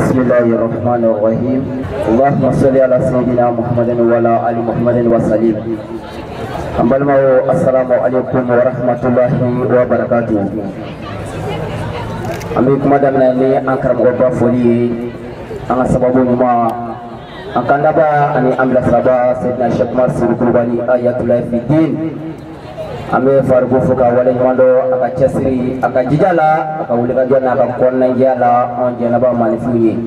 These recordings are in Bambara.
بسم الله الرحمن الرحيم اللهم صل على سيدنا محمد وعلى آل محمد وسلم السلام عليكم ورحمة الله وبركاته أميكم دمني أنكرم غربا فولي أنا سبب ما أكان دبا أني أملا سبا سيدنا الشيخ مرسي كلباني آيات الله في الدين ame farbu fuka wala nyando aka chesri aka jijala aka wulika jona aka konna jala on jena ba manifuyi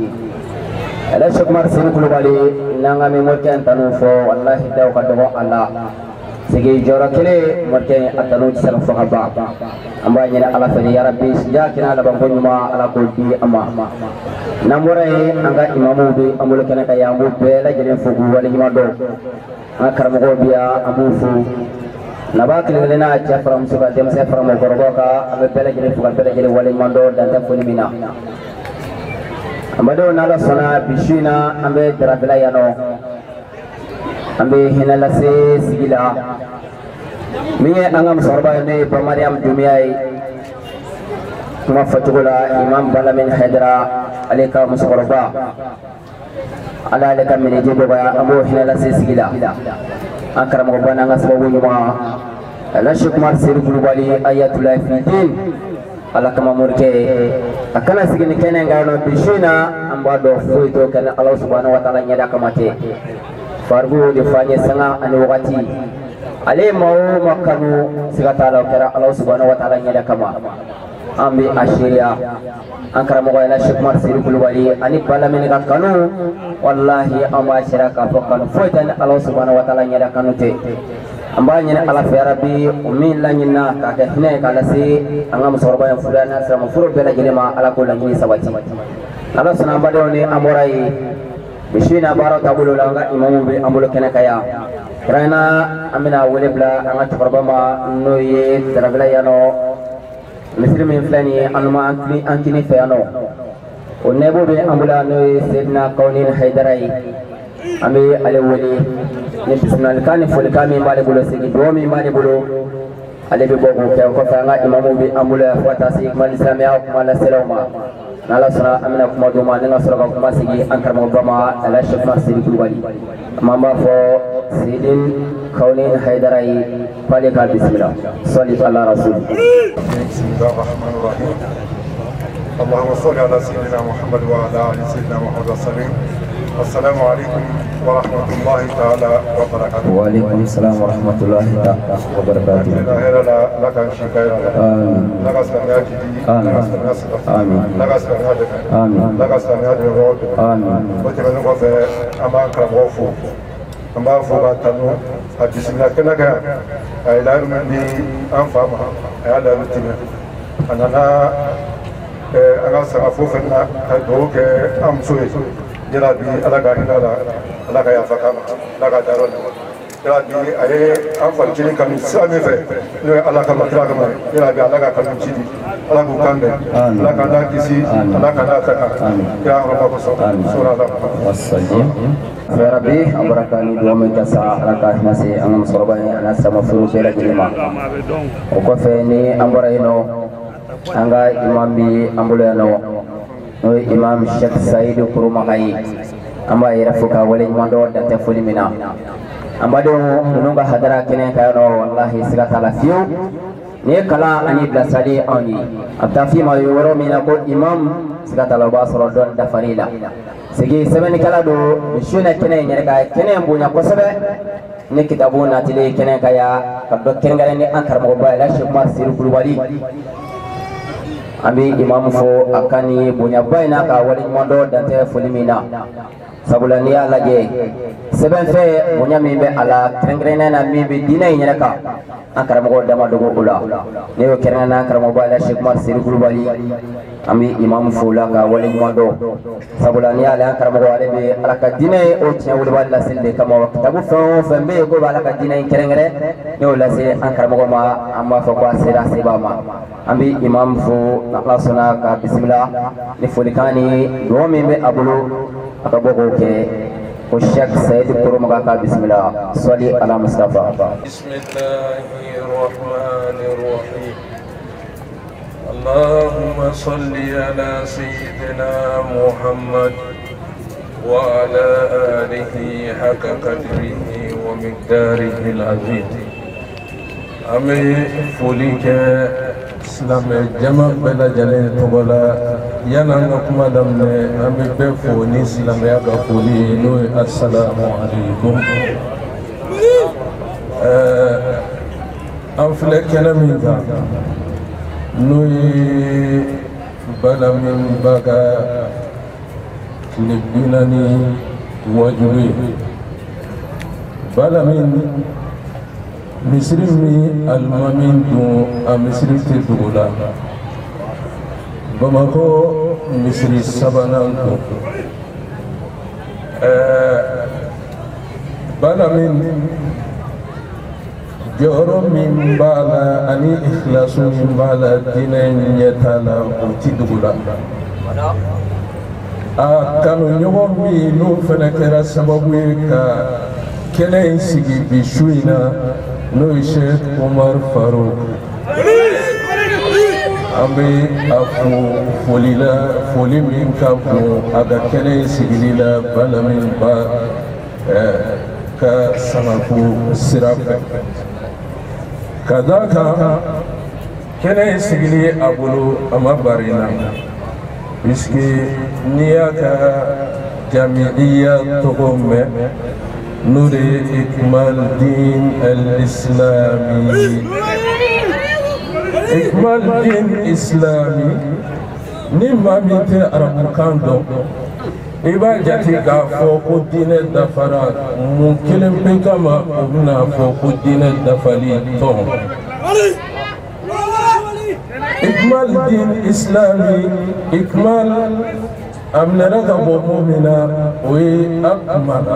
ala Sheikh Marsin Kulubali nanga me moten tanu fo wallahi daw ka dogo Allah sigi jora kele moten atanu sal fo haba amba nyina ala fa ya rabbi sija kina la bango nyuma ala ko di ama namore anga imamu bi amul kana ka yamu be la jere fugu wala nyando anga karamo biya amu fu naba kilena cha from suka dem se from goroboka abe bele jere fugal bele jere wale mando dan ta foni mina amado nala sona bishina ambe drabela yano ambe hinala se sigila minge angam sorba ne pamariam dumiyai kuma fatugula imam balamin haidara alika musqoroba ala alika min jebo ga ambo hinala se sigila akram bana ngasbabu nyuma ala Sheikh Marsin Kulubali ayatullah fi din ala kama murke akana sigini kene ngano bishina ambado fuito kana Allah subhanahu wa ta'ala nyada kamate farbu difanye sanga ani wakati ale mau makanu sigatala kera Allah subhanahu wa ta'ala nyada kama ambi ashiria ankara mo ala Sheikh Marsin Kulubali ani parlament ka kanu wallahi amba shiraka fakanu fuitan Allah subhanahu wa ta'ala nyada kanute ambanya ala fi rabbi umin lanyina ka ka hine kala si angam sorba yang fulana sama furu bela jelema ala ko lanyini sabati ala sana bado ni amorai bishina baro tabulu langa imamu be amulo kena kaya karena amina welebla anga tarbama no ye tarabla yano muslimin flani anuma antini fayano onebo be amula no sedna kaunin haidarai ami ale wali ni bismillah kan fulkami mali bulo sigi domi mali bulo ale be bogo ke ko fanga imamu bi amula fata si mali samia kuma la seloma nala sura amina kuma do ma nala sura kuma sigi ankar mo bama ala Sheikh Marsin Kulubali mama fo sidin kaunin haidarai pale ka bismillah salli ala rasul bismillahirrahmanirrahim اللهم صل على سيدنا محمد وعلى ال سيدنا محمد وسلم السلام عليكم ورحمة الله تعالى وبركاته. وعليكم السلام ورحمة الله تعالى وبركاته. لك شكاية لك سمعت لك سمعت آمين لك سمعت آمين لك سمعت الرب آمين وتمنى في أمان كرموفو أما فوق تنو بسم الله كنا إلى من دي أنفعها على التنا أنا أنا سأفوفنا دوك أمسوي jirabi alaga hinala alaga ya fakama alaga daron jirabi aye anfal jini kanu sami fe no alaga matraga ma jirabi alaga kanu jidi alaga kande alaga na kisi alaga na taka ya rabba ko sura Allah wasallim ya rabbi abarakani do me tasa alaga nasi angam sorbai ana sama furu bela jilima ko fe ni ambara ino anga imam bi ambulano no imam Sheikh Said Kurumakai amba irafuka wale mando date fulimina ambado nunga hadara kene kayo wallahi sigata la fiu ni kala ani blasali ani atafi ma yoro mina ko imam sigata la basro don da farila sigi semeni kala do bishuna kene nyereka kene mbunya kosabe ni kitabu na tile kene kaya kaddo kengare ni ankar mo ba la Sheikh Marsin Kulubali ami imam fo akani bunya bayna ka wali mondo date fulimina sabulani ala je seben fe bunya mimbe ala tengrena na mimbe dina nyaka ankara mo dama dogo ula ne o kerna na ankara mo bala Sheikh Marsin Kulubali ami imam fo la ka wali mondo sabulani ala ankara mo wale be ala ka dina o tia wala wala sinde kama tabu fo fembe ko bala ka dina kerengere ne o la se ankara mo ma amma fo ko sira sebama ambi imam fo Allah suna ka bismillah ni fulikani do mimbe abulu akaboko ke ko Sheikh Said Kurumaga ka bismillah salli ala Mustafa bismillahirrahmanirrahim اللهم صل على سيدنا محمد وعلى آله حق قدره ومقداره العظيم. أمي فوليك سلام جمع بلا جلين تبلا ينانكم دمنا أمي بفوني سلام يا فولي نوي السلام عليكم. أفلك نميكا نوي بلا من بقى لبناني وجوي بلا من مصري المامين دو مصري تدولا بماكو مصري سبانانكو بلا من جورو من بالا أني إخلاص من بالا دينين يتالا وتدولا kanu ɲɔgɔn min n'o fana kɛra sababu ye ka kɛnɛ in sigi bi su in na n'o ye Sheikh Omar Farouk an bɛ a fo foli la foli min ka bon a ka kɛnɛ in sigili la Balamin Ba ka sangako sira fɛ ka d'a kan kɛnɛ in sigili a bolo a ma bari na puisque niyaka jami'iyya togome nuri ikmal din al-islami ikmal din islami ni mamite arabukan do iba jati ka fo ko dine dafara mun kelen pe kama ubna fo ko dine dafali to إكمال دين إسلامي إكمال أمن رغب مؤمنا وأكمل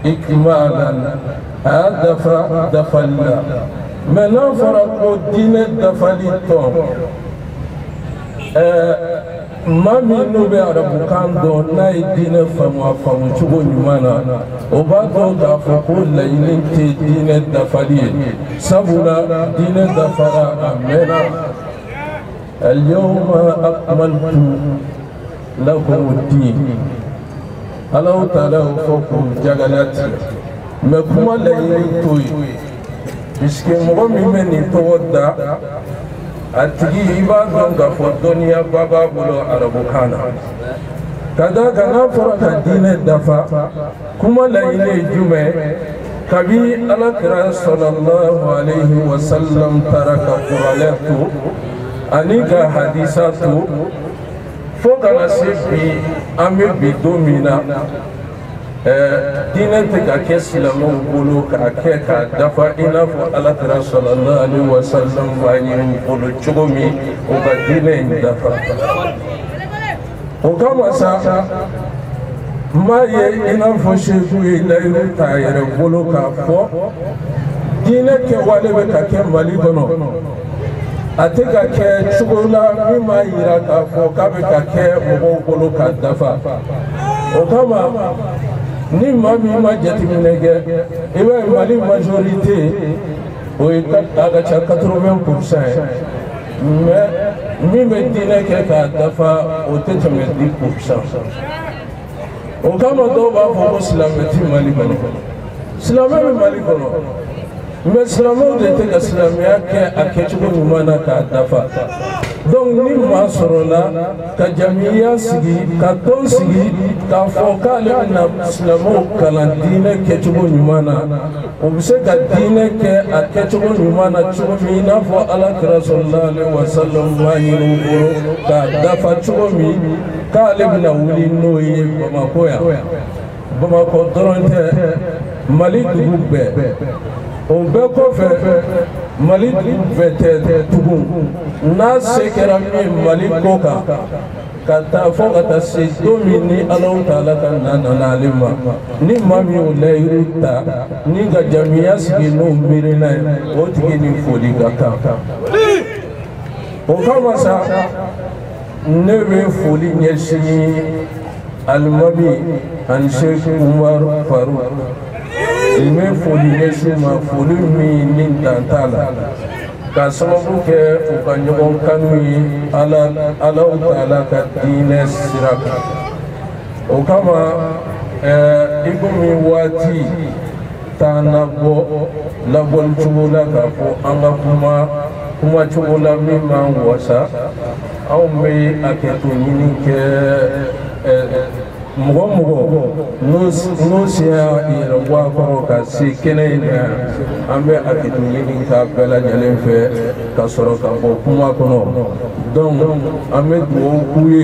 إكمالا هدف دفلا من فرق الدين الدفلي الطوم ما منو بيعرف كان دون ناي دين فما شغل مانا وبعدو دافقو لين دين الدفلي سبنا دين الدفلا أمنا اليوم أكملت لكم الدين الله تعالى فوقكم جعلتي مكما لين توي بسكي مغمي مني تودع أتجي إبادة في الدنيا بابا بلو عربو كان كذا كان فرق الدين الدفع كما لين جمع كبي الله صلى الله عليه وسلم ترك قرالته أنيكا حديثاتو فوق نسيبي أمي بدومينا دينتك كسلم بلو كأكيكا دفع إنا فالله صلى الله عليه وسلم وانيم بلو تشغمي وبدينين دفع وكما سا ما ينا فشيكو إليه تاير بلو كافو دينك والبك كمالي بنو ateka kɛ cogo la min b'a yira k'a fɔ k'a bɛ ka kɛ mɔgɔw bolo ka dafa o kama ni maa min ma jateminɛ kɛ i b'a ye Mali majorité o ye a ka ca 80% ye mais min bɛ diinɛ kɛ k'a dafa o tɛ tɛmɛ 10%. o kama dɔw b'a fɔ ko silamɛ ti Mali kɔnɔ silamɛ bɛ Mali kɔnɔ mais silamɛw de tɛ ka silamɛya kɛ a kɛcogo ɲuman na k'a dafa donc ni maa sɔrɔla ka jamiya sigi ka tɔn sigi k'a fɔ k'ale bɛna silamɛw kalan diinɛ kɛcogo ɲuman na o bɛ se ka diinɛ kɛ a kɛcogo ɲuman na cogo min i n'a fɔ Alakira sallallahu alaihi wasallam b'a ɲini u bolo k'a dafa cogo min k'ale bɛna wuli n'o ye Bamakɔ yan Bamakɔ dɔrɔn tɛ Mali dugu bɛɛ. O bɛɛ kɔfɛ Mali dugu bɛɛ tɛ tugun n'a se kɛra min Mali ko kan ka taa fɔ ka taa se don min ni Alahu Taala ka na nana ale ma ni maa min y'o layiru ta ni ka jamiya sigi n'o miirina ye o tigi ni foli ka kan o kama sa ne bɛ foli ɲɛsin alimami ani Sheikh Omar Farouk. Il me foli ɲɛsin ma foli min ni dan t'a la ka sababu kɛ u ka ɲɔgɔn kanu ye Alahu Taala ka diinɛ sira kan. O kama i komi waati t'an labɔ labɔli cogo la k'a fɔ an ka kuma cogo la min b'an wasa, anw bɛ hakɛto ɲini kɛ mɔgɔ n'o sera yɛrɛ bɔ a kɔrɔ ka se kɛnɛ in na, an bɛ hakɛto ɲini k'a bɛɛ lajɛlen fɛ ka sɔrɔ ka bɔ kuma kɔnɔ. Donc an bɛ dugawu k'u ye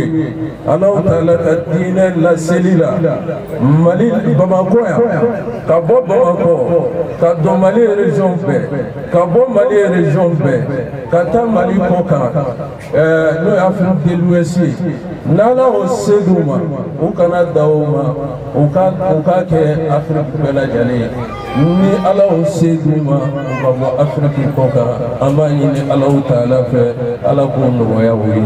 Alahu Taala ka diinɛ laseli la Mali Bamako yan, ka bɔ Bamako ka don Mali région bɛɛ, ka bɔ Mali région bɛɛ ka taa Mali kɔ kan n'o ye Afrique de l'Ouest ye. N'Ala y'o se d'u ma u kana da o ma, u ka kɛ Afrique bɛɛ lajɛlen ye. Ni Ala y'o se d'u ma u ka bɔ Afrique kɔ kan, an b'a ɲini Alahu Taala fɛ Ala k'o nɔgɔya u ye.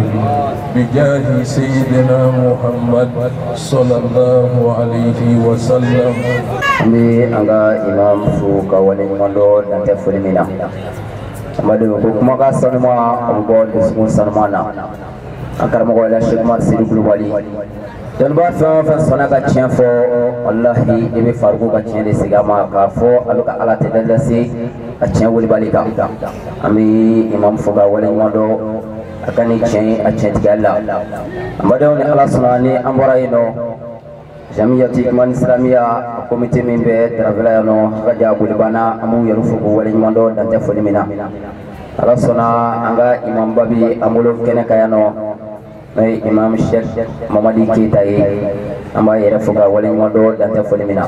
Bijahi Sayyidina Muhammad sallallahu alayhi wa sallam. An bɛ an ka imam fo ka waleɲuman dɔ dan tɛ foli min na. Amadu ko kumakan sanuma a bɛ bɔ dusukun sanuma na. An karamɔgɔ la Sheikh Umar Sidi Kulubali. Dɔnniba fɛn o fɛn sɔnna ka tiɲɛ fɔ, walahi i bɛ farigo ka tiɲɛ de segin a ma k'a fɔ a bɛ ka Ala tɛgɛ lase a tiɲɛ welebali kan. An bɛ imam fo ka waleɲuman dɔ a ka ni tiɲɛ a tiɲɛtigɛli la. Amadenw ni Ala sɔnna ni an bɔra yen nɔ, Jamiyati Imani Islamiya komite min bɛ Darafɛla yan nɔ, Hakaja Bolibana, an b'u yɛrɛ fo k'u waleɲuman dɔ dan tɛ foli min na. Ala sɔnna an ka imamba bi an bolo kɛnɛ kan yan nɔ, n'o ye Imam Sheikh Mamadi Keita ye, an b'a yɛrɛ fo ka waleɲuman dɔ dan tɛ foli min na.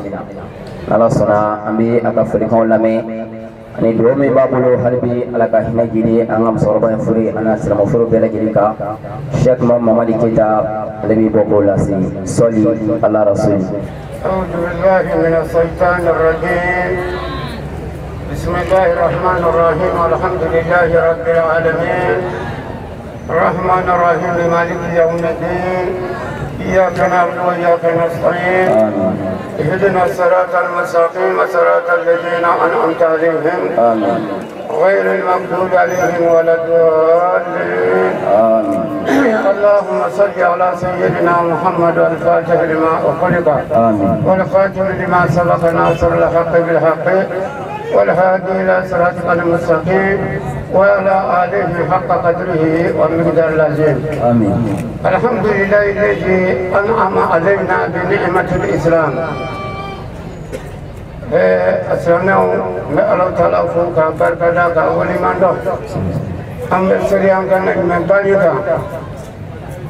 Ala sɔnna an bɛ a ka folikanw lamɛn ani dugawu min b'a bolo hali bi Ala ka hinɛ jiri an ka musokɔrɔba in furu an n'a silamɛfuru bɛɛ lajɛlen kan. Sheikh Mamadi Keita ale b'i bɔ k'o lase sɔli ala rasul. أعوذ بالله من الشيطان الرجيم. بسم الله الرحمن الرحيم. الحمد لله رب العالمين الرحمن الرحيم مالك يوم الدين. إياك نعبد وإياك نستعين. اهدنا الصراط المستقيم صراط الذين أنعمت عليهم غير المغضوب عليهم ولا الضالين. اللهم صل على سيدنا محمد الفاتح لما أخلق والخاتم لما سبق ناصر الحق بالحق والهادي إلى صراطك المستقيم وعلى آله حق قدره ومقدار العظيم. الحمد لله الذي أنعم علينا بنعمة الإسلام. أسلمنا الله تعالى فوق بركة أولي من دو أم سريان كان من باليدا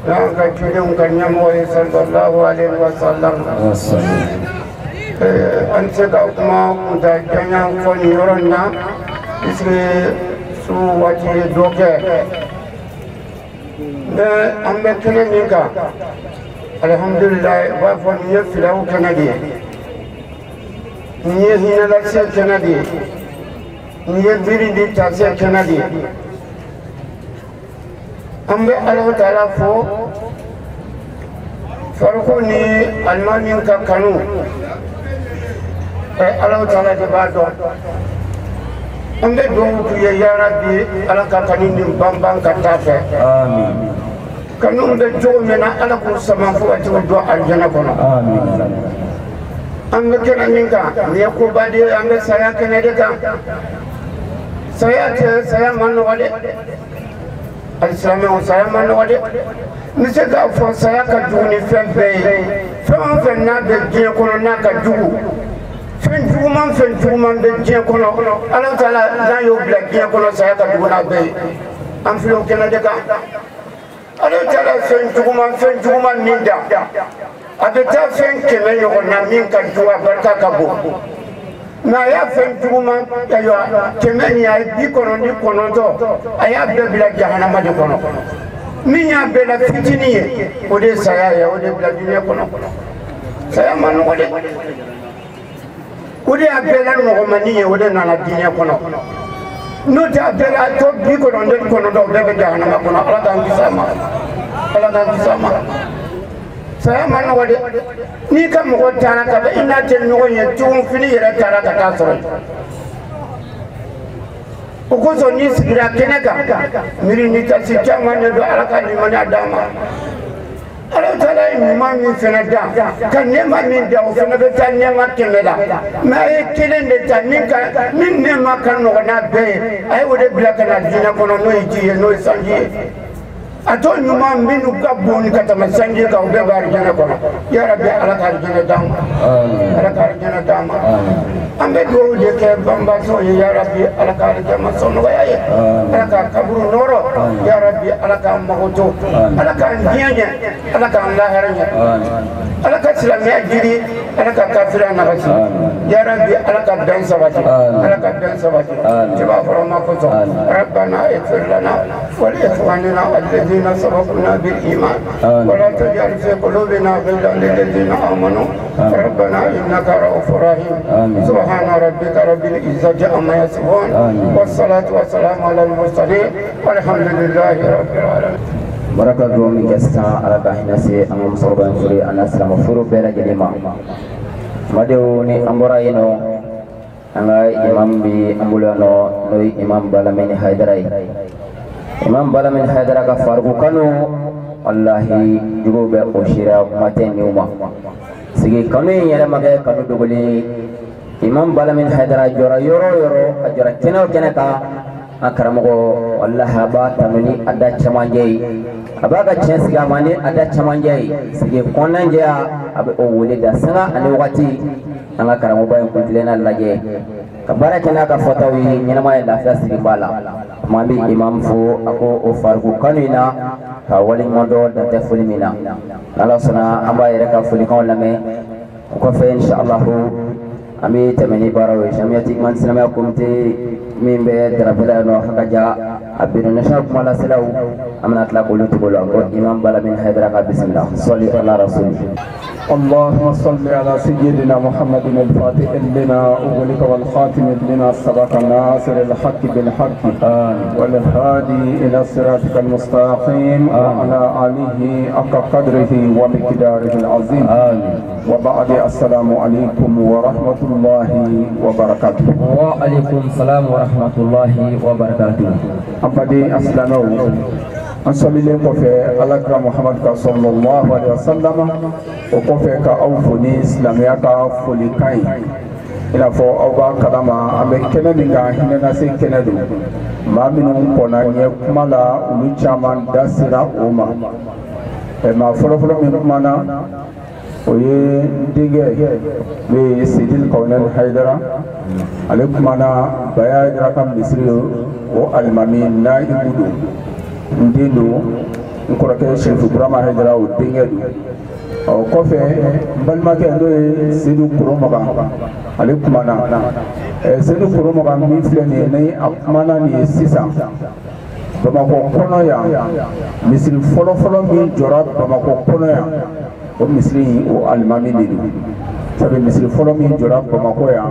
لأن كتيرهم كان يموي صلى الله عليه وسلم. أنت كأكما متجنا فنيورنا إسمه سواتي دوكة. أم بكنا نيكا الحمد لله وفنيه فلاه كندي. Niye hinalasya kenadi, niye biridi tasya kenadi. Ambe Allah Taala fo farko ni almanin ka kanu. Allah Taala de bado. Ambe do ya ya Rabbi Allah ka kanin bambang katafe. Amin. Kanu be jo mena Allah ko sama fo ati do aljana kono. Amin. Anga kena minka ni ko badi anga saya kena deka saya manu wale al-islamu saya manu wale ni se ga fo saya ka duni fembe fem na de je kono na ka dugu fen juguman de je kono Allah Taala na yo bla je kono saya ka dugu na be am filo kena deka Allah Taala fen juguman ninda abeta fen keme yogona min ka juwa barka kabo na ya fen tuma ayo keme ni ay bi kono ni kono to aya be bila jahannama de kono min ya be la fitini ye o de saya ya o de bila dunya kono saya manu o de abela no mani ye o de na dunya kono no ta abela to bi kono de kono do be jahannama kono ala dan kisama saya man wade ni kam ko tana ka ina tel no yen tum fini yera tara ka tasoro o o ko so ni sigira kɛnɛ kan miiri ni tasi caman de don ala ka limaniya d'an ma ala taala ye ɲuman min fɛnɛ da ka nɛɛma min da o fɛnɛ bɛ taa nɛɛma 100 la mais a ye kelen de ta min nɛɛma ka nɔgɔn n'a bɛɛ ye a ye o de bila ka na diinɛ kɔnɔ n'o ye ji ye n'o ye sanji ye a to ɲuman minnu ka bon ka tɛmɛ sanji kan o bɛɛ bɛ arijinɛ kɔnɔ ya Rabbi ala ka arijinɛ d'an ma ala ka arijinɛ d'an ma an bɛ dugawu de kɛ banbaatɔw ye ya Rabbi ala ka arijinɛ sɔn nɔgɔya ye ala ka kaburu nɔrɔ ya Rabbi ala ka mago to ala ka diɲɛ ɲɛ ala ka lahara ɲɛ ala ka silamɛya jiri ala ka kafira nagasi ya Rabbi ala ka bɛn sabati ala ka bɛn sabati jaba fɔlɔma kosɔn rabbana ighfir lana wa li ikhwanina الذين سبقونا بالإيمان ولا تجعل في قلوبنا غلا للذين آمنوا ربنا إنك رؤوف رحيم سبحان ربك رب العزة عما يصفون والصلاة والسلام على المرسلين والحمد لله رب العالمين baraka drum gesta ala bahina se amam sorban furi ana salama furu bela jelima madeu ni ambora yino anga imam bi ambulano noi imam balameni haidarai imam balamin haidara ka farqu kanu wallahi jugo be o shira maten niuma sigi kanu yere mage kanu dogoli imam balamin haidara jora yoro ajora kenaka akaramo wallahi ba tanuni adda chamanje abaga chensiga mane adda chamanje sigi konanje abe o wole da sanga ani wakati anga karamo bayin kuntilena laje kabara kenaka fotawi nyama ya lafiya sigi bala mami imam fo ako o fargu kanina ka wali mondo da te fulimina ala sana amba yere ka fuli kan lame ko fe inshallah ami tamani barawe shamiyati man sinama kumte min be darabila no hakaja abinu nashab mala salau amna atla qulu tubulu ko imam bala min haidara ka bismillah salli ala rasul اللهم صل على سيدنا محمد الفاتح لما أغلق والخاتم لما سبق ناصر الحق بالحق والهادي إلى صراطك المستقيم وعلى آله حق قدره ومقداره العظيم وبعد السلام عليكم ورحمة الله وبركاته. وعليكم السلام ورحمة الله وبركاته. أبدي أسلامه أنصلي كوفي على محمد صلى الله عليه وسلم وكوفي كأوفني إسلامي كأوفني كاي إلى فو أوبا كلامه أبي كنادي كهينة ناسي كنادو ما منهم كنا يكملا ولوشامان داسرا أوما ما فلو من مانا ويه ديجي بسيدل كونن حيدرا عليكم مانا بيا رقم مصري والمامين نايبودو ndindo nkorake Sherifu Burama Haidara o dengedu o kofe balmake ndo Seydou Koromaga ale kumana Seydou Koromaga mi filene nay akumana ni sisa Bamako kono ya misiri folo mi jora Bamako kono ya o misiri o almami nidu sabe misiri folo mi jora Bamako ya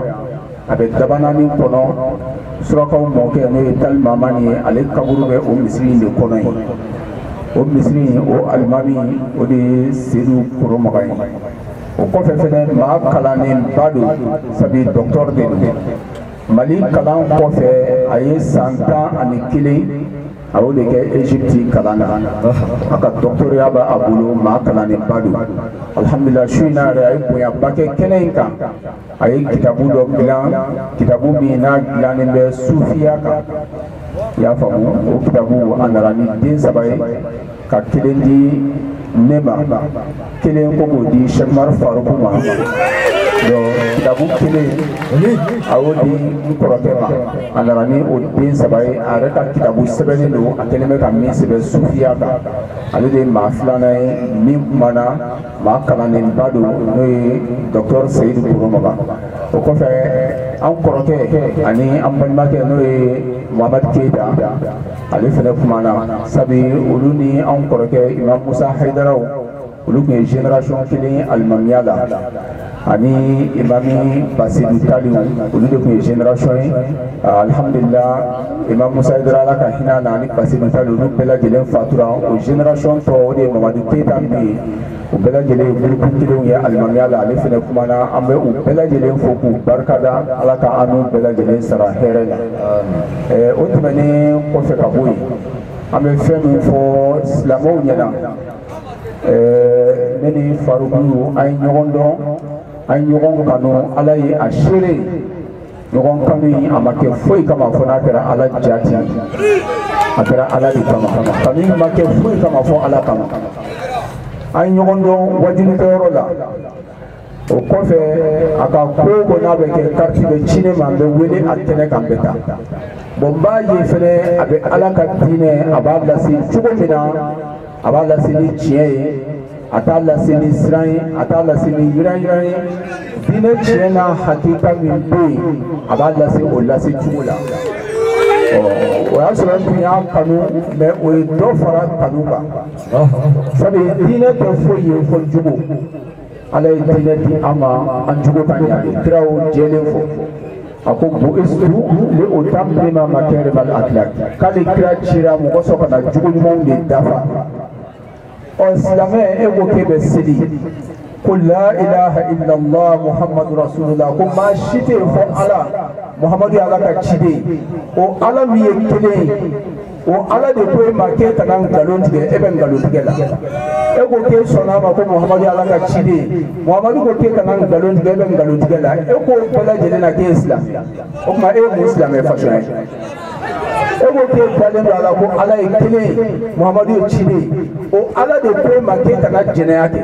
abe dabana ni kono surakaw mɔkɛ n'o ye tali mamani ale kaburu bɛ o misiri de kɔnɔ ye o misiri o alimami o de ye Seydou Koromaga ye o kɔfɛ fɛnɛ maa kalannenba don sabi docteur de don Mali kalan kɔfɛ a ye san 11 a y'o de kɛ Egypte kalan na a ka doctorat bɛ a bolo maa kalannenba don alhamdulillah su in na yɛrɛ a ye bonyaba kɛ kɛnɛ in kan a ye kitabu dɔ dilan kitabu min n'a dilannen bɛ sufiya kan i y'a faamu o kitabu a nana ni den 3 ye ka kelen di ne ma kelen ko k'o di Cheikh Umar Faruku ma kitabu kelen a y'o di n kɔrɔkɛ ma a nana ni o den 3 ye a yɛrɛ ka kitabu sɛbɛnnen don a kɛlen bɛ ka min sɛbɛn sufiya kan ale de ye maa 2nan ye min kumana maa kalannenba don n'o ye docteur Seydou Koromaga o kɔfɛ an kɔrɔkɛ ani an balimakɛ n'o ye Mohamed Keita ale fɛnɛ kumana sabi olu ni an kɔrɔkɛ Imam Musa Haidara olu tun ye génération kelen alimamiya la ani imami Basidou Taliou olu de tun ye génération ye alhamdulillah Imam Musa Haidara ala ka hinɛ na ani Basidou Taliou olu bɛɛ lajɛlen fatura o génération tɔ o de ye Mamadou Keita min ye u bɛɛ lajɛlen groupe kelenw ye alimamiya la ale fɛnɛ kumana an bɛ u bɛɛ lajɛlen fo k'u barikada ala ka an n'u bɛɛ lajɛlen sara hɛrɛ la o tɛmɛnen kɔfɛ ka bɔ yen an bɛ fɛn min fɔ silamɛw ɲɛna ne ni Faruku an ye ɲɔgɔn dɔn an ye ɲɔgɔn kanu ala ye a seere ɲɔgɔn kanu in a ma kɛ foyi kama fo n'a kɛra ala jati a kɛra ala de kama kanu in ma kɛ foyi kama fo ala kama an ye ɲɔgɔn dɔn wajilikɛyɔrɔ la o kɔfɛ a ka ko ko n'a bɛ kɛ kariti bɛ ci ne ma n bɛ wele a kɛnɛ kan n bɛ taa bon n b'a ye fɛnɛ a bɛ ala ka diinɛ a b'a lase cogo min na a b'a lase ni tiɲɛ ye a t'a lase ni siran ye a t'a lase ni yiran-yiran ye diinɛ tiɲɛ n'a hakika min bɛ yen a b'a lase o lase cogo la o y'a sɔrɔ n tun y'a kanu mɛ o ye dɔ fara kanu kan sabu diinɛ tɛ foyi ye fo jogo ala ye diinɛ di an ma an jogo ka ɲa kira o jɛlen fɔ a ko bu'istu li utammima makarima al-akhlaq k'ale kira cira mɔgɔ sɔn ka na jogo ɲumanw de dafa silamɛ e ko k'e bɛ seli ko la ilaha illallah muhammadu rasulullah ko maa si tɛ yen fɔ ala muhammadu ye ala ka ciden o ala min ye kelen o ala de ko e ma k'e kana nkalon tigɛ e bɛ nkalon tigɛ la e ko k'e sɔnna a ma ko muhammadu ye ala ka ciden muhammadu ko k'e kana nkalon tigɛ e bɛ nkalon tigɛ la e ko bɛɛ lajɛlen na k'e ye silamɛ o tuma e ye mun silamɛ fasɔn ye e ko k'e dalen don a la ko ala ye kelen muhammadu ye ciden o ala de ko e ma k'e kana jɛnɛya kɛ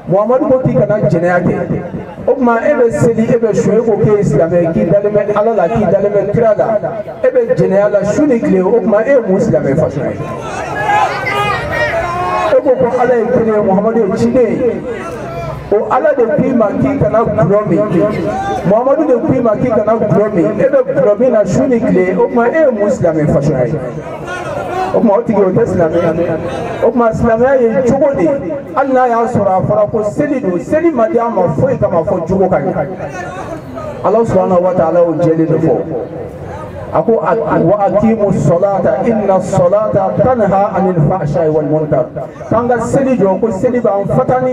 muhammadu ko k'i kana jɛnɛya kɛ o tuma e bɛ seli e bɛ su e ko k'e ye silamɛ k'i dalen bɛ ala la k'i dalen bɛ kira la e bɛ jɛnɛya la su ni tile o tuma e ye mun silamɛ fasɔn ye e ko ala ye kelen muhammadu ye ciden o ala de k'i ma k'i kana gulɔ min muhammadu de k'i ma k'i kana gulɔ min e bɛ gulɔ min na su ni tile o tuma e ye mun silamɛ fasɔn ye o tuma o tigi o tɛ silamɛya o tuma silamɛya ye cogo de hali n'a y'a sɔrɔ a fɔra ko seli don seli ma di a ma foyi kama fɔ cogo ka ɲɛ ala subhanahu wa ta'ala y'o jɛlen de fɔ a ko wa aqimu salata inna salata tanha anil fahsha'i wal munkar k'an ka seli jɔ ko seli b'an fatani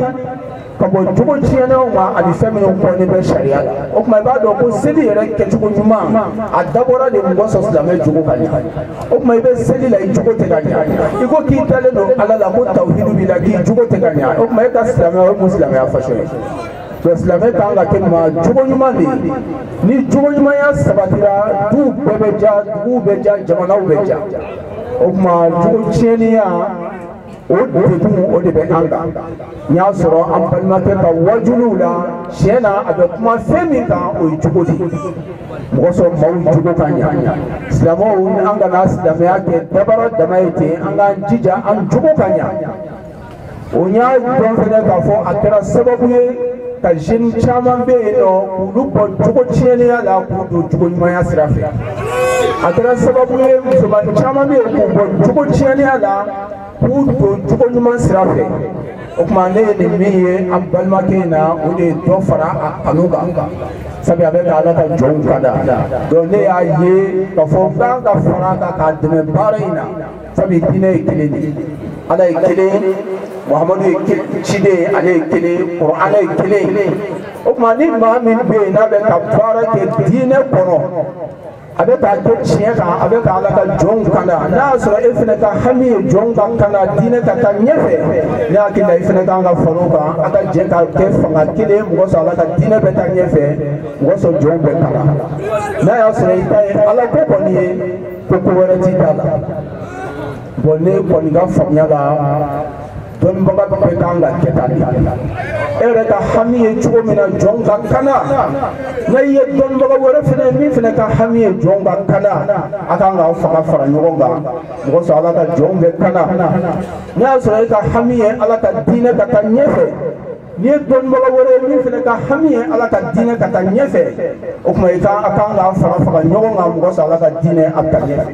ka bɔ jogo tiɲɛnenw ma ani fɛn minnu kɔnnen bɛ sariya la o tuma i b'a dɔn ko seli yɛrɛ kɛcogo ɲuman a dabɔra de mɔgɔ sɔn silamɛ jogo ka ɲɛ o tuma i bɛ seli la i jogo tɛ ka ɲɛ i ko k'i dalen don ala la ko tawhidu b'i la k'i jogo tɛ ka ɲɛ o tuma e ka silamɛya o ye mun silamɛya fasɔn ye donc silamɛ kan ka kɛ maa jogo ɲuman de ye ni jogo ɲumanya sabatira duw bɛɛ bɛ ja duguw bɛ ja jamanaw bɛ ja o tuma jogo tiɲɛniya o degun o de bɛ an kan n y'a sɔrɔ an balimakɛ ka wajuliw la tiɲɛ na a bɛ kuma fɛn min kan o ye cogo di mɔgɔ sɔn maaw jogo ka ɲa silamɛw an kana silamɛya kɛ dabara dama ye ten an k'an jija an jogo ka ɲa o n y'a dɔn fɛnɛ k'a fɔ a kɛra sababu ye ka jeune caman bɛ yen nɔ k'olu bɔ jogo tiɲɛniya la k'u don jogo ɲumanya sira fɛ a kɛra sababu ye musoman caman bɛ yen k'u bɔ jogo tiɲɛniya la k'u don jogo ɲuman sira fɛ o tuma ne ye nin min ye an balimakɛ in na o de ye dɔ fara a kanu kan sabu a bɛ ka ala ka jɔnw kada donc ne y'a ye k'a fɔ n kan ka fara a kan k'a dɛmɛ baara in na sabu diinɛ ye kelen de ala ye kelen muhammadu ye ciden ale ye kelen kuranɛ ye kelen o tuma ni maa min bɛ yen n'a bɛ ka baara kɛ diinɛ kɔnɔ a bɛ k'a kɛ tiɲɛ kan a bɛ ka ala ka jɔnw kanda n'a y'a sɔrɔ e fana ka hami ye jɔnw ka kanda diinɛ ka taa ɲɛfɛ ne hakili la i fana kan ka fara o kan a ka jɛ ka kɛ fanga kelen mɔgɔ sɔrɔ ala ka diinɛ bɛ taa ɲɛfɛ mɔgɔ sɔrɔ jɔnw bɛ kanda n'a y'a sɔrɔ i ta ye ala ko kɔni ye ko wɛrɛ t'i ta la bon ne kɔni ka faamuya la dɔnnibaga bɛɛ kan ka kɛ tan de e yɛrɛ ka hami ye cogo min na jɔn ka kana n'a ye dɔnnibaga wɛrɛ fɛnɛ min fɛnɛ ka hami ye jɔn ka kana a kan k'aw faga fara ɲɔgɔn kan mɔgɔ sɔrɔ ala ka jɔnw bɛ kana n'a y'a sɔrɔ e ka hami ye ala ka diinɛ ka taa ɲɛfɛ n'i ye dɔnnibaga wɛrɛ ye min fɛnɛ ka hami ye ala ka diinɛ ka taa ɲɛfɛ o tuma a kan k'a faga ɲɔgɔn kan mɔgɔ sɔrɔ ala ka diinɛ a bɛ taa ɲɛfɛ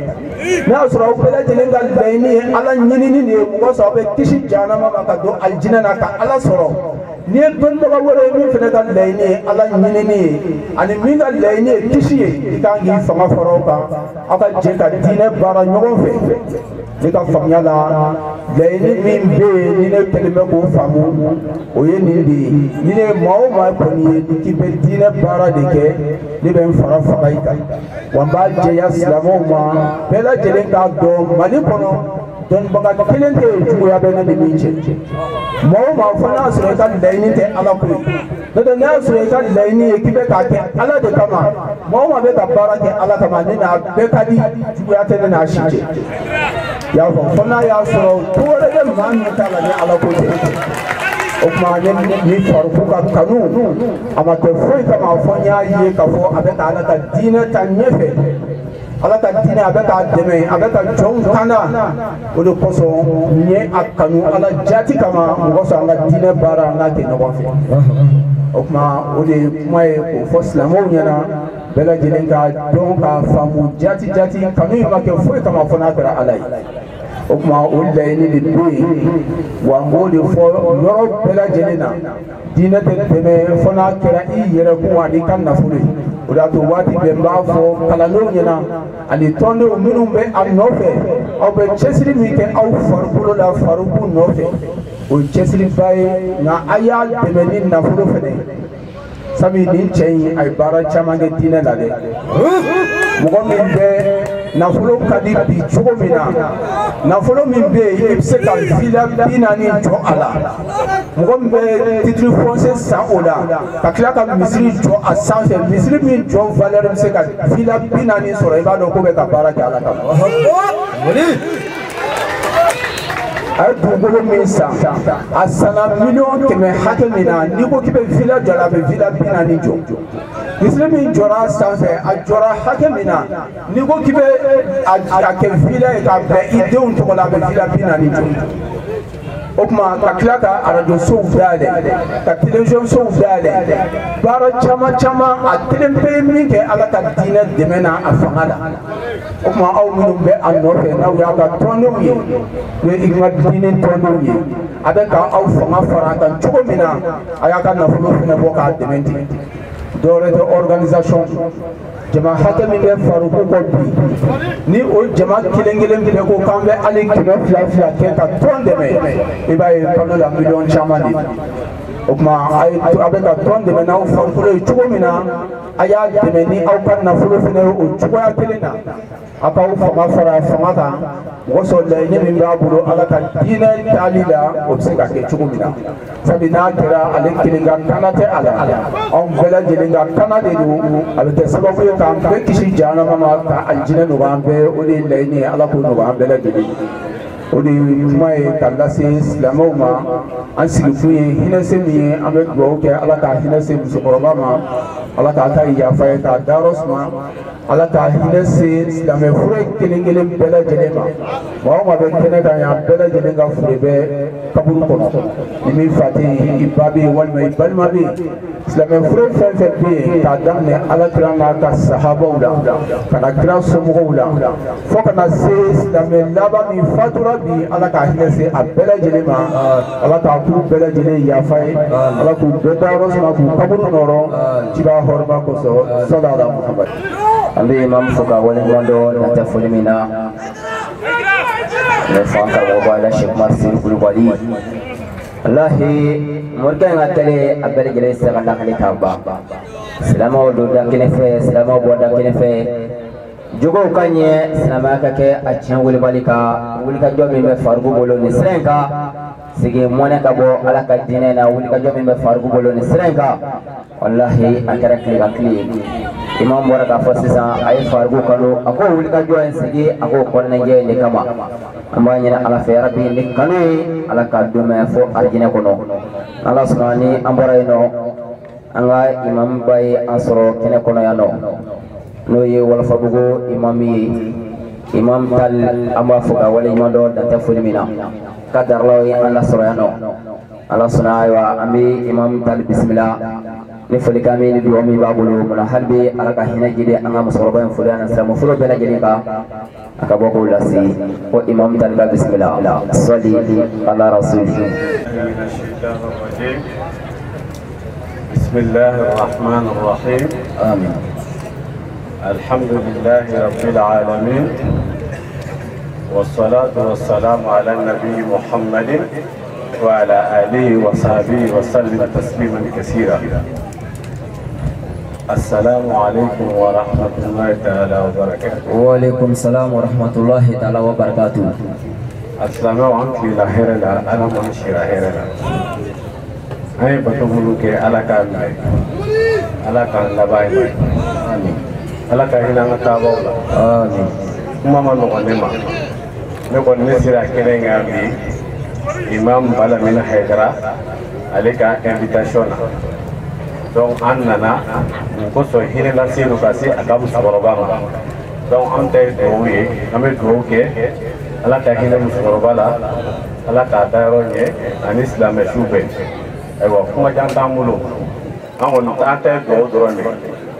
n'a y'a sɔrɔ aw bɛɛ lajɛlen ka laɲini ye ala ɲinini de ye mɔgɔ sɔrɔ aw bɛ kisi jahanama ma ka don alijinɛ na ka ala sɔrɔ n'i ye dɔnnibaga wɛrɛ ye min fɛnɛ ka laɲini ye ala ɲinini ye ani min ka laɲini ye kisi ye i kan k'i fanga fara o kan aw ka jɛ ka diinɛ baara ɲɔgɔn fɛ ne ka faamuya la laɲini min bɛ yen ni ne kɛlen bɛ k'o faamu o ye nin de ye ni ne maa o maa kɔni ye ni k'i bɛ diinɛ baara de kɛ ne bɛ n fara faga i kan wa n b'a jɛya silamɛw ma bɛɛ lajɛlen k'a dɔn Mali kɔnɔ dɔnnibaga kelen tɛ yen juguya bɛ ne ni min cɛ maa o maa fɔ n'a y'a sɔrɔ i ka laɲini tɛ Ala ko ye n'o tɛ n'a y'a sɔrɔ i ka laɲini ye k'i bɛ k'a kɛ Ala de kama maa o maa bɛ ka baara kɛ Ala kama ne n'a bɛɛ ka di juguya tɛ ne n'a si cɛ i y'a fɔ fo n'a y'a sɔrɔ ko wɛrɛ bɛ maa min ta la ni Ala ko tɛ o tuma ne ni farikolo ka kanu a ma kɛ foyi kama fɔ n y'a ye k'a fɔ a bɛ ka Ala ka diinɛ ta ɲɛfɛ Ala ka diinɛ a bɛ k'a dɛmɛ a bɛ ka jɔnw kanda o de kosɔn n ye a kanu Ala jati kama mɔgɔ sɔn an ka diinɛ baara an k'a kɛ ɲɔgɔn fɛ o tuma o de ye kuma ye k'o fɔ silamɛw ɲɛna bɛɛ lajɛlen ka dɔn k'a faamu jati kanu in ma kɛ foyi kama fɔ n'a kɛra Ala ye o tuma o laɲini de bɛ yen wa n b'o de fɔ yɔrɔ bɛɛ lajɛlen na diinɛ tɛ tɛmɛ fɔ n'a kɛra i yɛrɛ kun ani ka nafolo ye o de y'a to waati bɛɛ n b'a fɔ kalandenw ɲɛna ani tɔndenw minnu bɛ a nɔfɛ aw bɛ cɛsiri min kɛ aw farikolo la farikolo nɔfɛ o ye cɛsiriba ye nka a y'a dɛmɛ ni nafolo fɛnɛ ye sabu nin cɛ in a ye baara caman kɛ diinɛ la dɛ mɔgɔ min bɛ nafolo ka di bi cogo min na nafolo min bɛ yen i bɛ se ka villa 40 jɔ a la mɔgɔ min bɛ titre foncier san o la ka tila ka misiri jɔ a sanfɛ misiri min jɔ valeur bɛ se ka villa 40 sɔrɔ i b'a dɔn ko bɛ ka baara kɛ Ala kama a ye dugukolo min san a sanna miliyɔn kɛmɛ hakɛ min na n'i ko k'i bɛ villa jɔ a la a bɛ villa 40 jɔ misiri min jɔra a sanfɛ a jɔra hakɛ min na n'i ko k'i bɛ a kɛ villa ye k'a bila i denw tɔgɔ la a bɛ villa 40 jɔ o tuma ka tila ka arajo sow dayɛlɛ ka télévision sow dayɛlɛ baara caman a kelen pe min kɛ Ala ka diinɛ dɛmɛ na a fanga la o tuma aw minnu bɛ a nɔfɛ n'aw y'a ka tɔndenw ye n'o ye Igma diinɛ tɔndenw ye a bɛ ka aw fanga fara a kan cogo min na a y'a ka nafolo fɛnɛ bɔ k'a dɛmɛ ten dɔwɛrɛ tɛ organisation jama hakɛ min bɛ farikolo kɔ bi ni o jama kelen bɛ ko k'an bɛ hali 200 kɛ ka tɔn dɛmɛ i b'a ye kalo la miliyɔn caman de o tuma a bɛ ka tɔn dɛmɛ n'aw farikolo ye cogo min na a y'a dɛmɛ ni aw ka nafolo fɛnɛ ye o cogoya kelen na a k'aw fanga fara fanga kan mɔgɔ sɔrɔ laɲini min b'a bolo Ala ka diinɛ taali la o bɛ se ka kɛ cogo min na sabu n'a kɛra ale kelen ka kana tɛ a la anw bɛɛ lajɛlen ka kana de don a bɛ kɛ sababu ye k'an bɛɛ kisi jahanama ma ka alijinɛ nɔgɔya an bɛɛ o de ye laɲini ye Ala k'o nɔgɔya an bɛɛ lajɛlen o de ye kuma ye ka lase silamɛw ma an sigikun ye hinɛse min ye an bɛ dugawu kɛ Ala k'a hinɛse musokɔrɔba ma Ala k'a ka yafa ye k'a dayɔrɔ suma Ala k'a hinɛ se silamɛ fure kelen bɛɛ lajɛlen ma maa o maa bɛ kɛnɛ kan yan bɛɛ lajɛlen ka fure bɛ kaburu kɔnɔ ni min fa tɛ yen i ba bɛ yen walima i balima bɛ yen silamɛ fure fɛn bɛ yen k'a daminɛ Alakira n'a ka sahabaw la ka na kira somɔgɔw la fo ka na se silamɛ laban min fatura bi Ala k'a hinɛ se a bɛɛ lajɛlen ma Ala k'a k'u bɛɛ lajɛlen yafa ye Ala k'u bɛɛ dayɔrɔ suma k'u kaburu nɔrɔ ciba hɔrɔma kosɔn sallallahu alaihi wa sallam. An bɛ imam fo ka waleɲuman dɔn nata foli min na ne fa karamɔgɔ b'a la Sheikh Masiri Kulubali walahi morikɛ in ka tɛlɛ a bɛɛ lajɛlen sera ka lakale k'a ban silamɛw don da kelen fɛ silamɛw bɔ da kelen fɛ jogow ka ɲɛ silamɛya ka kɛ a tiɲɛ welebali kan wulikajɔ min bɛ farikolo bolo nin sira in kan sigi mɔnɛ ka bɔ Ala ka diinɛ na wulikajɔ min bɛ farikolo bolo nin sira in kan walahi a kɛra tile ka tile ye imam bɔra k'a fɔ sisan a ye farikolo kanu a ko wulikajɔ in sigi a k'o kɔnɔnajɛ in de kama an b'a ɲini Ala fɛ yarabi ni kanu ye Ala k'a dɛmɛ fo alijinɛ kɔnɔ Ala sɔnna ni an bɔra yen nɔ an ka imam ba ye an sɔrɔ kɛnɛ kɔnɔ yan nɔ n'o ye Walafabugu imam ye imam Tal an b'a fɔ ka waleɲuman dɔn dantɛ foli min na ka daralaw ye an lasɔrɔ yan nɔ Ala sɔnna ayiwa an bɛ imam Tal bisimila ni folikan min ni dugawu min b'a bolo munna hali bi Ala ka hinɛ jidi an ka musokɔrɔba in foli ani silamɛ fɔlɔ bɛɛ lajɛlen kan a ka bɔ k'o lase ko imam Tal ka bisimila sɔli ala rasuli. بسم الله الرحمن الرحيم آمين الحمد لله رب العالمين والصلاة والسلام على النبي محمد وعلى آله وصحبه وسلم تسليما كثيرا. السلام عليكم ورحمة الله تعالى وبركاته. وعليكم السلام ورحمة الله تعالى وبركاته. السلام عليكم ورحمة أنا منشي رحيرنا. أي بتقولوا كي على كان على كان لباي على كان هنا نتابعه. آمين. Mama nokonema nokon nesira kelenga bi imam bala mina haydara aleka invitation donc annana ko so hire la sinu kasi akabu sabarobama donc ante dowi ame doke ala ka hina musabarobala ala ka daronye an islam shube aywa kuma janta mulo amon ante do dorone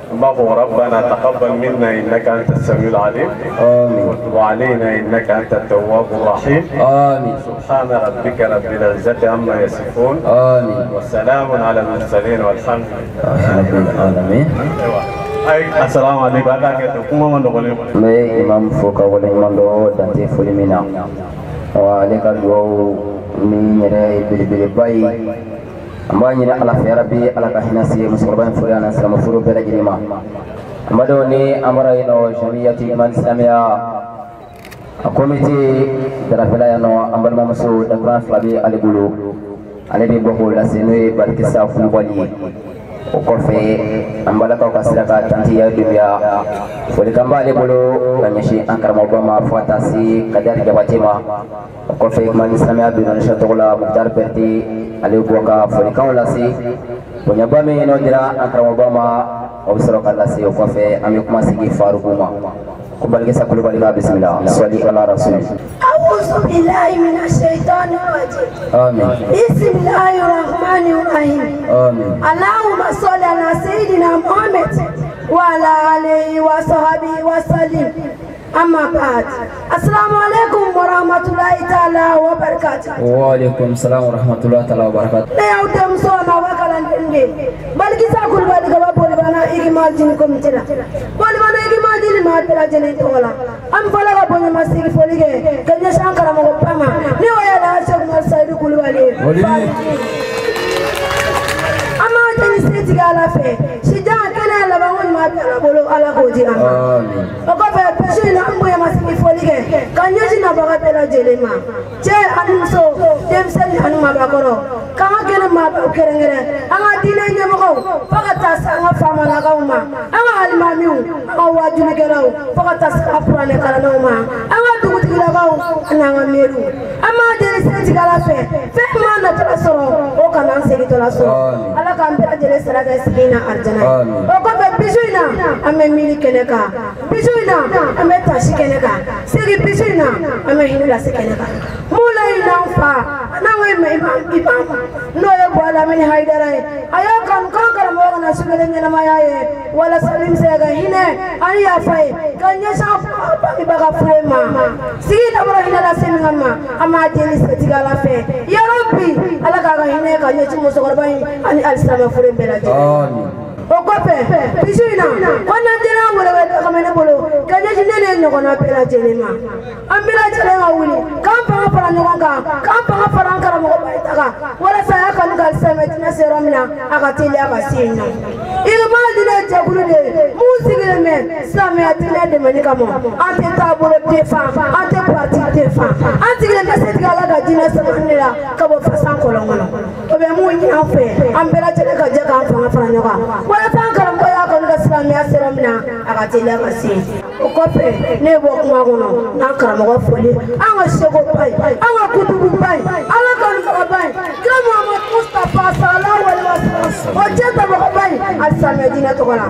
اللهم ربنا تقبل منا انك انت السميع العليم امين وتب علينا انك انت التواب الرحيم امين سبحان ربك رب العزه عما يصفون امين والسلام على المرسلين والحمد لله رب العالمين. السلام عليكم كما نقول امام فوق ولا امام دو دانتي فوليمينا وعليك دو من يري بلبل باي ambanye ala ya rabbi ala kahinasi musulman fulana salama furu bela jirima ambado ni amara ino jamiyati iman islamia komite darafela yano ambalo mamusu da grand flabi aligulu aledi boko la senwe barkisa fulwali o kofe ambala ka kasiraka tanti ya dunya foli kamba aligulu kanyashi ankara mabama fatasi kadari jabatima o kofe iman islamia binan shatola muktar perti ale boka foni kan lasi bonya bame no dira akrama bama obsoro kan lasi o kofe ami kuma sigi faruguma ko balge sakulu balga bismillah salli ala rasul a'udhu billahi minash shaitanir rajim amin bismillahir rahmanir rahim amin allahumma salli ala sayidina muhammad wa ala alihi wa sahbihi wa sallim. Amma ba'd. Assalamu alaikum wa rahmatullahi ta'ala wa barakatuh. Wa alaikum salam wa rahmatullahi ta'ala wa barakatuh. Na yau da muso na wakalan dinde. Balki sa kul bali gaba boli bana igmal jin komitela. Boli bana igmal jin ma pela jeni tola. Am fala ga boli masigi folige. Kanya shankara mo pama. Ni waya da shek mal saidu kul bali. Boli. Amma jeni seti gala fe. Shijan kana la bawon ma pela bolo ala koji amma. Amin. Okofe peshina ambo ya masigi folige. Kanya jina baga pela jelema. Je anumso demsen anuma bakoro. Kama kene ma kerengere. Anga dina nyamako. Fakata sanga fama la gauma. Anga almamiu. Anga wajuni gerau. Fakata sanga purane karana uma. Anga duguti la gau. Anga meru. Ama jeni seti gala fe. Fe mana tala soro. O kana segi tola soro. Ala kambira jele saraga sigina arjana. Okofe bisuina ame mili keneka. Bisuina ame tashi keneka. Segi bisuina ame hinula sekeneka. Mula ina fa. Nawe me imam. No ye bola meni haidara. Ayo kan kara mo na sugale ngena mayaye. Wala salim sega hine. Ani ya fai. Kanya sa pa mi baga frema. Sigi na bora hinala semama. Ama jeli setigala fe. Ya rabbi ala ka hine kanya chumo sokorbai ani alisama fure bela je. Amin. Okope bisuina kona dira wala wala kamene bolo kanya jinene nyokona pela jelema ambila jelema wuli kampa para nyoka kampa para ankara mo baitaka wala saya kan gal semetina seromina akatili akasina ile mali na jagulude musigile men sameatina de manikamo ante taburo defa ante parti defa ante ile kaset galaga jina samanira kabo fasan kolongono obe mu nyina fe ambila jeleka jeka ampa para nyoka wala tankara mo ya kan ga samia seromina akatili akasina okope nebo kumagono nankara mo foli anga sego pai anga kutubu pai ala kan ka pai kama Muhammad Mustafa sallallahu alaihi wasallam ojeta mo pai alsamia dina to kala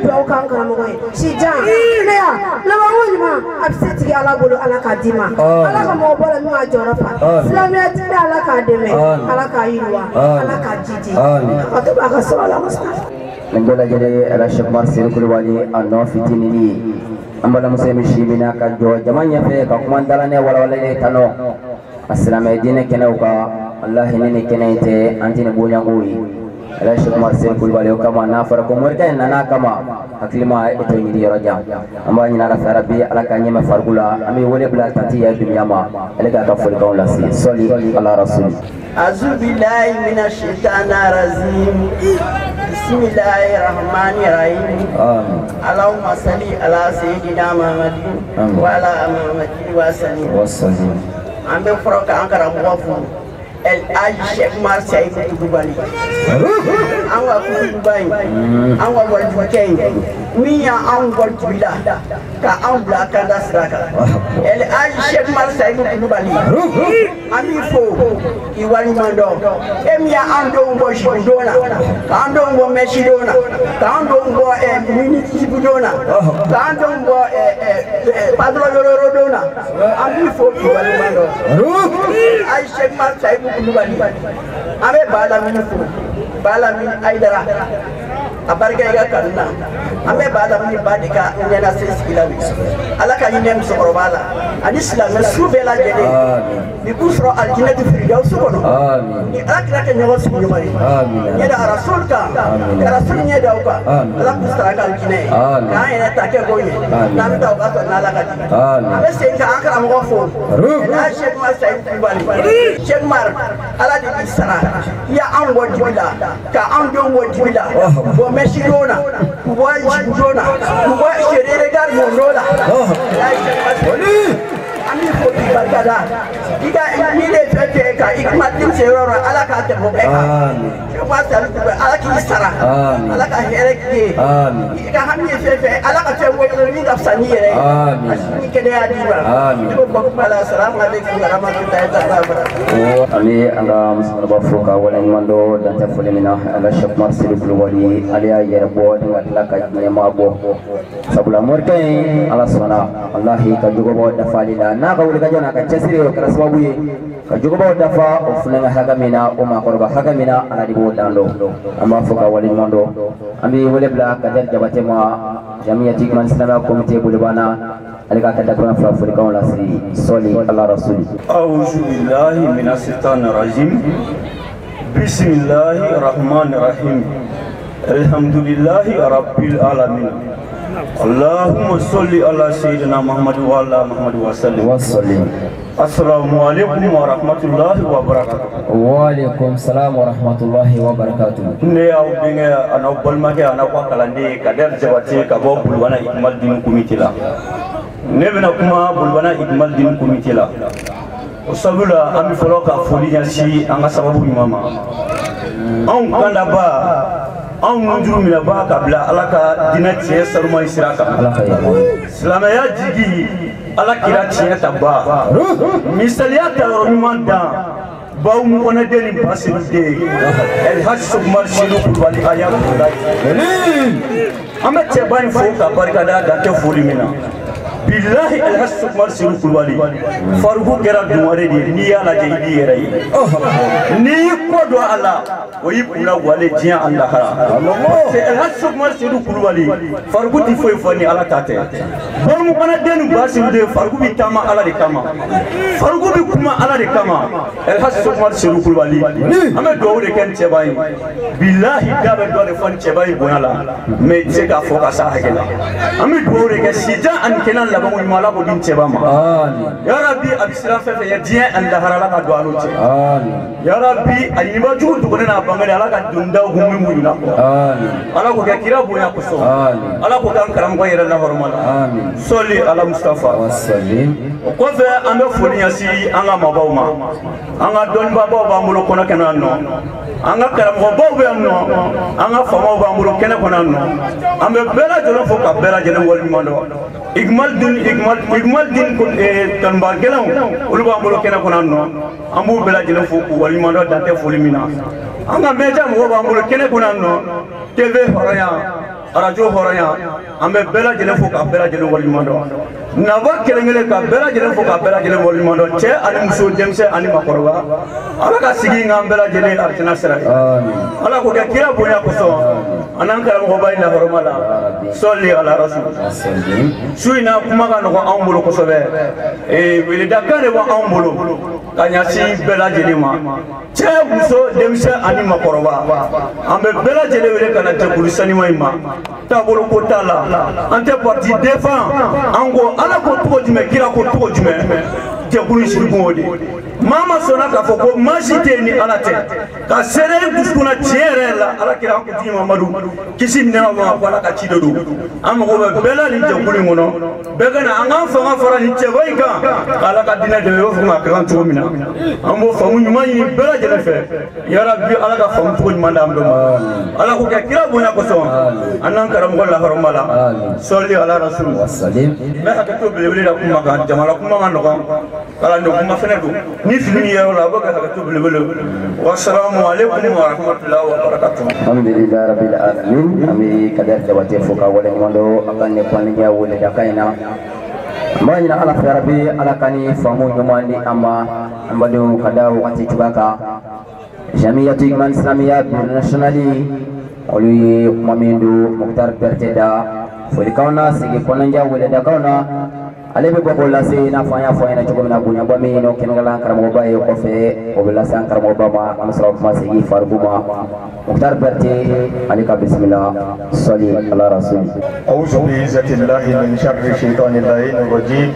do kan kan mo shijan ne ya la woni ma abseti ala bolo ala kadima ala ka mo bola mi ajora fa islamia dina ala ka deme ala ka yirwa ala ka jiji ato ba ka sallallahu alaihi wasallam Mendola jadi ala Syekh Marsil Kulwali an-Nafitini ni ambala musemi shibina ka jo jamanya fe ka kumandalane wala wala ne tano assalamu dine kena uka Allah nini kena ite antine bunya ngui ala Sheikh Marcel Kulbali o kama na fara ko morka nana kama haklima ito ni yoroja amba ni na rabbi ala ka nyema fargula ami wole bla tanti ya dunya ma ala ka fol ka wala si soli ala rasul azu billahi minash shaitanir rajim bismillahir rahmanir rahim allahumma salli ala sayyidina muhammadin wa ala muhammadin wa sallim ambe froka ankara mwafu El Hadj Cheikh Marcel Kulbali anwa Kulbali anwa waljuken miya anwa jibila ka anwa kanda sraka El Hadj Cheikh Marcel Kulbali ami fo iwali mando emiya ando ngo shidona ka ando ngo meshidona ka ando ngo miniti shidona ka ando ngo padro yorodona ami fo iwali mando Hadj Cheikh Marcel Kulbali ame bala min fu bala min aidara abarga ga kanna ame bala min badika nyana seskilawi alaka yinem so bala alislam subela jede ni busro aljannatu firdaus kono ni akra ke nyawo su nyumari nyada rasul ka rasul nyada ka ala kustra ka aljine ka ina take goye nam ta ka to nala ka ame senga akra mo fo la Sheikh Marcel Kulbali Sheikh Mar ala di bisara ya an wajibila ka an don wajibila bo meshidona bo jidona bo sherere gar mondola ami ko di barkada ida ni le fete ka ikmatin serora ala ka te mo be ka sal ko ala ki sara ala ka hereke ka hamni fete ala ka te wo ni da sanire ni kede adiba ko ko bala assalamu alaikum wa rahmatullahi wa barakatuh ami anga musaba foka wala mando dan ta fulemina ala Sheikh Marcel Kulbali aliya yerbo dengan laka nyama bo sabula morkay ala subhana wallahi ka jogo bo da falila na ka wuli ka jona ka chesiri o kala sababu ye ka jogo bo da fa o fulanga hagamina o ma korba hagamina ala di bo dando amba foka wala mando ami wala bla ka der jabate ma jamiyati man islamic committee bulbana alika kada kuna fa furi ka wala si soli ala rasul a'udzu billahi minas syaitanir rajim bismillahir rahmanir rahim alhamdulillahi rabbil alamin Allahumma salli ala sayyidina Muhammad wa ala Muhammad wa sallim. Assalamualaikum warahmatullahi wabarakatuh. Waalaikumsalam warahmatullahi wabarakatuh. Ne aw binga ana bolmake ana kwa kalande kader jabate ka bo bulwana ikmal din committee la. Ne bena kuma bulwana ikmal din committee la. Sabula ami folo ka foli yansi anga sababu mama. On kanda ba an munjuru mina ba kabila ala ka dina tiɲɛ saruma sira kan silamɛya jigi ala kira tiɲɛ ta ba misaliya ta yɔrɔ ɲuman dan baw mu kɔnɛ den ni basiru den El Hadj Cheikh Marcel Kulbali aya kulai an bɛ cɛba in fo ka barikada dan tɛ foli min na billahi El Hadj Cheikh Marcel Kulbali faruku kɛra dumare de n'i y'a lajɛ i b'i yɛrɛ ye n'i ko dɔn a la o y'i kunna wale diɲɛ an lahara El Hadj Cheikh Marcel Kulbali faruku ti foyi fɔ ni ala ta tɛ balimu fana den ni basiru de faruku bi taama ala de kama faruku bi kuma ala de kama El Hadj Cheikh Marcel Kulbali an bɛ dugawu de kɛ ni cɛba in billahi da bɛ dɔ de fɔ ni cɛba in bonya la mais i tɛ se k'a fɔ ka s'a hakɛ la an bɛ dugawu de kɛ sijan ani kɛnɛ labanko ɲuman ala k'o di cɛba ma ya rabbi a bɛ siran fɛn fɛn ye diɲɛ ani lahara ala ka don a n'o cɛ ya rabbi a ɲiniba jugu duguni n'a bangeli ala ka don daw kun min muɲu na ala k'o kɛ kira bonya kosɔn ala k'o kɛ an karamɔgɔ yɛrɛ lahɔrɔma la sɔli ala mustafa o kɔfɛ an bɛ foli ɲɛsin an ka mabɔw ma an ka dɔnnibabaw b'an bolo kɔnɔ kɛnɛ yan nɔ an ka karamɔgɔbaw bɛ yan nɔ an ka faamaw b'an bolo kɛnɛ kɔnɔ yan nɔ an bɛ bɛɛ lajɛlen fo ka bɛɛ lajɛlen waleɲuman dɔn igmal din tanba gɛlɛnw olu b'an bolo kɛnɛ kɔnɔ yan nɔ an b'u bɛɛ lajɛlen fo k'u waleɲuman dɔn dan tɛ foli min na an ka mɛja mɔgɔw b'an bolo kɛnɛ kɔnɔ yan nɔ TV hɔrɔnya arajo horanya ambe bela jele fo ka bela jele wali mando na ba kelengele ka bela jele fo ka bela jele wali mando che ani muso demse ani makoroba ala ka sigi ngam bela jele artina sera ala ko ke kira bonya ko so anan kala mo bayna horomala solli ala rasul suina kuma ga no ambulo ko sobe e wele dakane wa ambulo kanya si bela jele ma che muso demse ani makoroba ambe bela jele wele kana te kulisani ma tabolo ko tala ante parti défend ango ala ko to jume kira ko to jume te kulu shirku wodi mama sona ka foko majite ni ala te ka sere kuskuna tiere la ala kira ko ti mamadu kisi ne ma ko ala ka ci dodo am ko be bela ni te kulu ngono be gana anga fa fara ni te bayka ala ka dina de yo fa ka to mina ambo famu nyuma ni bela jele fe ya rabbi ala ka famu to nyuma ndam do ala ko ka kira bonya ko so anan karam ko la hormala solli ala rasul wassalam me hakato bele da kuma ga jamala kuma ngano kala ndo kuma fene do ni fini ya la baka hakato bele wassalamu alaikum wa rahmatullahi wa barakatuh alhamdulillah rabbil alamin ami kadar jawate foka wala mondo akane kwani ya wala dakaina Mbanya ala farabi ala kani famu nyumani ama ambalo kada wakati tubaka Jamiyatu Iman Islamiyah Nationally Oluye Mamindu Mukhtar Berteda Fulikauna Sigi Konanja Wile Dakauna Alebe Boko Lase na fanya na chukumina bunya bami no kinogala karamoba yo kofe obela san karamoba ma amsra ma sigi farbuma Mukhtar Berte alika bismillah salli ala rasul A'udhu bi izzatillahi min sharri shaitanir rajim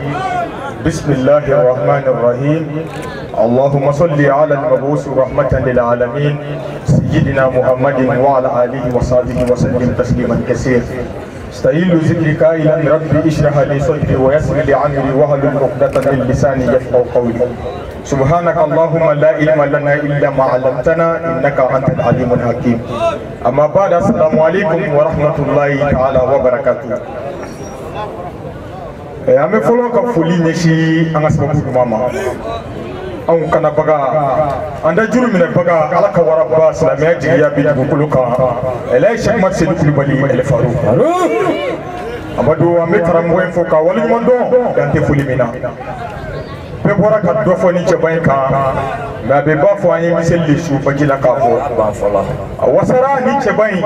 Bismillahir rahmanir rahim اللهم صل على المبعوث رحمة للعالمين سيدنا محمد وعلى آله وصحبه وسلم تسليما كثيرا استهيل ذكرك إلى ربي اشرح لي صدري ويسر لي أمري واحلل عقدة من لساني يفقهوا قولي سبحانك اللهم لا علم لنا إلا ما علمتنا إنك أنت العليم الحكيم أما بعد السلام عليكم ورحمة الله تعالى وبركاته أمي فلوك فولي نشي أنا سبب ماما an kana baga anda juru mina baga ala ka waraba islamiyya jigiya bi dugukulu kan elay Sheikh Mat Sidi Kulibali El Farouk amadu ame karamɔgɔ in fo ka waliɲuman dɔn dante foli min na bɛɛ bɔra ka dɔ fɔ ni cɛba in kan mɛ a bɛ ba fɔ an ye miseli de su baji la k'a fɔ a wasara ni cɛba in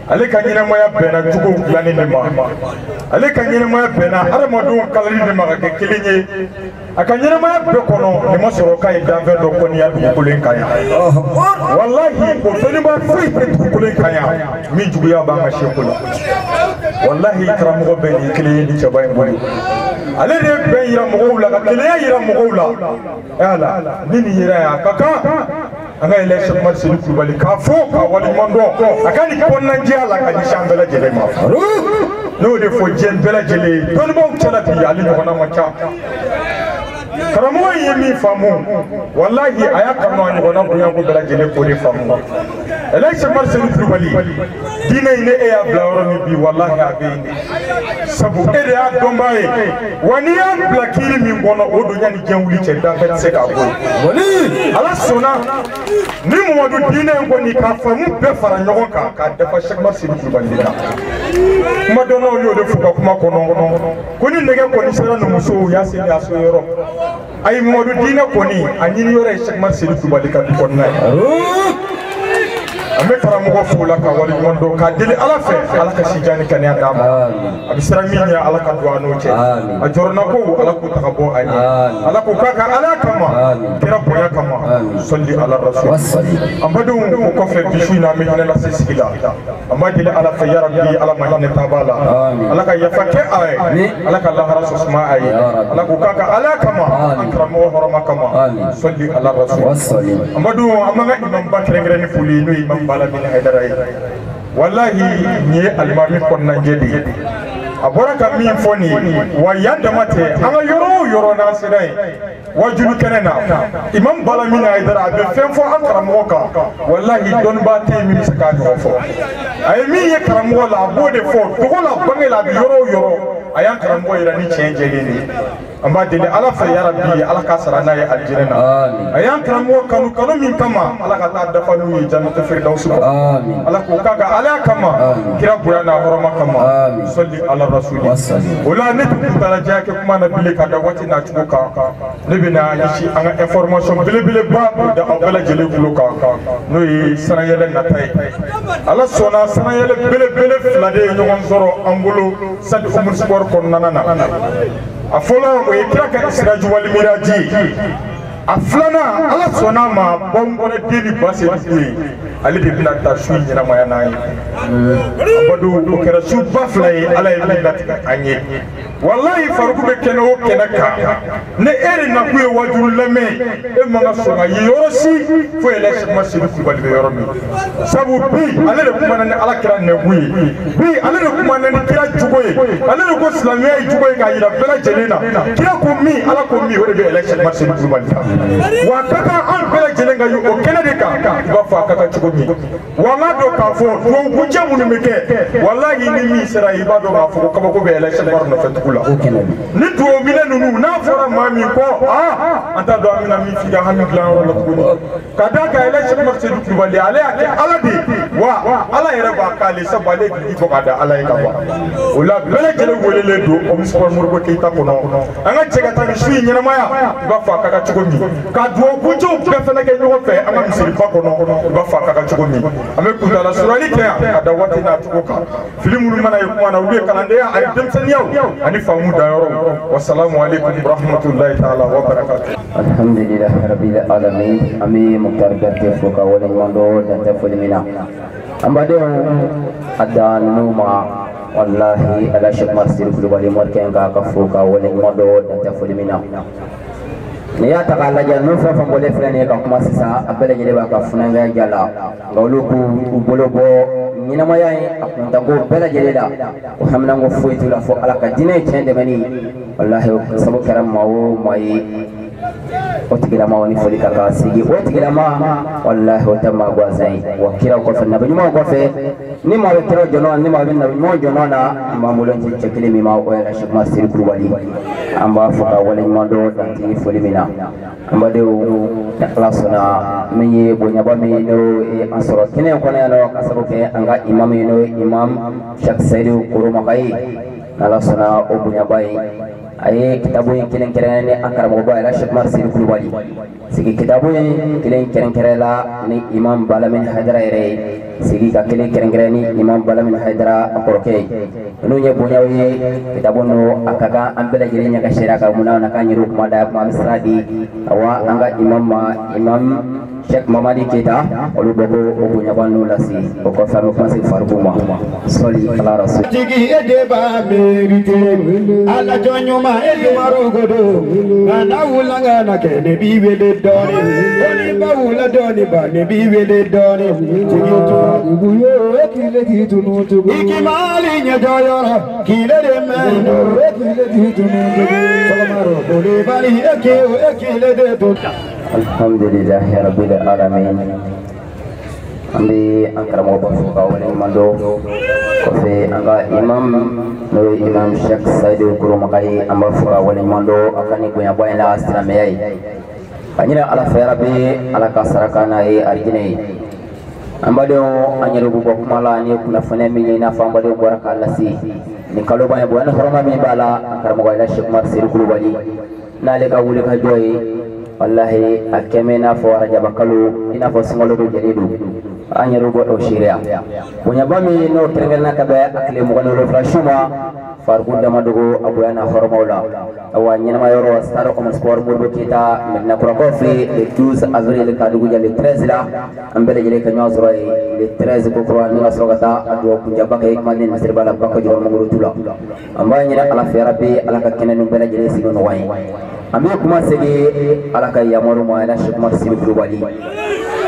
ale ka ɲɛnɛmaya bɛnna juguw dilanni de ma ale ka ɲɛnɛmaya bɛnna adamadenw kalali de ma ka kɛ kelen ye a ka ɲɛnɛmaya bɛɛ kɔnɔ nin ma sɔrɔ k'a ye danfɛn dɔ kɔniya dugukolo in kan yan walahi o dɔnniba foyi tɛ dugukolo in kan yan min juguya b'an ka seko la walahi karamɔgɔ bɛɛ nin kelen ye ni cɛba in bolo ale de ye bɛn yira mɔgɔw la ka kelenya yira mɔgɔw la ala ni nin yera yan a ka kan an ka yɛlɛ Sheikh Mat Sidi Kulibali k'a fɔ ka waliɲuman dɔn a ka nin kɔnɔnajɛya la ka ɲɛsin an bɛɛ lajɛlen ma n'o de fɔ diɲɛ bɛɛ lajɛlen dɔnnibaw cɛla bi ale ɲɔgɔnna man ca karamɔgɔ in ye min faamu walahi a y'a kanu a ɲɔgɔnna bonya ko bɛɛ lajɛlen k'o de faamu ɛlɛ Sheikh Mat Sidi Kulibali diinɛ in ne e y'a bila yɔrɔ min bi walahi a bɛ yen de sabu e de y'a dɔnbaa ye wa n'i y'a bila kiiri min kɔnɔ o don yanni diɲɛ wuli cɛ danfɛn tɛ se k'a bɔ ala sɔnna ni Mamadu diinɛ in kɔni k'a faamu bɛɛ fara ɲɔgɔn kan k'a dafa Sheikh Mat Sidi Kulibali la kuma dɔnnaw y'o de fɔ ka kuma kɔnɔ ko ni nɛgɛ kɔni sera numusow y'a seli a so yɔrɔ ayi Mamadu diinɛ kɔni a ɲini yɔrɔ ye Sheikh Mat Sidi Kulibali ka du kɔnɔna ye an bɛ karamɔgɔ fo la ka waliɲuman dɔn k'a deli ala fɛ ala ka sijan ni kɛnɛya d'a ma a bɛ siran min ɲɛ ala ka don a n'o cɛ a jɔrɔna ko ala k'o taga bɔ a ɲɛ ala k'o k'a ka ala kama kira bonya kama sɔli ala rasul an badenw o kɔfɛ bi su in na an bɛ hinɛ lase sigi la an b'a deli ala fɛ yarabi ala ma hinɛ taab'a la ala ka yafa kɛ a ye ala ka lahara sɔsuma a ye ala k'o k'a ka ala kama an karamɔgɔ hɔrɔma kama sɔli ala rasul an badenw an b'an ka imamba kɛrɛnkɛrɛnni foli n'o ye imam Bala bin Haidara ye wallahi ni ye alimami kɔnɔnajɛ de ye a bɔra ka min fɔ nin ye wa yan dama tɛ an ka yɔrɔ o yɔrɔ n'an sera yen wajulu kɛnɛ na imam Bala bin Haidara a bɛ fɛn fɔ an karamɔgɔ kan wallahi dɔnnibaa tɛ yen min bɛ se k'a ɲɔgɔn fɔ a ye min ye karamɔgɔ la a b'o de fɔ togo la bange la a bɛ yɔrɔ o yɔrɔ ayan karambo ira ni change ni amba dele ala fa ya rabbi ala ka sarana ya aljanna ayan karambo kanu min kama ala ka ta dafa nu jannatu firdaus amin ala ko kaga ala kama kira burana horoma kama salli ala rasul wala ne tu daraja ke kuma na bile ka da wati na tuka ne bina shi an information bile ba da abala jele kuloka no yi sanayele na tay ala sona sanayele bele flade ñogon zoro angulo sadi umur sport kon nanana a folo o yekira ka siraju wal miraji a flana ala sona ma bongone deli basse di ali de bina ta shu ñina maya nay abadu ko kera su baflay ala e bina ta anye wallahi faruku be keno kenaka ne eri na kuye wajuru lame e manga songa yorosi fo election masiru kubali be yoromi sabu bi ale de kuma na ala kira ne buyi bi ale de kuma na kira jugoye ale de ko islamiyya jugoye ka yira bela jelena kira ko mi ala ko mi wore be election masiru kubali wa kaka an bela jelenga yu o kenade ka ba fa kaka jugomi wala do ka fo do bunje munu meke wallahi ni mi sera ibado ma fo ko ko be election barno fetu ni duwo mine nunu na fora mami ko anta do amina mi fi hamid la wala ko kada ka election marché du bali ale ake ala di wa ala yere ba kale sabale di ko kada ala e ka wa wala bele jele wolele do o mi sport murgo ke ta ko no anga jega ta shi nyina maya ba fa kaka chugomi ka duwo bunjo be fe na ke nyo fe anga mi siri ba ko no ba fa kaka chugomi ame ku dala surali ke kada wati na tuko filimu mana yo kuma na ube kalande ya ari dem sen yaw ani famu dayoro wassalamu alaikum warahmatullahi ta'ala wabarakatuh alhamdulillah rabbil alamin ami muktar garte foka wala mondo da tafulimina ambade adan numa wallahi ala shek masir kulubali morkenga ka foka wala mondo da tafulimina ne ya ta kala jannu fa fa mole frene ka kuma sisa abele jele ba ka funanga jala ngoluku ubolobo ñina ma yaay ak ndango bela jelela ko hamna ngo foytu la fo ala ka dine tende mani wallahi sabu karam mawo mai otigila ma woni foli kaka sigi otigila ma wallahi otama gwazai wakira ko fa nabi mo ko fe ni ma wetro jono ni ma bin nabi mo jono na mamulon ci cekile mi ma o la shek masir kurwali amba fuka wala mondo tanti foli mina amba de la sona mi bonya ba mi no e asoro kene ko na no kasabu ke anga imam no imam shek saidu kuruma kai ala sona o bonya bai aye kitabu yang keren-keren ni akar mobile Syekh Marsil Kulubali segi kitabu yang keren-keren la ni Imam Balamin Haidara ere segi keren-keren ni Imam Balamin Haidara akoroke nunya punya wi kitabu no akaka ambela jirinya ka syiraka muna nakanyiru kumada mamisradi awa anga imam Syekh Mamadi kita olu bogo punya banu lasi pokok faru masih farbuma soli ala rasul jigi ede ba merite ala jonyuma ede marugodo ngana ulanga na ke ne biwe de doni oli ba ula doni ba ne biwe de doni jigi to buyo ekile kitunu to iki mali nya doyora kile de mendo ekile kitunu to salamaro oli bali ekile de to alhamdulillah rabbil alamin ambi angkara mo bafuka wala mando ko fe anga imam no imam Sheikh Saidu Kurumakai amba fuka wala mando akani ko yaba ila asrame yai kanyira ala ferabe ala kasarakana e arjine amba do anyiru bu kumala ni kuna fane mi na famba do baraka lasi ni kalo ba bo na horoma mi bala angkara mo ila Sheikh Marsil Kulubali nale ka wuli ka joyi wallahi akemena fo rajaba kalu ina fo singolo do jelidu anyaru go do shiria bunya bami no terengena ka be akle mo gono flashuma fargu dama dogo abuyana hormaula awanya ma yoro star o sport murdo kita minna kura kofi le 12 avril ka dugu jale 13 la ambele jele ka nyazro le 13 ko ko ni asrogata ado kunja baka ikmani masir bala baka jiro nguru tula ambanya ala fi rabbi ala ka kenenu bele jele sigono wai ami kuma sege ala ka yamaru ma ala Sheikh Marsil Kulubali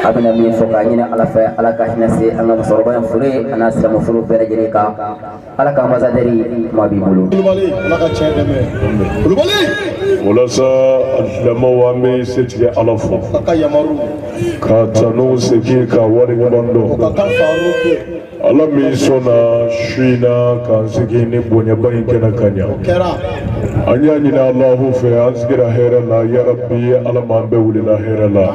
abina min fo ka ɲini ala fɛ ala ka hinɛ se an ka musokɔrɔba in fure ana silamɛ furu bɛɛ lajɛlen kan ala ka ambasadɛri kuma b'i bolo walasa alisilamɛw an bɛ se tigɛ ala fo ka tanu segin ka wari ɲuman dɔn ala min sɔnna su in na k'an sigi ni bonyaba in kɛnɛ ka ɲa an y'a ɲini alahu fɛ an sigira hɛrɛ la yarabi ala m'an bɛɛ wulila hɛrɛ la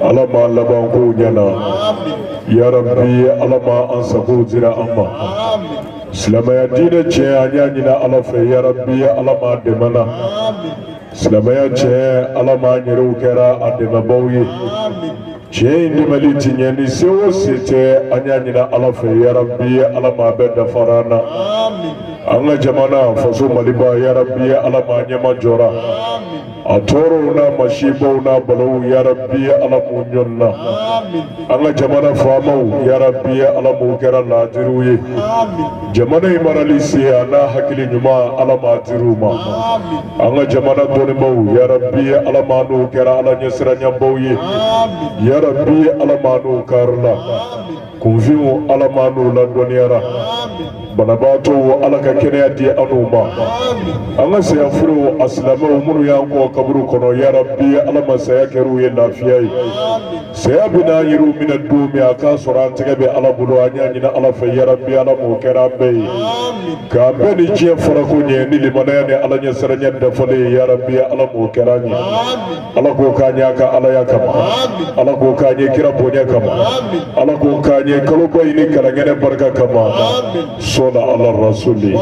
ala ma laban kow ɲɛna yarabi ala ma an sago dira an ma silamɛya diinɛ tiɲɛ an y'a ɲini ala fɛ yarabi ala ma dɛmɛ na silamɛya tiɲɛ ala ma an yɛrɛw kɛra a dɛmɛbaw ye tiɲɛ in dɛmɛli ti ɲɛ ni se o se tɛ an y'a ɲini ala fɛ yarabi ala ma bɛɛ dafara an na an ka jamana faso maliba yarabi ala ma ɲɛma jɔra a tɔɔrɔw n'a masibaw n'a balaw yarabi ala m'u ɲɔni na an ka jamana faamaw yarabi ala m'u kɛra laadiriw ye jamana in marali se a n'a hakili ɲuman ala m'a dir'u ma an ka jamana dɔnnibaw yarabi ala m'a n'u kɛra ala ɲɛsiranɲɛbaw ye yarabi ala m'a n'u karila kunfinw ala m'a n'u ladɔnniyara banabaatɔw ala ka kɛnɛya di an'u ma an ka sayafuru a silamɛw minnu y'an kɔ kaburu kɔnɔ yarabi ala ma saya kɛr'u ye lafiya ye saya bɛna yiriw minɛ don min a k'a sɔrɔ an tɛgɛ bɛ ala bolo an y'a ɲini ala fɛ yarabi ala m'o kɛra an bɛɛ ye k'a bɛɛ ni diɲɛ farako ɲɛ ni limanaya ni ala ɲɛsiranɲɛ dafalen ye yarabi ala m'o kɛra an ye ala k'o k'an ye a ka alaya kama ala k'o k'an ye kira bonya kama ala k'o k'an ye kaloba in ni kalankɛnɛ barika kama sɔla ala rasuli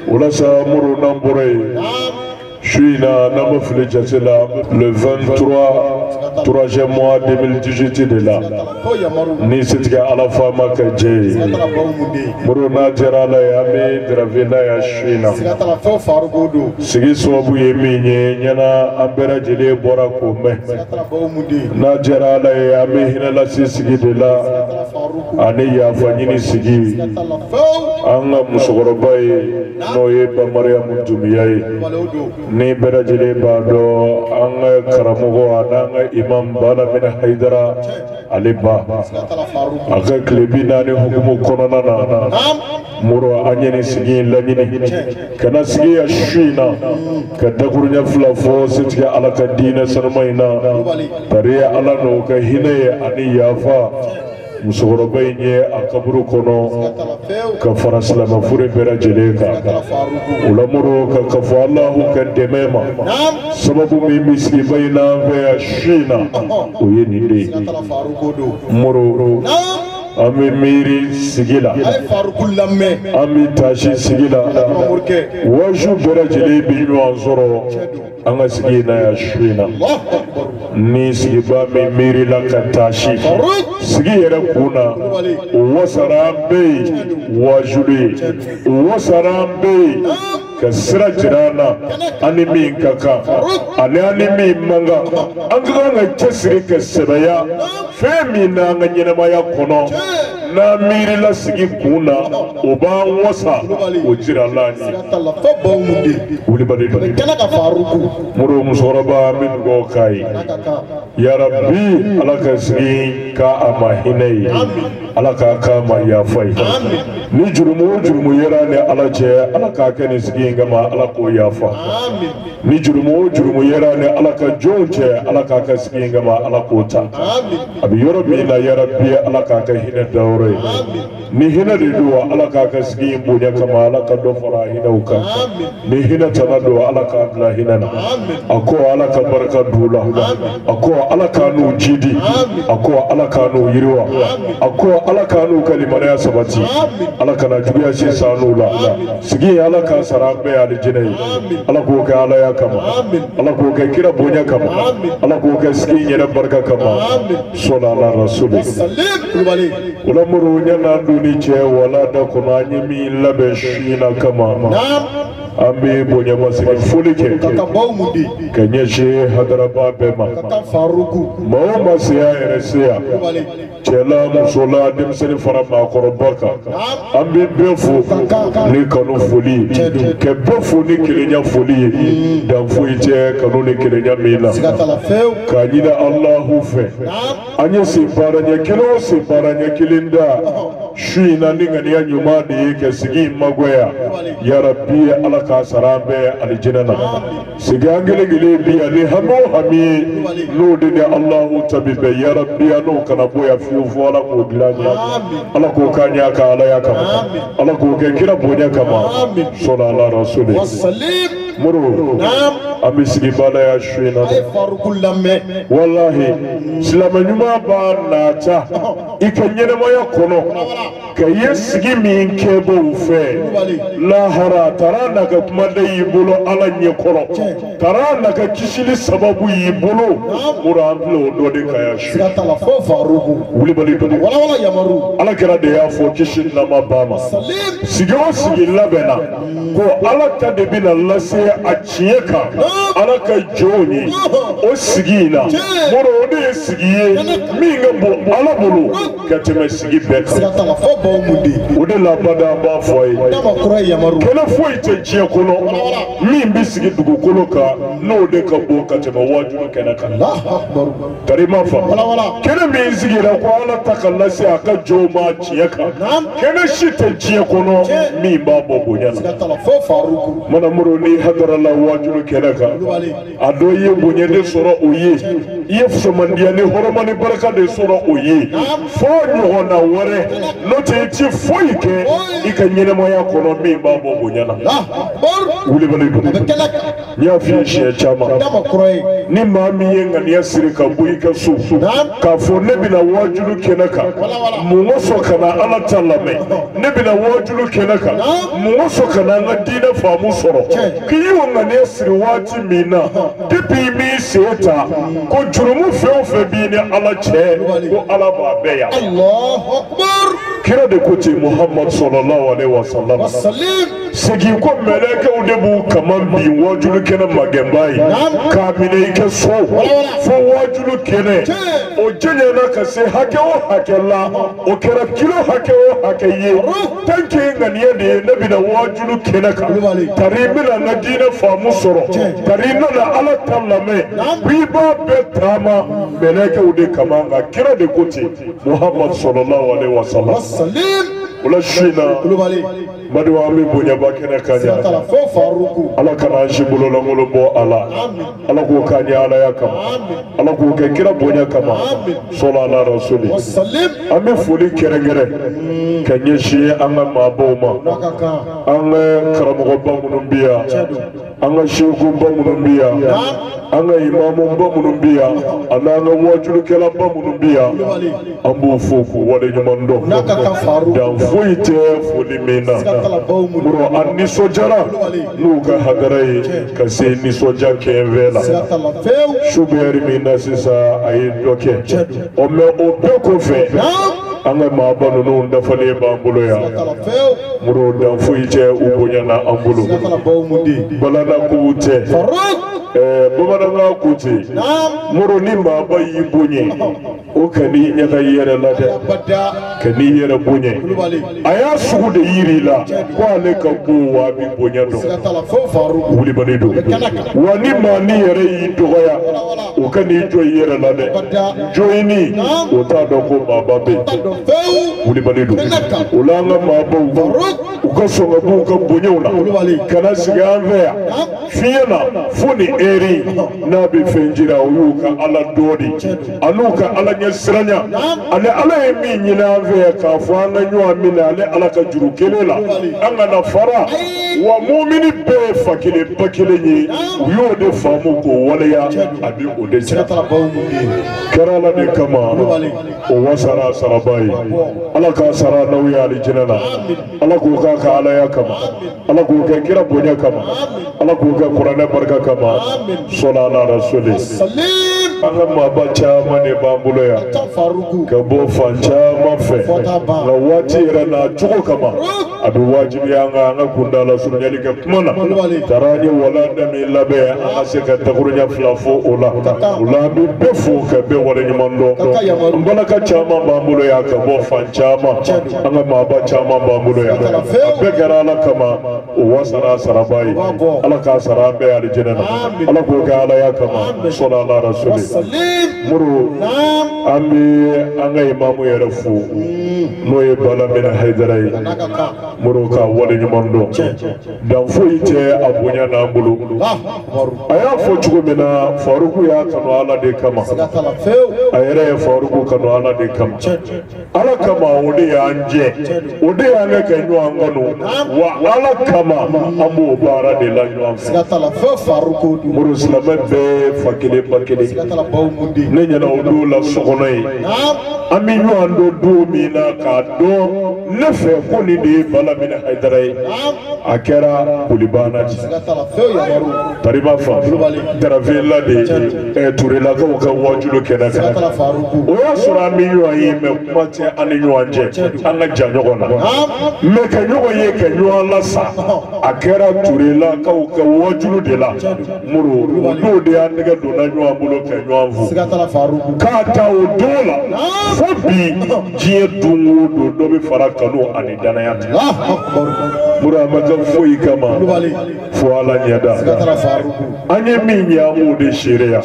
walasa muru n'an bɔra yen su in na n'an bɛ fili jate la le 23e mois 2018 de la ni setigi ala faama ka jɛ ye muru n'a diyara ala ye an bɛ darafe n'a ye su in na sigi sababu ye min ye ɲɛna an bɛɛ lajɛlen bɔra k'o mɛn n'a diyara ala ye an bɛ hinɛ lase sigi de la ani yafa ɲini sigi an ka musokɔrɔba ye n'o ye Bamariyamu Dumiya ye ni bɛɛ lajɛlen b'a dɔn an ka karamɔgɔ an'an ka imam Balamina Hayidara ale ba a ka tile 40 hukumu kɔnɔna na muru an ye nin sigi in laɲini kana sigi ya su in na ka dakuruɲɛ fila fɔ setigi ala ka diinɛ sanuma in na tari ala n'o ka hinɛ ye ani yafa musokɔrɔba in ye a kaburu kɔnɔ ka fara silamɛ fure bɛɛ lajɛlen kan o la muru ka kafɔ alahu ka dɛmɛ ma sababu min bɛ sigiba in n'an fɛ yan su in na o ye nin de ye muru an bɛ miiri sigi la an bɛ taasi sigi la waaju bɛɛ lajɛlen bɛ ɲɔgɔn sɔrɔ an ka sigi in na yan su in na ni sigiba min miiri la ka taasi sigi yɛrɛ kun na o wasara an bɛ yen waajulu ye o wasara an bɛ yen ka sira jira an na ani min ka kan ani min man kan an ka kan ka cɛsiri ka sɛbɛya fɛn min n'an ka ɲɛnamaya kɔnɔ n'an miirila sigi kun na o b'an wasa o jira la an ye wulibali dɔ muru musokɔrɔba an bɛ dugawu k'a ye yarabi ala ka sigi k'a ma hinɛ ye ala k'a ma yafa ye ni jurumu o jurumu yera ni ala cɛ ala k'a kɛ nin sigi in kama ala k'o yafa ni jurumu o jurumu yera ni ala ka jɔnw cɛ ala k'a kɛ sigi in kama ala k'o ta a bɛ yɔrɔ min na yarabi ala k'a kɛ hinɛ dayɔrɔ ye ni hinɛ de don ala k'a kɛ sigi in bonya kama ala ka dɔ fara hinɛw kan ni hinɛ tana don ala k'a bila hinɛ na a ko ala ka barika d'u la a ko ala k'a n'u jidi a ko ala k'a n'u yiriwa a ko ala k'a n'u ka limanaya sabati ala kana juguya si san n'u la sigi ala k'a sara an bɛɛ alijinɛ ye ala k'o kɛ alaya kama ala k'o kɛ kira bonya kama ala k'o kɛ sigi in yɛrɛ barika kama sɔnna ala rasuli o la muru ɲɛna an dun ni cɛ wala da kɔnɔ an ye min labɛn su in na kama ambi bonya masigi fulike kenyeje hadaraba bema mawo masiya eresia chela musola demseni farama korobaka ambi befu ni kanu fuli ke befu ni kilenya fuli dan fuite kanu ni kilenya mina kanyina Allahu fe anye siparanya kilo siparanya kilinda shina ningani ya nyuma de ke sigi magoya ya rabbi alaka sarambe aljinana sigi angele gele bi ali hamo hami no de Allahu tabibe ya rabbi anu kana boya fi vola ko glanya ala ko kanya ka ala ya kama ala ko ke kira bonya kama sallallahu rasul wasallim muru ami sigi bala ya shina wallahi silama nyuma ba na ta ikanyene moya kono kaye sigi min kebo fe lahara tarana ka kuma da yibulo ala nye kono tarana ka kishili sababu yibulo muramlo do de kaya shi tala fo farugu wuli bali do wala yamaru ala kira de ya fo kishin na mabama sigi o sigi labena ko ala ka de bina lase a chiyeka ala ka joni o sigi na moro de sigi mi ngabo ala bulu ka teme sigi beka tala fo ba mudi o de la bada ba foyi dama kura yamaru kele foyi te jiye kono min bi sigi dugu kolo ka no de ka bo ka teme wajulu kena kan Allahu akbar karima fa kele min sigi ra ko ala takalla si aka joma jiye ka kele shi te jiye kono min ba bo bonya tala fo farugu mana muro ni hadara la wajulu kena ka ado ye bonya de soro oye ye fumandiya ni horomani baraka de soro oye fo nyona wore no te ti foyi ke ikanyene moya kono mi babo bunyana wuli bali do ya fi shi chama ni mami yenga ni asiri ka buyi ka su ka fo ne bina wajulu kenaka mu ngoso kana ala talame ne bina wajulu kenaka mu ngoso kana ngadina famu soro kiyo nga ni asiri wati mina dipi mi seta ko jurumu fe bi ni ala che ko ala ba beya Allahu akbar kira de kuti Muhammad sallallahu alaihi wasallam sigi ko meleke udebu kaman bi wajulu kene magembai ka mine ke so fo wajulu kene o jenya na ka se hake o hakella o kera kilo hake o hakeye tanke ngani de nabi da wajulu kene ka tarimina na dina fa musoro tarina na ala tallame bi ba betama meleke ude kamanga kira de kuti Muhammad sallallahu alaihi wasallam wala shina madu ami bonya bakene kanya ala kana shibulo la ngolo bo ala ko kanya ala yakama ala ko ke kira bonya kama sallallahu alaihi wasallam ami fuli kerengere kanye shi anga maboma anga karamo ba munumbiya anga sheku ba munumbiya anga imamu ba munumbiya ala anga wajulu kala ba munumbiya ambu fuku wale nyamando dan fuite fuli mina muro anni sojara nuka hagarai kasi ni soja kenvela shuberi mina sisa ayi doke ome obeko fe anga mabanu no ndafale bambulo ya muro dan fuite ubonya na ambulo balana kuute bamana nga kuute muro ni maba yibonye o kani nyaka yere lade kani yere bonye aya sugu de yiri la ko ale ka bo wa bi bonya do wuli bane do wani mani yere yi doya o kani jo yere lade joini o ta do ko baba be wuli bane do ulanga maba u ka songa bu ka bonyona kana siga vea fiena funi eri na bi fenjira uyuka ala dodi anuka ala nyesranya ale ala emi nyina vea ka fanga nywa mina ale ala ka juru kelela anga na fara wa mu'mini be fakile bakile nyi uyo de famu ko waleya abi ode karala de kama o wasara sarabai ala ka sara nawiya ali jinana ala ko ka ala ya kama ala ko ka kira bonya kama ala ko ka qur'ana barka kama sallallahu alaihi wasallam anga mabacha mane bambulo ya kabo fancha mafe na wati rana chuko kama adu wajibi anga kundala sunyali ka kumana tarani wala dami labe anga seka takurunya flafo ula bi befo ka be wala nyamando mbala ka chama bambulo ya kabo fancha anga mabacha bambulo ya begara la kama wasara sarabai ala ka sarabe aljanna ala ko ga ala ya kama sallallahu alaihi wasallam muru ambi anga imamu yarafu noye bala mina haidarai muru ka wale nyamando dan foite abunya na mbulu aya fo chugo mina faruku ya kanu ala de kama ayere faruku kanu ala de kama ala kama ode ya anje ode ya nga kanyo angano wa ala kama amu bara de la nyo sigatala fo faruku muru silama be fakile bakile nenya na odo la sokonoy ami nyo ando do mina ka do nefe ko ni de bala mina haidarai akera bulibana sigatala fo ya maru tariba fa taravela de turela ko ka wajulo kena sigatala faruku o ya sura mi nyo yi me kumate ani nyo anje anga janyo kona me ka nyo ye ka nyo la sa akera turela ko ka wajulo de la muru do de andega do na nyo abulo ka nyo anvu sigatala faruku ka ta o dola fobi jie dungu do be fara kanu ani danayat mura maga foi kama fo ala nyada sigatala faruku anye minya mu de sheria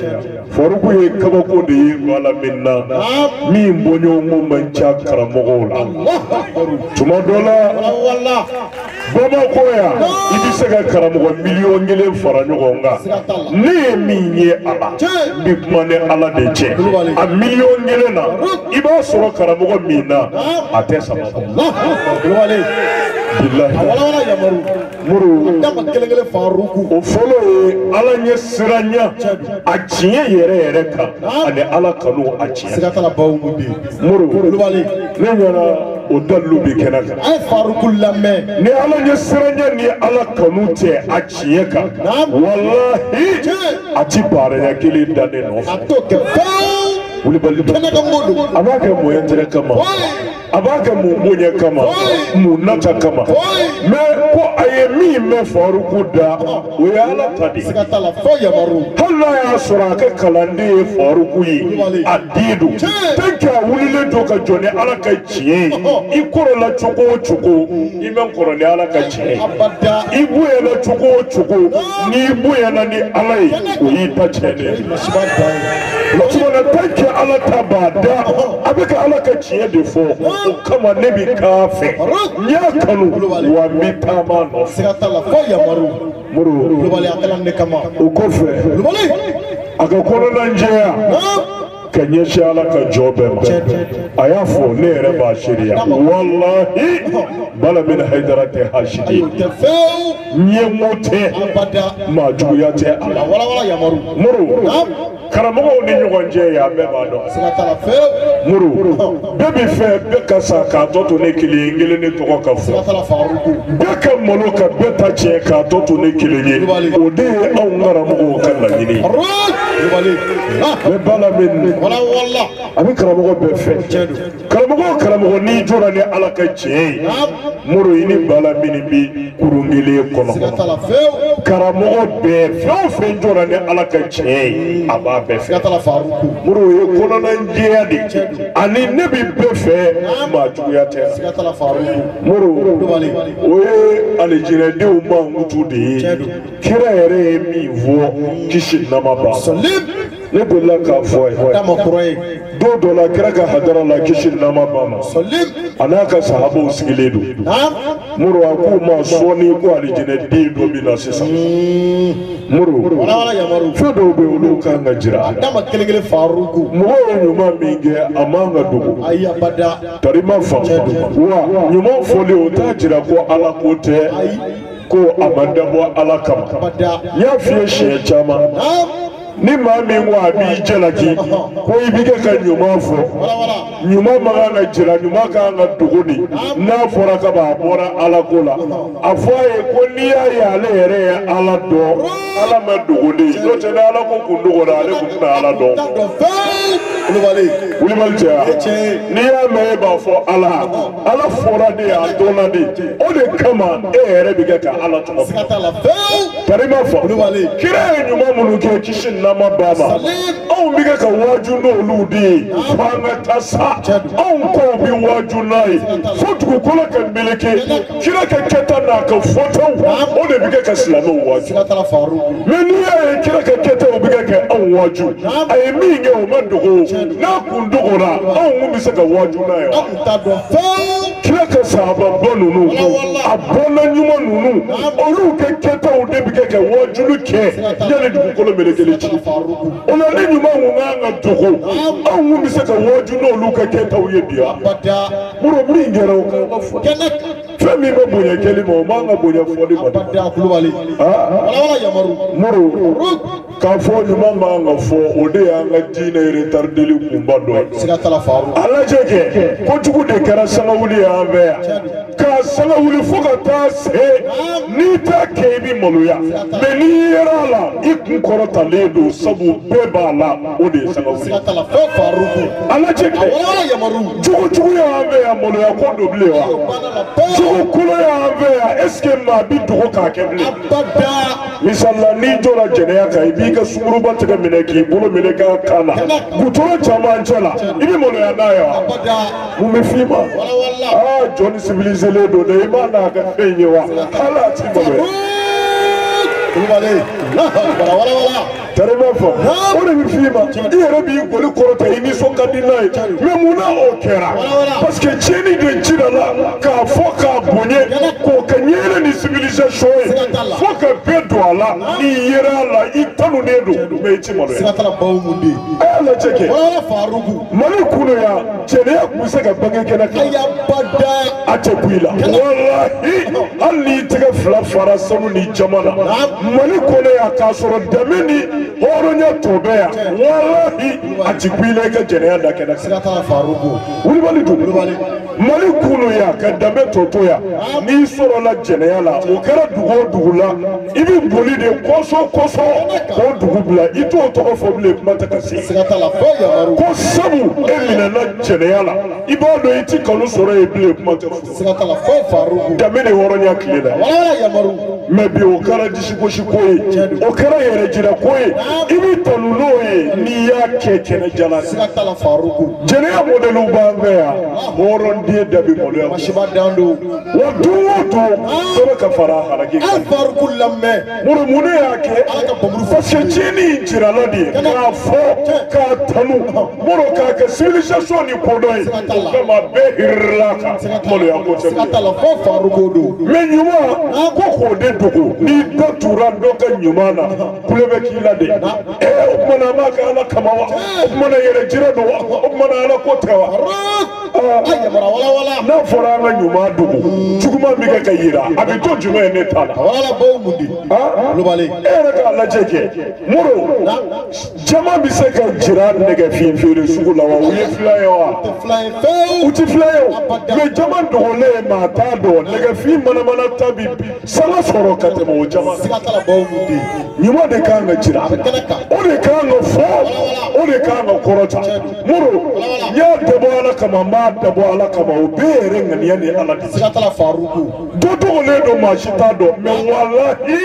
faruku ye kaba ko de wala minna mi mbonyo mu mancha karamogola tuma dola walla baba koya ibisega karamogo million ngele fara nyogonga ne minye ala bigmane ala de che a million ngele na iba soro karamogo mina atesa wala billahi wala ya maru muru dama kelengele faruku o folo ye ala nye siranya a tiɲɛ yɛrɛ ka ani ala kanu a tiɲɛ sigatala bawu mundi muru wala ne ɲɛna o dalilu bi kɛnɛ kan ay faruku lamɛ ni ala nye siranya ni ala kanu tɛ a tiɲɛ kan wallahi a ti baaraya kelen da ne nɔfɛ a to kɛ wuli bali dɔ a b'a kɛ mɔyɛ tɛrɛ kama a b'a kɛ mun bonya kama mun nata kama mais ko a ye min mɛn faruku da o ye ala ta de sigatala fo ya maru hali n'a y'a sɔrɔ a kɛ kalanden ye faruku ye a den don tant que a wulilen don ka jɔ ni ala ka tiɲɛ ye i kɔrɔla cogo o cogo i bɛ kɔrɔ ni ala ka tiɲɛ ye i bonyana cogo o cogo n'i bonyana ni ala ye o y'i ta tiɲɛ de ye tumana tant que ala ta b'a da a bɛ ka ala ka tiɲɛ de fɔ o kama ne bi k'a fɛ n y'a kanu wa n bɛ taama nɔfɛ sigatala fo ya maru muru wala akala ne kama o kɔfɛ a ka kɔnɔna jɛya ka ɲɛsin ala ka jɔ bɛɛ ma a y'a fɔ ne yɛrɛ b'a seereya wallahi bala min haidara tɛ hasidi ye ɲɛmo tɛ maa juguya tɛ a la wala ya maru muru karamɔgɔw ni ɲɔgɔn cɛ yan bɛɛ b'a dɔn sigatala fo muru bɛɛ bɛ fɛ bɛɛ ka sa k'a tɔ to ne kelen ye n kelen ne tɔgɔ ka fɔ sigatala faruku bɛɛ ka malo ka bɛɛ ta tiɲɛ k'a tɔ to ne kelen ye o de ye anw karamɔgɔw ka laɲini ye ne bala min wala a bɛ karamɔgɔ bɛɛ fɛ karamɔgɔ n'i jɔra ni ala ka tiɲɛ ye muru i ni bala min bi kurun kelen kɔnɔ sigatala fo karamɔgɔ bɛɛ fɛn o fɛn jɔra ni ala ka tiɲɛ ye a b'a bɛɛ fɛ sigatala faruku muru o ye kɔnɔna jɛya de ani ne bi bɛɛ fɛ maa juguya tɛ sigatala faruku muru o ye alijinɛdenw mankutu de ye kira yɛrɛ ye min fɔ kisi nama ba ne delila k'a fɔ ye don dɔ la kira ka hadara la kisi nama ba ma a n'a ka sahabaw sigilen don muru a k'u ma sɔɔni ko alijinɛden dɔ bɛ na sisan muru fɛn dɔw bɛ olu kan ka jira mɔgɔ ye ɲuman min kɛ a man ka dogo tari ma faamu wa ɲuman fɔli o t'a jira ko ala ko tɛ ko a ma dabɔ ala kama n y'a f'i ye siɲɛ caman ni maa min ko a b'i jalaki ko i bi kɛ ka ɲuman fɔ ɲuman ma kan ka jira ɲuman kan ka dogo de n'a fɔra ka ban a bɔra ala ko la a fɔ a ye ko n'i y'a ye ale yɛrɛ ye ala dɔn ala ma dogo de n'o tɛ ni ala ko kun dogora ale kun tɛna ala dɔn Kulibali cɛ n'i y'a mɛn e b'a fɔ ala fɔra de a dɔnna de o de kama e yɛrɛ bi kɛ ka ala tɔgɔ fɔ kari ma fɔ kira ye ɲuman minnu kɛ kisi nama ba ma anw bi kɛ ka waaju n'olu de ye fo an ka taa sa anw kɔw bi waaju n'a ye fo dugukolo ka meleke kira ka kɛta n'a ka fɔtaw o de bi kɛ ka silamɛw waaju mais n'i y'a ye kira ka kɛtaw bi kɛ anw waaju a ye min kɛ o ma dogo n'a kun dogora anw kun bi se ka waaju n'a ye kira ka sahaba ba ninnu a bɔnna ɲuman ninnu olu ka kɛtaw de bi kɛ ka waajulu kɛ yanni dugukolo melekeli ci o la ni ɲuman kun kan ka dogo anw kun bi se ka waaju n'olu ka kɛtaw ye bi muru min kɛra o kan ka fɔ fɛn min bɛ bonya kɛli ma o man ka bonya fɔli ma muru k'a fɔ ɲuman man ka fɔ o de y'an ka diinɛ retardeli kunba dɔ ye a lajɛ kɛ kojugu de kɛra sangawuli y'an fɛ yan k'a sangawuli fo ka taa se n'i t'a kɛ i bi maloya mais n'i yera a la i kun kɔrɔtalen don sabu bɛɛ b'a la o de ye sangawuli a lajɛ kɛ jugujugu y'an fɛ yan maloya ko don bilen wa jugu kolo y'an fɛ yan est ce que maa bi dogo k'a kɛ bilen misalila n'i jɔra jɛnɛya kan i b'i ka sunguruba tigɛ minɛ k'i bolo minɛ k'a kan na gutoro camancɛ la i bɛ maloya n'a ye wa mun bɛ f'i ma jɔnni civiliselen don dɛ i m'a n'a ka fɛn ye wa hali a t'i maloya Tarima fɔ o de bɛ f'i ma i yɛrɛ b'i goli kɔrɔta i nisɔn ka di n'a ye mais mun na o kɛra parce que tiɲɛni de jira la k'a fɔ k'a bonya k'o kɛ ɲɛɲini ni civilisation ye fo ka bɛɛ don a la n'i yera a la i tanunen don mais i ti maloya a y'a lajɛ kɛ Mali kunu yan jɛnɛya tun bɛ se ka bange kɛnɛ kan a tɛ bɔ i la walahi hali n'i tɛgɛ fila fara sanu ni jama na Mali kɔnɔ yan k'a sɔrɔ dɛmɛ ni hɔrɔnya tɔ bɛ yan walahi a ti bɔ i la i ka jɛnɛya da kɛnɛ kan Kulibali dun Mali kunu yan ka danbe tɔ to yan n'i sɔrɔla jɛnɛya la o kɛra dugu o dugu la i bɛ boli de kɔsɔn k'o dugu bila i t'o tɔgɔ fɔ bilen kuma tɛ ka se ko sabu e minɛna jɛnɛya la i b'a dɔn i ti kanu sɔrɔ yen bilen kuma tɛ fɔ danbe de hɔrɔnya tile la mais bi o kɛra disigosi ko ye o kɛra yɛrɛjira ko ye i bɛ tanu n'o ye n'i y'a kɛ kɛnɛjala jɛnɛya modèle b'an fɛ yan hɔrɔnden da bɛ maloya wa don o don dɔ bɛ ka fara a halaki kan mun de y'a kɛ parce que tiɲɛni in jirala de ye k'a fɔ k'a tanu mɔrɔ k'a kɛ civilisation ni kodɔn ye o kama bɛɛ hirila kan maloya ko tɛ mais ɲuman ko k'o de dogo n'i dɔ tura dɔ ka ɲuman na kule bɛ k'i la de o kumana an b'a kɛ ala kama wa o kumana yɛrɛjira don wa o kumana ala ko tɛ wa n'a fɔra an ka ɲuman dogo juguman bɛ kɛ ka yira a bɛ to jumɛn ye ne t'a la e yɛrɛ k'a lajɛ kɛ muru jama bɛ se ka jira nɛgɛ fiɲɛ feere sugu la wa u ye fila ye wa u ti fila ye o mais jama dogolen maa t'a dɔn nɛgɛ fiɲɛ manamana ta bi sanga sɔrɔ ka tɛmɛ o jama ɲuman de kan ka jira o de kan ka fɔ o de kan ka kɔrɔta muru n y'a dabɔ ala kama n b'a dabɔ ala kama o bɛɛ yɛrɛ ŋaniya ni ala de dɔ dogolen don maa si t'a dɔn mais walahi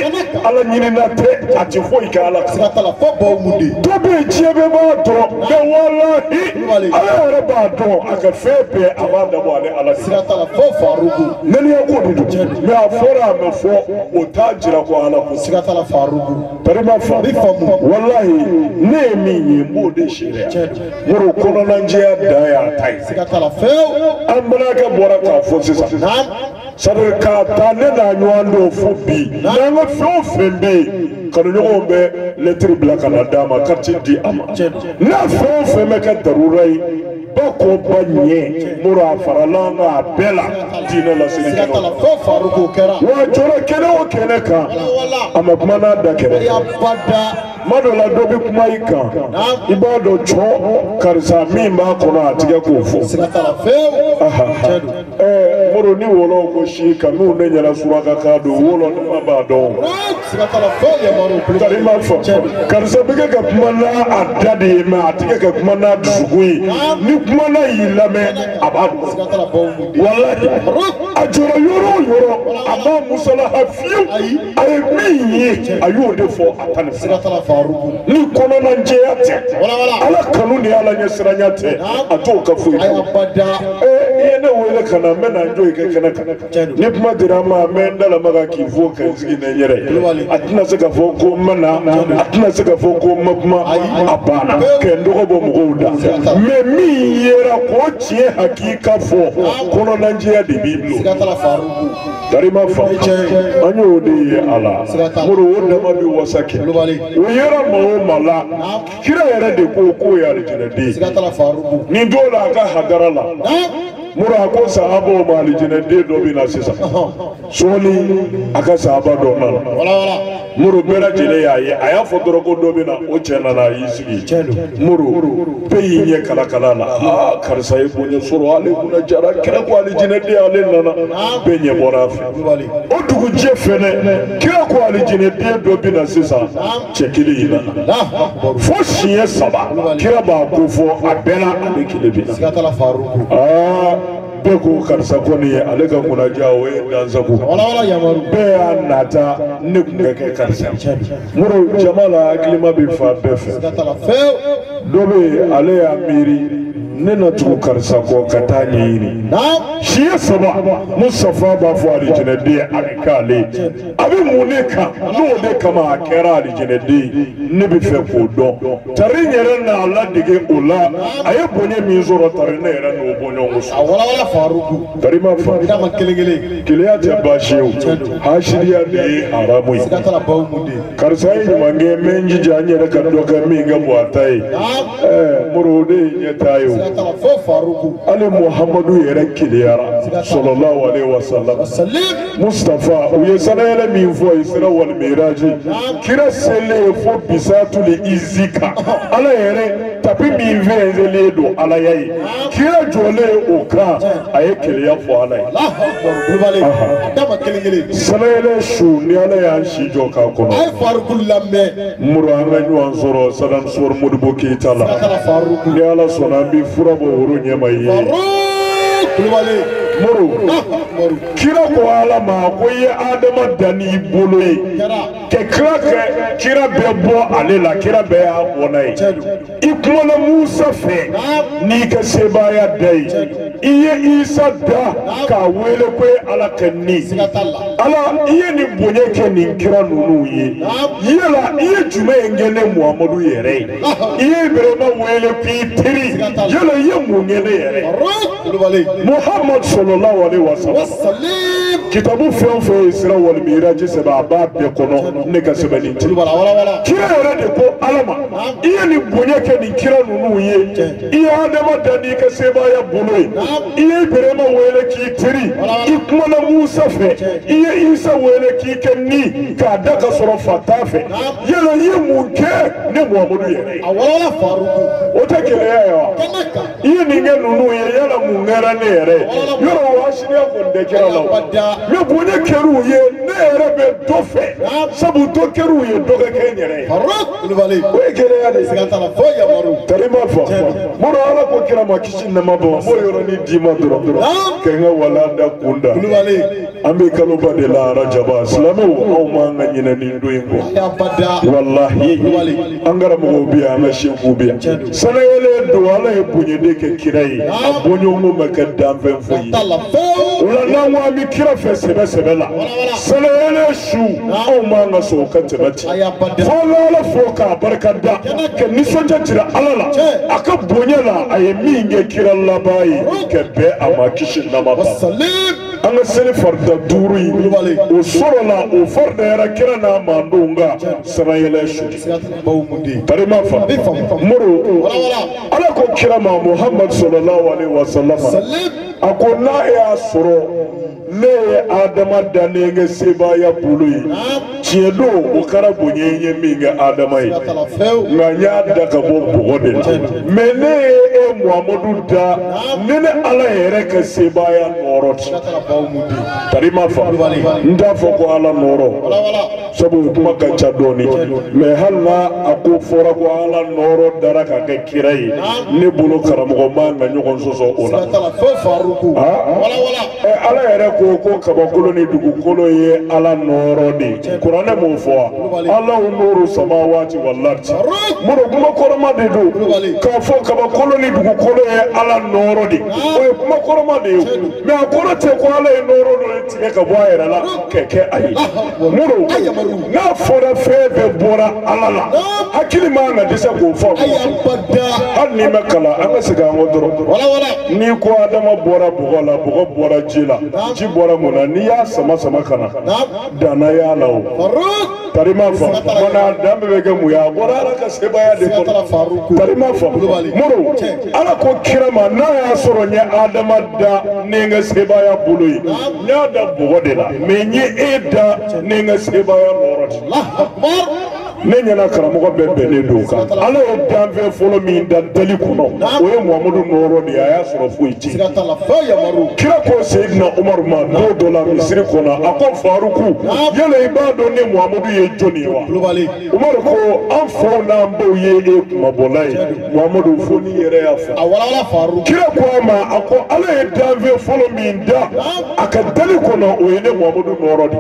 ala ɲinina tɛ a tɛ foyi kɛ ala kan dɔ bɛ yen diɲɛ bɛɛ b'a dɔn mais walahi ala yɛrɛ b'a dɔn a ka fɛn bɛɛ a b'a dabɔ ale ala de ŋaniya ko de don mais a fɔra a mɛ fɔ o t'a jira ko ala ko Tarima fa walahi ne ye min ye n b'o de sariya muru kɔnɔnajɛya dan y'a ta ye an balimakɛ bɔra k'a fɔ sisan c'est-à-dire k'a ta ne n'a ɲɔgɔn dɔw fo bi n'an ka fɛn o fɛn bɛ yen kanuɲɔgɔnw bɛ lɛtiri bila ka na d'a ma quartier di a ma n'a fɛn o fɛn bɛ kɛ darura ye ba ko ba ɲɛ muru a farala an kan a bɛɛ la diinɛ laseli kɛnɛ wa jɔra kɛnɛ o kɛnɛ kan a ma kuma n'a da kɛnɛ madola dɔ bɛ kuma i kan i b'a dɔn cɔ karisa min b'a kɔnɔ a tigɛ k'o fɔ moro ni wolo ko si ka n'u ne ɲɛna suraka k'a don wolo ne ma b'a dɔn tari ma fɔ karisa bɛ kɛ ka kuma n'a a da de ye mɛ a tigɛ ka kuma n'a dusukun ye ni kuma n'a y'i lamɛn a b'a dɔn walahi a jɔra yɔrɔ o yɔrɔ a ma musalaha fiyewu a ye min ye a y'o de fɔ a ta ni ni kɔnɔna jɛya tɛ ala kanu ni ala ɲɛ siranya tɛ a t'o ka foyi i ye ne wele ka na n bɛ na n jɔ i kɛ kɛnɛ kan ni kuma dira n ma n bɛ n dalamaga k'i fɔ ka n sigi ne n yɛrɛ ye a tɛna se ka fɔ ko n ma na a tɛna se ka fɔ ko n ma kuma a banna kɛ n dɔgɔ bɔ mɔgɔw da mɛ min yera k'o tiɲɛ hakika fɔ kɔnɔna jɛya de b'i bilo dari ma fa an y'o de ye ala moro o dama bɛ wasa kɛ o yera maa o maa la kira yɛrɛ de ko k'o ye alijinɛden nin don la a ka hadara la moro a ko sahabaw ma alijinɛden dɔ bɛ na sisan sɔɔni a ka sahaba dɔ nana moro bɛɛ lajɛlen y'a ye a y'a fɔ dɔrɔn ko dɔ bɛ na o cɛ nana a y'i sigi moro bɛɛ y'i ɲɛ kalakala la karisa ye bonya sɔrɔ ale kunna jara kira ko alijinɛden ale nana bɛɛ ɲɛ bɔra a fɛ o dugujɛ fɛnɛ kira ko alijinɛden dɔ bɛ na sisan cɛ kelen in nana fo siɲɛ 3 kira b'a ko fɔ a bɛɛ la ale kelen bɛ na bɛɛ ko karisa kɔni ye ale ka kunnaja o ye dansago bɛɛ y'a nata ne kun ka kɛ karisa moro jama la hakilima bɛ fa bɛɛ fɛ dɔ bɛ yen ale y'a miiri ne na tugu karisa kɔ ka taa ɲɛɲini siɲɛ 3 Mustafa b'a fɔ alijinɛden a bɛ k'ale a bɛ mun ne kan n'o de kama a kɛra alijinɛden ne bɛ fɛ k'o dɔn tari yɛrɛ n'a ladege o la a ye bonya min sɔrɔ tari ne yɛrɛ n'o bɔɲɔgɔn sɔrɔ tari ma fa keleya tɛ baasi ye o hasiriya de ye haramu ye karisa ye ɲuman kɛ n bɛ n jija n yɛrɛ ka dɔ kɛ min ka bon a ta ye moro o de ye ɲɛtaa ye o ale Muhamadu yɛrɛ keleyara sallallahu alaihi wasallam Mustafa u ye sanayɛlɛ min fɔ Isra wal Miraj kira selen fo bisatul izika ala yɛrɛ tapi min vɛnzelen don ala ya ye kira jɔlen o kan a ye keleya fɔ ala ye sanayɛlɛ su ni ala y'an si jɔ k'a kɔnɔ muru an ka ɲɔgɔn sɔrɔ Sadam Sɔr Modibo Keyita la ni ala sɔnna an bɛ fura bɔ woro ɲɛma ye moro kira ko ala ma ko ye adama dani bolo ye kira bɛɛ bɔ ale la kira bɛɛ y'a bɔnna ye i kumana Musa fɛ n'i ka sebaaya da ye i ye Isa da k'a wele ko ye ala ka ni ala i ye nin bonya kɛ nin kira ninnu ye yala i ye jumɛn in kɛ ne Muhamadu yɛrɛ ye i ye Ibrahima wele k'i teri yala i ye mun kɛ ne yɛrɛ Muhammad sallallahu alaihi wasallam kitabu fɛn o fɛn Isra wal Miraj sɛbɛn a b'a bɛɛ kɔnɔ ne ka sɛbɛnni tɛ kira yɛrɛ de ko ala ma i ye nin bonya kɛ nin kira ninnu ye i ye adama da n'i ka sebaaya bolo ye i ye Ibrahima wele k'i teri i kumana Musa fɛ i ye Isa wele k'i kɛ ni k'a da ka sɔrɔ fa t'a fɛ yala i ye mun kɛ ne Muhamadu yɛrɛ ye o tɛ gɛlɛya ye wa i ye nin kɛ ninnu ye yala mun kɛra ne yɛrɛ yɔrɔ o hasiniya kɔni tɛ kira la o mɛ bonya kɛr'u ye ne yɛrɛ bɛ dɔ fɛ sabu dɔ kɛr'u ye dɔ ka kɛ n yɛrɛ ye o ye gɛlɛya de ye tari ma fa moro ala ko kira ma kisi nama bɔ n b'o yɔrɔnin d'i ma dɔrɔn kɛ n ka wala da kun da an bɛ kaloba de la arajaba silamɛw anw m'an ka ɲinɛ nin don in kɔ walahi an karamɔgɔw bɛ yan an ka sefuw bɛ yan sanayɛlɛ don ala ye bonyeden kɛ kira ye a bɔɲɔgɔnw ma kɛ danfɛn foyi ye o la n'an ko an bɛ kira fɛ sɛbɛ la sanayɛlɛ su anw m'an ka sɔn o ka tɛmɛ ten fo an ka ala fo k'a barika da ka nisɔndiya jira ala la a ka bonya la a ye min kɛ kira laban ye ka bɛn a ma kisi nama ma an ka seli farida duri o soro la o farda yara kira na mandunga sarayele shudi tarima fa muru ala ko kira ma Muhammad sallallahu alaihi wasallam akona ya soro ne adama danenge sebaya bului ciedo o kara bonyenye minga adama yi nganya daga bo bogode mene e Muhammadu da nene ala yere ka sebaya norot tarima fa nda fo ko ala noro sabu kuma ka chadoni me halna ako fora ko ala noro daraka ka kirai ne bolo karamo ma nga nyogon soso ona ala yere ko kabakolo ni dugukolo ye ala noro di Qur'an mo fo Allah nuru samawati wal ardi muro kuma koroma de do ka fo kabakolo ni dugukolo ye ala noro di o kuma koroma de me akoro te ko ala noro do tike ka bo ayera la keke ayi muro na fora febe bora ala la hakili ma na disa ko fo hal ni makala anga siga ngodoro ni ko adama bora bugola bugo bora jila ji bora mona ni ya sama kana dana ya lawo tarima fa mona dambe bege mu ya bora ala ka sebaya de ko tarima fa muro ala ko kirama na ya soro nya adama da ninga sebaya bului nya da bugode la menyi eda ninga sebaya lorot nenya na karamogo bebe ne doka ala o danve folo min dan dali kuno o ye Muhammadu noro de aya soro fuiti kira ko Sayyidina Umar ma do la misri kona akon faruku yele ibado ne Muhammadu ye joni wa Umar ko an fo na mbo ye e kuma bolai Muhammadu fo ni yere ya fa awala faruku kira ko ma ako ala e danve folo min da aka dali kuno o ye ne Muhammadu noro de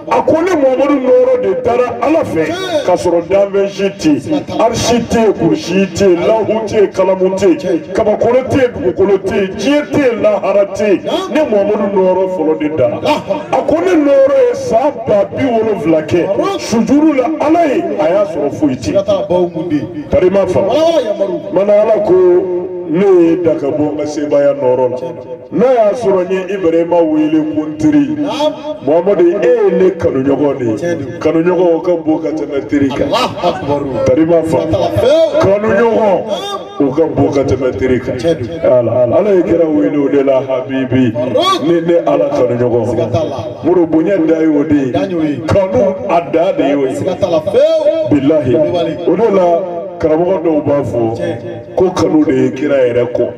akone Muhammadu noro de dara ala fe kasoro danve jiti arshite kurshite lahute kalamute kabakorote dugukolote jiete laharate ne Muhammadu noro folo de dara akone noro e saba bi wolo vlake sujuru la alai aya soro fuiti tarima fa mana ala ko ne daga bonga sebaya noro na ya soro nye Ibrahima wele kuntiri Muhammadu ne kanu nyogo ka boka temetrika tarima fa kanu nyogo uka boka temetrika ala ikira wele de la habibi ne ala kanu nyogo muru bunya dai odi kanu adade yoy billahi odela karamogo do bafo ko kanu de kira yere ko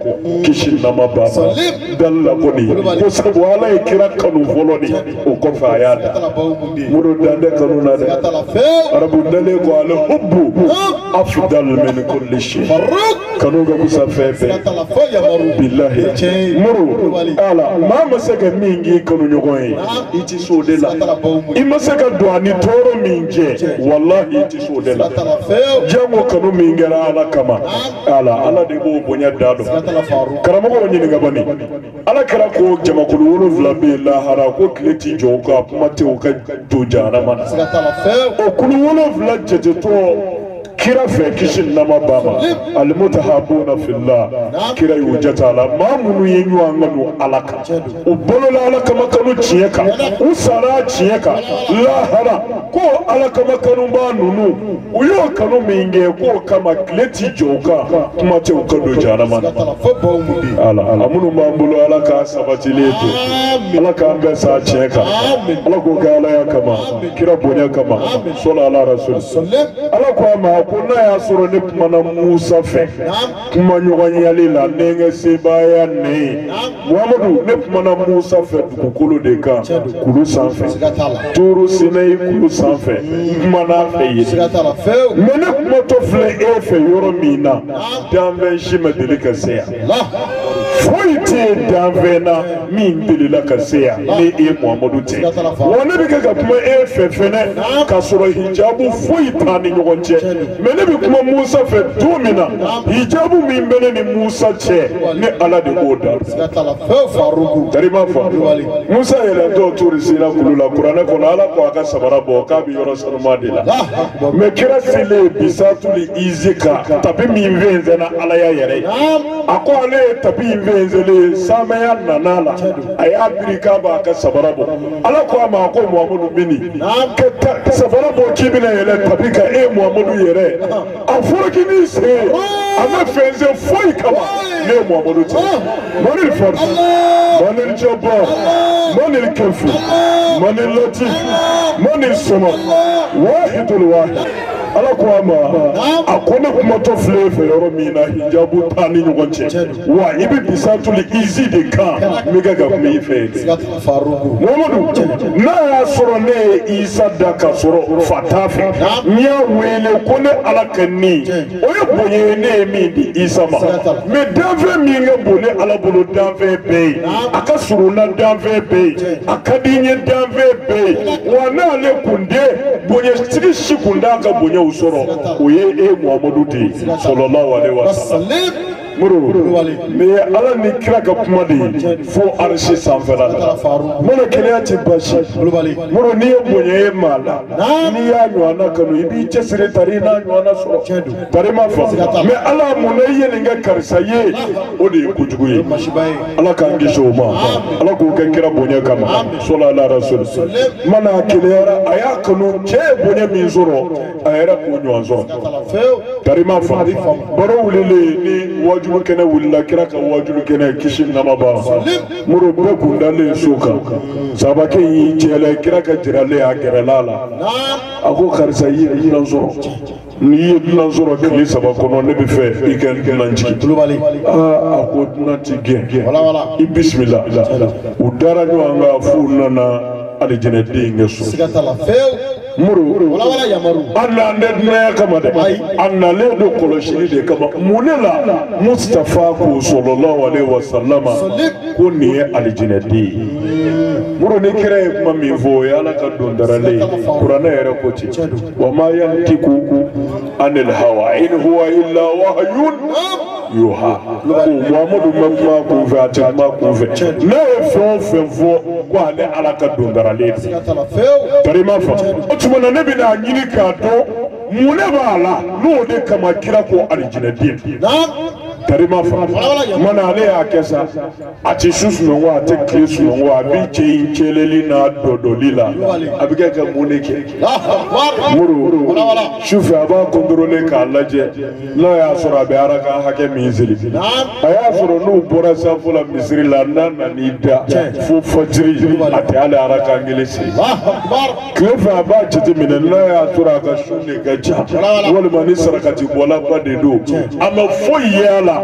kishin nama baba dalla ko ni ko sabu ala kira kanu folo ni o ko fa yada muru dande kanu na de arabu dale ko ala hubbu afdal min kulli shay kanu ga kusa fefe billahi muru ala ma masaka mingi kanu nyogoy iti so de la imasaka do ani toro minje wallahi iti so de la jango kanu mingera ala kama ala de bo bonya dado karamogo nyini ngabani ala kara ko jamakulu wolo vlabe la hara ko kleti joka pumate o ka dojana man o kulu wolo vlaje to kira fe kishin nama bama almutahabuna fillah kira yujata la mamunu yenyu anganu alaka ubolola alaka makanu chieka usara chieka lahara ko alaka makanu ba nunu uyo kanu minge ko kama kleti joka kumate ukado jana man ala amunu mambulo alaka sabati leto alaka ambesa chieka alako gala ya kama kira bonya kama sola ala rasul alako ma kuna ya soro ne kumana Musa fe kuma nyoganyali la nenge sebaya ne Muhammadu ne kumana Musa fe dukukolo de ka kulu sanfe turu sinai kulu sanfe kumana fe yi mene kuma to fle e fe yoro mina danve shime delika seya foite danve na min delila ka seya ne e Muhammadu te wane bi ka kuma e fe fene ka soro hijabu foita ni nyogonche mene bi kuma Musa fe domina hijabu mimbele ni Musa che ne ala de oda tarima fa Musa yele do turi sila kulula Qur'an ko ala ko aka sabara bo ka bi yoro sanuma de la me kira sile bisatuli izika tapi minvenze na ala ya yere ako ale tapi fenzele samaya nanala aya birika ba ka sabarabo ala ko ma ko muhammadu bini ka sabarabo kibina yele tabika muhammadu yere afuro kini se ama fenze foi kama ne muhammadu ti monil force monil jabbar monil kafu monil latif monil sama wahidul wahid ala ko ama akone kuma to flefe yoro mina hijabu tani nyugonche wa ibi bisatul easy de ka mega ga kuma ife farugu muhammadu na ya soro ne isa da ka soro fatafi nya wele kone ala kanni oye boye ne mi di isa ma me dave mi nga bole ala bolo dave be aka suru na dave be akadinye dave be wana le kunde boye tigi shikunda ka boye usoro oye muhammadu ti sallallahu alaihi wasallam muru me ala ni kira ka kuma de fo arshi sanfela mona kiriya ti bashi muru ni bonye mala ni ya nywana kanu ibi chesire tari na nywana so tari ma fa me ala munaye ninga karsaye odi kujugu ye ala ka ngi shoma ala ko ka kira bonye kama sallallahu alaihi rasul mana kiriya aya kanu che bonye minzuro ayara ko nywanzo tari ma fa baro wulele ni wajulu kene wulila kira ka wajulu kene kishin nama ba muru be kundale suka sabake yi jele kira ka jirale a gerelala ako karsa yi nanzoro ni yi nanzoro kili sabakono ne be fe iken nanji ako nanti gen i bismillah udara nyanga fu nana ali jene dinge so muru wala yamaru anna ndedna kama de anna le do koloshiri de kama munela mustafa ko sallallahu alaihi wasallama ko ni aljinati muru ne kire kuma mi vo ya la ka dondarale qur'ana yare ko ci wa ma yantiku anil hawa in huwa illa wahyun yuha ko muhammadu makma ko vata ma ko ve ne fo ko ale ala ka dondarale tarima fa tumana ne bina nyini ka to mune bala no de kama kira ko aljinadin tarima fa mana ne ya kesa ati susu no wa te krisu no wa bi che cheleli na dodolila abiga ka mune ke muru shufa ba kondrole ka laje la ya sura be araka hake mizili aya sura no bora sa fula misri la nana ni da fu fajri ati ala araka ngilisi klefa ba chiti minen la ya sura ka shune ka cha wal mani sarakati bola ba de do ama foyala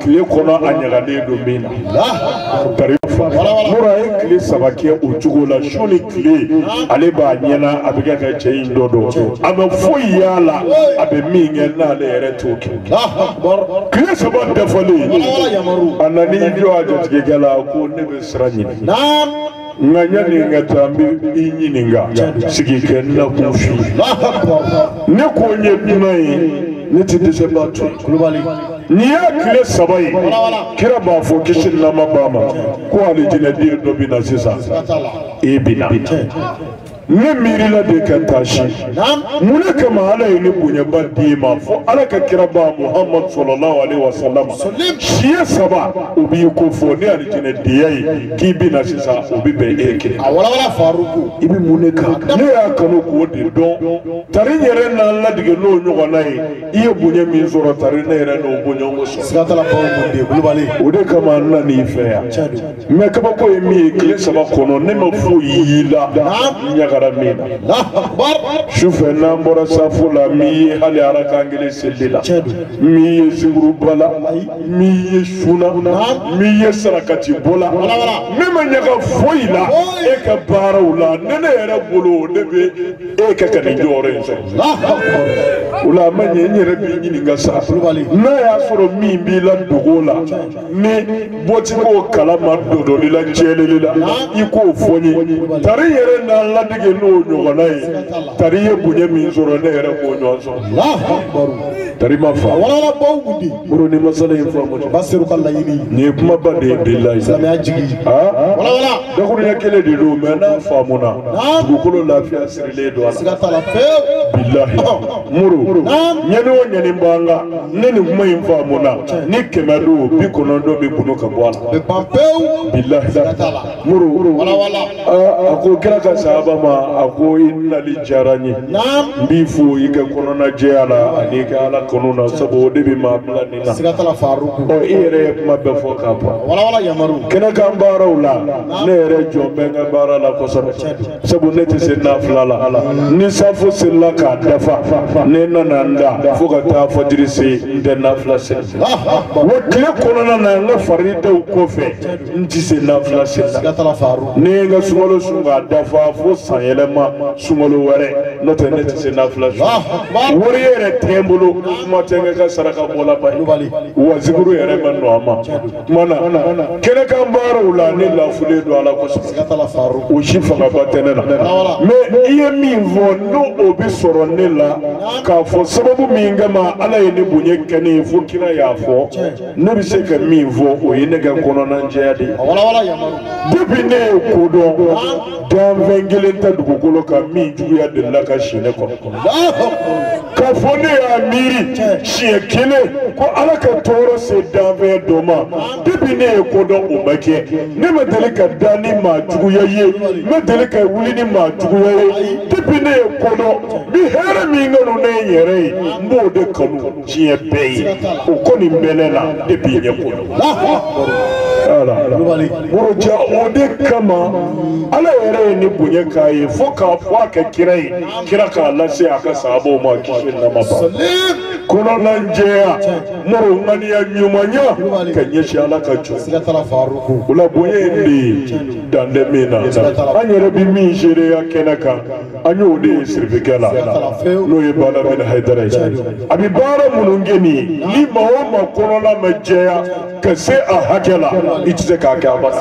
kile kono anyagane do mina mura kile sabake ujugo la shuni kile ale ba nyana abiga ka chain dodo ama foyala abe minge na le ere toki kile sabat defali anani dio aje gela ko ne be sranyi nganya ni ngatambi inyininga sigi kenna kufi ne ko nye dunai ne tidise batu ni ya kile sabai kira ba fo kishin na mabama ko ali jinadi do bina sisa e bina ne mirila de ka tashi mune kama ala ni bunya badima fo ala ka kira ba muhammad sallallahu alaihi wasallam shi saba ubi ko fo ne ali jinadi yayi ki bina sisa ubi be eke awala faruku ibi mune ka ne ya kanu ko de don tari nyere na la dige no nyugo nai iye bunya min zoro tari na yere no bunya ngo so skatala pa munde bulubali ode kama na ni fe ya me ka ba ko mi kile saba kono ne ma fo yila nyagara mina shufe na mbora safula mi hali haraka ngile selila mi zinguru bala mi shuna mi sarakati bola mema nyaga foila e ka barawla nene yere bolo debe e ka kan jore so ula manye nyere bi nyini ngasa na ya soro mi bi la dogola ni boti ko kala ma dodo lila chelelila iko fonyi tari yere na la dige n'o ɲɔgɔnna ye tari ye bonya min sɔrɔ ne yɛrɛ k'o ɲɔgɔn sɔrɔ tari ma fa muru ni masala in faamu Basiru ka laɲini nin ye kumaba de ye bilahi silamɛya jigi dakuruɲɛ kelen de don mɛ n'a faamuna dugukolo lafiya sirilen don a la siga t'a la fewu bilahi muru ɲani o ɲani b'an kan ne nin kuma in faamuna ni 100 don 90 bɛ bunu ka bɔ a la bɛ ban pewu bilahi muru a ko kira ka sahaba ma a ko i nali diyara n ye n b'i fo i ka kɔnɔna jɛya la ani ka ala kanu na sabu o de bɛ maa bila nin na siga t'a la Faruku i yɛrɛ ye kuma bɛɛ fɔ k'a ban Yamaru kɛnɛkan baaraw la ne yɛrɛ jɔn bɛ n ka baara la kosɛbɛ sabu ne tɛ se nafila la ni safo selila k'a dafa ne nana n da fo ka taa fajiri se n tɛ nafila seli wa tile kɔnɔna na n ka faridaw kɔfɛ n tɛ se nafila seli la ne ye n ka sunkalo sun k'a dafa fo san yɛlɛma sunkalo wɛrɛ n'o tɛ ne tɛ se nafila sun wari yɛrɛ tɛ n bolo kuma tɛ n ka saraka bɔla ba ye wa zikuru yɛrɛ ma nɔ a ma kuma na kɛnɛkan baaraw la ne lafulen don ala kosɛbɛ o si fangaba tɛ ne na mɛ i ye min fɔ n'o o bɛ sɔrɔ ne la k'a fɔ sababu min kama ala ye ne bonya kɛ ne ye fo kira y'a fɔ ne bɛ se ka min fɔ o ye ne ka kɔnɔna jɛya de ye depuis ne ye ko dɔn danfɛn kelen tɛ dugukolo kan min juguya delila ka si ne kɔnɔ k'a fɔ ne y'a miiri siɲɛ kelen ko ala ka tɔɔrɔ se danfɛn dɔ ma depuis ne ye ko dɔn o ma kɛ ne ma deli ka da ni maa juguya ye n ma deli ka wuli ni maa juguya ye depuis ne ye ko dɔn ni hɛrɛ min kanu ne ye yɛrɛ ye n b'o de kanu diɲɛ bɛɛ ye o kɔni bɛ ne la depuis n ye ko dɔn Moroja o de kama ala yɛrɛ ye ne bonya k'a ye fo k'a fɔ a ka kira ye kira k'a lase a ka sahabaw ma kisi nama ba kɔnɔna jɛya moro ŋaniya ɲumanya ka ɲɛsin ala ka jɔ o la bonya in de ye dande min na an yɛrɛ bɛ min seereya kɛnɛ kan an y'o de ye sirifikɛ la n'o ye Bala bin Haidara ye a bɛ baara minnu kɛ nin ye ni maa o maa kɔnɔna ma jɛya ka se a hakɛ la i tɛ se k'a kɛ a ba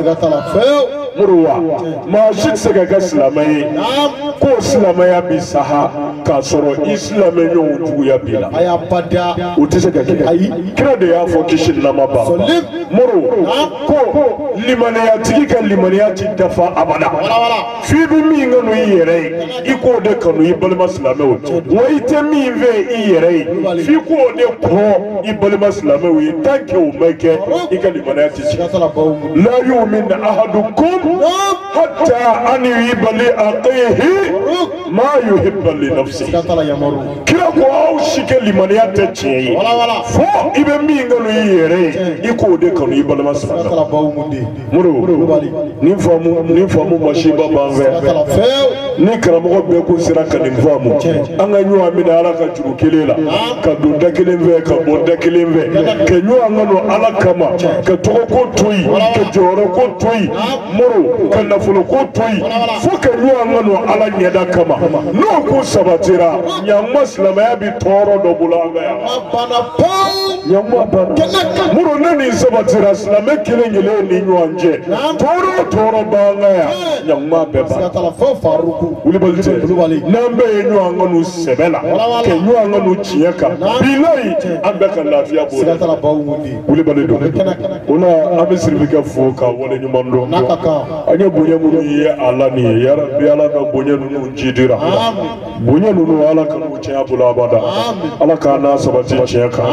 muru wa maa si tɛ se ka kɛ silamɛ ye ko silamɛya bɛ saha k'a sɔrɔ i silamɛ ɲɔgɔn juguya b'i la o tɛ se ka kɛ ayi kira de y'a fɔ kisi nama ba muru ko limaniyatigi ka limaniya ti dafa abada f'i bɛ min kanu i yɛrɛ ye i k'o de kanu i balima silamɛw wa i tɛ min fɛ i yɛrɛ ye f'i k'o de kɔ i balima silamɛw ye tant que o ma kɛ i ka limaniya ti ci la yu'min ahadukum hatta an yuhibba li akhihi ma yuhibbu li nafsihi kira ko aw si kɛ limaniya tɛ tiɲɛ ye fo i bɛ min kanu i yɛrɛ ye i k'o de kanu i balima silamɛw muru nin faamu masiba b'an fɛ ni karamɔgɔ bɛɛ ko sera ka nin faamu an ka ɲɔgɔn minɛ ala ka juru kelen la ka don da kelen fɛ ka bɔ da kelen fɛ ka ɲɔgɔn kanu ala kama ka tɔgɔ ko to yen ka jɔyɔrɔ ko to yen muru ka nafolo ko to yen fo ka ɲɔgɔn kanu ala ɲɛda kama n'o ko sabatira ɲankuma silamɛya bɛ tɔɔrɔ dɔ bolo an fɛ yan muru ne nin sabatira silamɛ kelen kelen ni ɲɔgɔn cɛ tɔɔrɔ tɔɔrɔ b'an kan yan ɲankuma bɛɛ ban wulibali tɛ n'an bɛɛ ye ɲɔgɔn kanu sɛbɛ la ka ɲɔgɔn kanu tiɲɛ kan bilayi an bɛɛ ka lafiya b'o wulibali don o la an bɛ sirifukɛ fo ka wale ɲuman dɔn an ye bonya minnu ye ala nin ye yarabi ala ka bonya ninnu jidira bonya ninnu ala ka n'u tiɲɛ bolo abada ala k'an n'a sabati tiɲɛ kan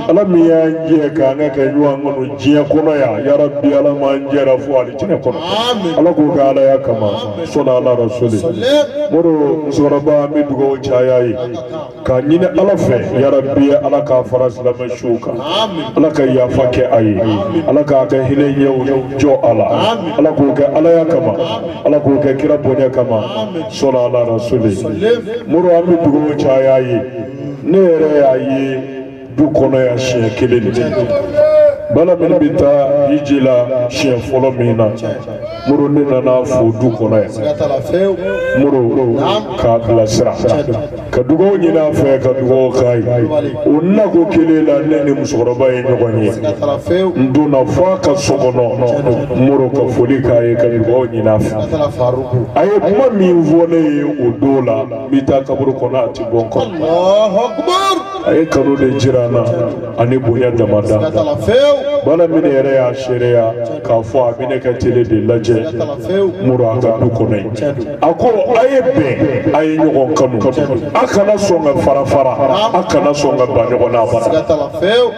ala min y'an jɛ k'an ka kɛ ɲɔgɔn kanu diɲɛ kɔnɔ yan yarabi ala m'an jɛra fo alijinɛ kɔnɔ ala k'o kɛ ala ya kama sɔnna ala rasuli moro musokɔrɔba an bɛ dugawu caya ye k'a ɲini ala fɛ yarabi ala k'a fara silamɛ suw kan ala ka yafa kɛ a ye ala k'a kɛ hinɛ ɲɛw jɔ a la ala k'o kɛ ala ya kama ala k'o kɛ kira bonya kama sɔnna ala rasuli moro an bɛ dugawu caya ye ne yɛrɛ y'a ye du kɔnɔ yan siɲɛ kelen de bala min bɛ taa hiji la siɲɛ fɔlɔ min na muru ne nana fo du kɔnɔ yan muru k'a bilasira ka dugawu ɲini a fɛ ka dugawu k'a ye o nako kelen la ne ni musokɔrɔba ye ɲɔgɔn ye n donna fo a ka so kɔnɔ muru ka foli k'a ye ka dugawu ɲini a fɛ a ye kuma min fɔ ne ye o don la n bɛ taa kaburu kɔnɔ a tɛ bɔ n kɔnɔ a ye kanu de jira n na ani bonya damada bala min yɛrɛ y'a seereya k'a fɔ a bɛ ne ka tele de lajɛ muru a ka du kɔnɔ ye a ko a ye bɛn a ye ɲɔgɔn kanu a kana sɔn ka fara fara a kana sɔn ka ba ɲɔgɔn na bara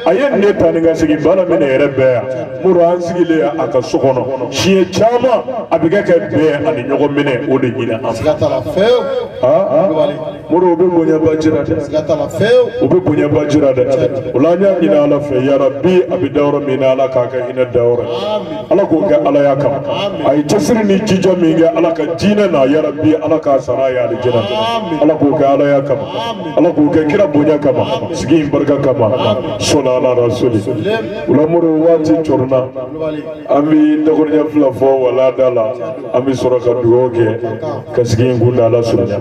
a ye ne ta ni ka segin bala min yɛrɛ bɛɛ yan muru an sigilen a ka so kɔnɔ siɲɛ caman a bɛ kɛ bɛn ani ɲɔgɔn minɛ o de ɲini an muru o bɛ bonyaba jira dɛ o bɛ bonyaba jira dɛ o la an y'a ɲini ala fɛ yarabi a bɛ da yɔrɔ min na ala k'a kɛ hinɛ da yɔrɔ ala k'o kɛ ala y'a kama a ye cɛsiri ni jija min kɛ ala ka diinɛ na yarabi ala k'a sara a ye alijɛnɛ ala k'o kɛ ala y'a kama ala k'o kɛ kira bonya kama sigi in barika kama sɔnna ala rasuli o la muru waati cɔrɔna an bɛ dakɔrɔnya fila fɔ wala da la an bɛ sɔrɔ ka dugawu kɛ ka sigi in kunda ala surunya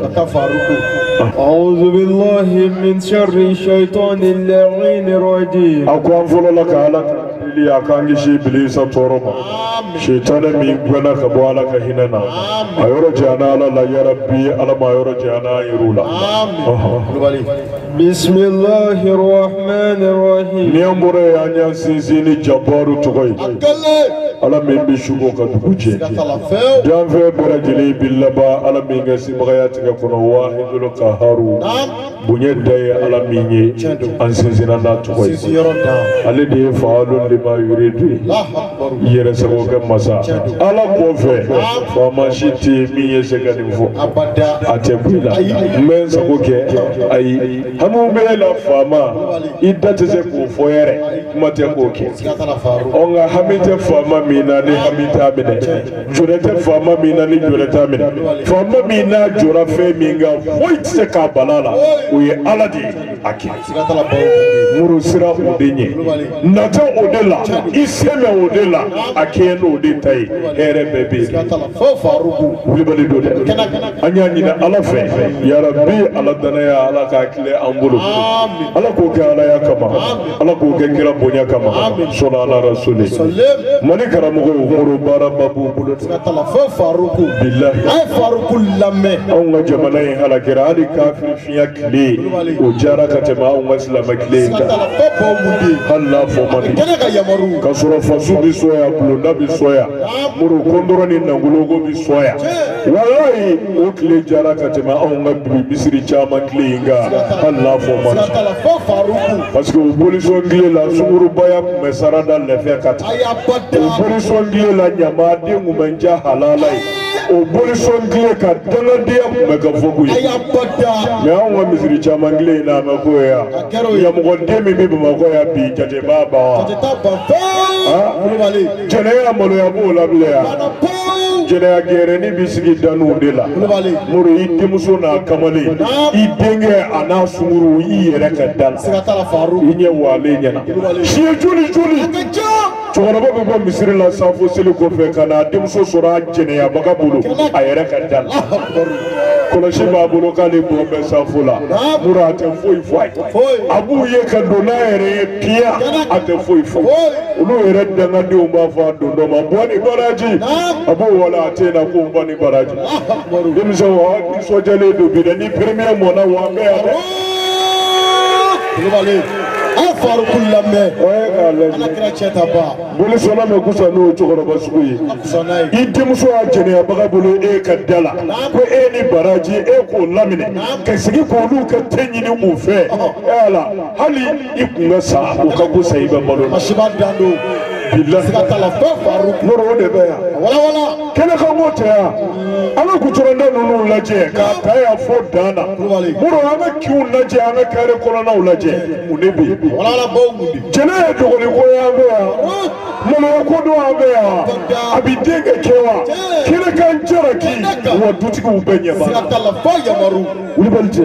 أعوذ بالله من شر الشيطان اللعين الرجيم أكون فلولا كالا لي أكانجي شيء بليس تورما شيطان من بنا كبوالا كهيننا أيرجعنا على لا يربي على ما يرجعنا يرولا بسم الله الرحمن الرحيم نيامبوري أنيا سيزيني جبارو تغي على من بيشوكو كدوجي جانفي برجلي باللبا على من غسي مغياتك كنا واحد لك هارو بني داي على ميني ان سيزنا ناتوي على دي فعلوا لما يريد يرسمو كمسا على كوفه فما شتي مي سكن فو اتبيلا من سكوكي اي همو بلا فما idate ko foyere mate ko ke onga hamite fama mina ni hamita mine jurete fama mina ni jureta mine fama mina jura fe minga foit se ka balala uye aladi aki muru sira odenye nata odela iseme odela akeno odetai here bebe wibali dode anya nyina ala fe ya rabbi ala danaya ala ka kile ambulu ala ko ka ala ya kama ala ko ke kira bonya kama sona ala rasuli mani karamugo muru bara babu bulu tala fa faruku billahi ay faruku lamme on ga jamana yin halakira ali kafir fiya kile o jara katema on muslima kile tala fa bomudi halla fo mani kana ga yamaru kasura fasu bi soya bulu nabi soya muru kondoro ni nangulogo bi soya wallahi o kile jara katema on ga bisiri chama kile inga halla fo mani tala fa faruku parce que o bolisson gile la sumuru baya mesarada lefe kata o bolisson gile la nyama de ngumanja halalai o bolisson gile ka danga de mega fogu me on misiri chama gile na mako ya ya mo de mi bi mako ya bi jate baba jene ya molo ya bola bile ya jene ya gere ni bisigi danu de la muru ite muso na kamale idenge ana sumuru yi yere ka dal inye wale nyana shiye juli chokorobo bebo misiri la sanfo seli ko fe kana demso sora jene ya baga bulu ayere ka dal koloshi ba bulu kale bo be sanfo la mura ate foi abu ye ka dona ere pia ate foi ulu ere danga de umba fa dondo ma boni baraji abu wala ate na ko boni baraji demso wa so jale do bi ni premier mona wa be ade afaru kullame ala kira cheta ba bulu sona me kusa no chokoro basuyi idemuso ajene abaga bulu e kadala ko e ni baraji e ko lamine ka sigi ko lu ka tenyini mu fe ala hali ikunga sa o ka ko sai ba malo ashiba dando billahi ka tala fa faru noro de be wala kɛnɛ ka ŋo tɛ yan an ka kuturanda ninnu lajɛ k'a ta yan fo dan na muru an ka kiw lajɛ an ka kare kɔnɔnaw lajɛ mun de bɛ yen jɛnɛ ye dɔgɔninko ye an fɛ yan maloya ko don an fɛ yan a bɛ den kɛ kɛ wa kɛnɛ kan jaraki wa dutigiw bɛɛ ɲɛba wulibali cɛ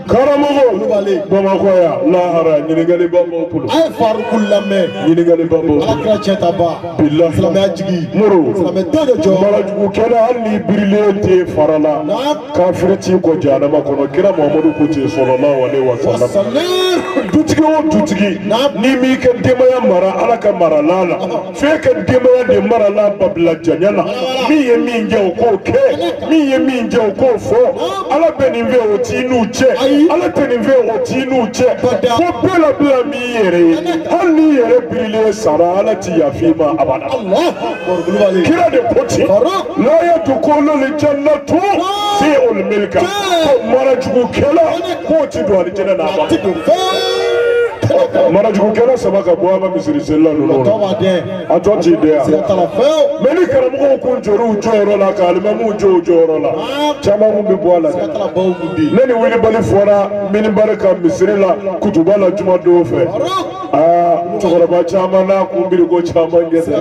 karamɔgɔ bamakɔ yan lahara ɲininkali ba b'aw bolo a ye faruku lamɛn ɲininkali ba b'aw bolo alakira cɛ ta ba bilahi silamɛya jigi muru silamɛ den de jɔ marajugu kɛnɛ hali ni birilen tɛ fara la kafiri t'i kɔ jahanama kɔnɔ kira muhamadu ko ten sallallahu alaihi wasallam dutigi o dutigi n'i m'i ka denbaya mara ala ka marala la f'e ka denbaya de marala babila janya la min ye min kɛ o k'o kɛ min ye min kɛ o k'o fɔ ala bɛ nin fɛ o t'i n'u cɛ ala tɛ nin fɛ o t'i n'u cɛ fo bɛɛ la bila min yɛrɛ ye hali n'i yɛrɛ birilen sara ala ti yafi ma abada kira de ko ten la yadkhulul jannatu fi'ul milka ko marajugukɛla k'o ti don alijɛnɛ na marajugukɛla saba ka bɔ an ka misiriselila ninnu a tɔ t'i den yan mɛ ni karamɔgɔw kun jɔr'u jɔyɔrɔ la ka alimamuw jɔ u jɔyɔrɔ la caman kun bɛ bɔ a la dɛ ne ni wilibali fɔra minibari ka misiri la kutuba la jumadon fɛ cɛkɔrɔba caman n'a kun biri ko caman kɛ dɛ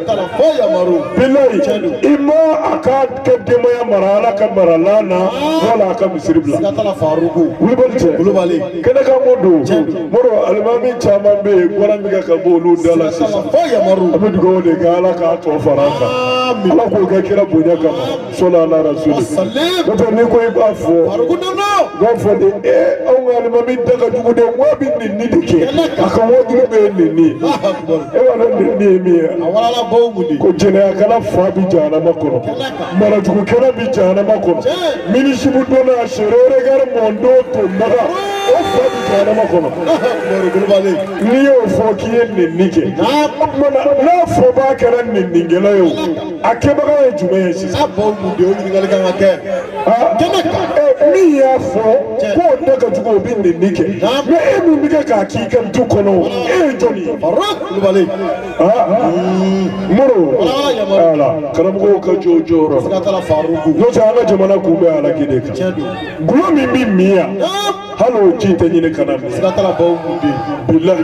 bilayi i ma a ka kɛ denbaya mara ala ka marala na wala a ka misiri bila wilibali cɛ kɛnɛ kan ko don mɔrɔ alimami caman bɛ yen bɔra min kɛ ka bɔ olu da la sisan an bɛ dugawu de kɛ ala k'a tɔ fara an kan ala k'o kɛ kira bonya kama sɔli ala rasuli n'o tɛ n'i ko i b'a fɔ de anw ka alimami da ka jugu de wa bɛ nɛni de kɛ a ka wajulu bɛ ye nɛni ye e b'a dɔn nɛni ye min ye ko jɛnɛyakɛla fa bɛ jahanama kɔnɔ marajugukɛla bɛ jahanama kɔnɔ minisibu donna a sɛrɛrɛ gari mɔndon to maga o fa bɛ jahanama kɔnɔ n'i y'o fɔ k'i ye nɛni kɛ n'a fɔba kɛra nɛnikɛla ye o a kɛbaga ye jumɛn ye sisan min y'a fɔ k'o da ka jugu o bɛ nɛni kɛ mɛ e min bɛ kɛ k'a k'i ka du kɔnɔ e ye jɔn ye muru karamɔgɔw ka jɔ o jɔyɔrɔ n'o tɛ an ka jamana kun bɛ alaki de kan gulɔ min bɛ min yan hali o ji tɛ ɲini kana min bilahi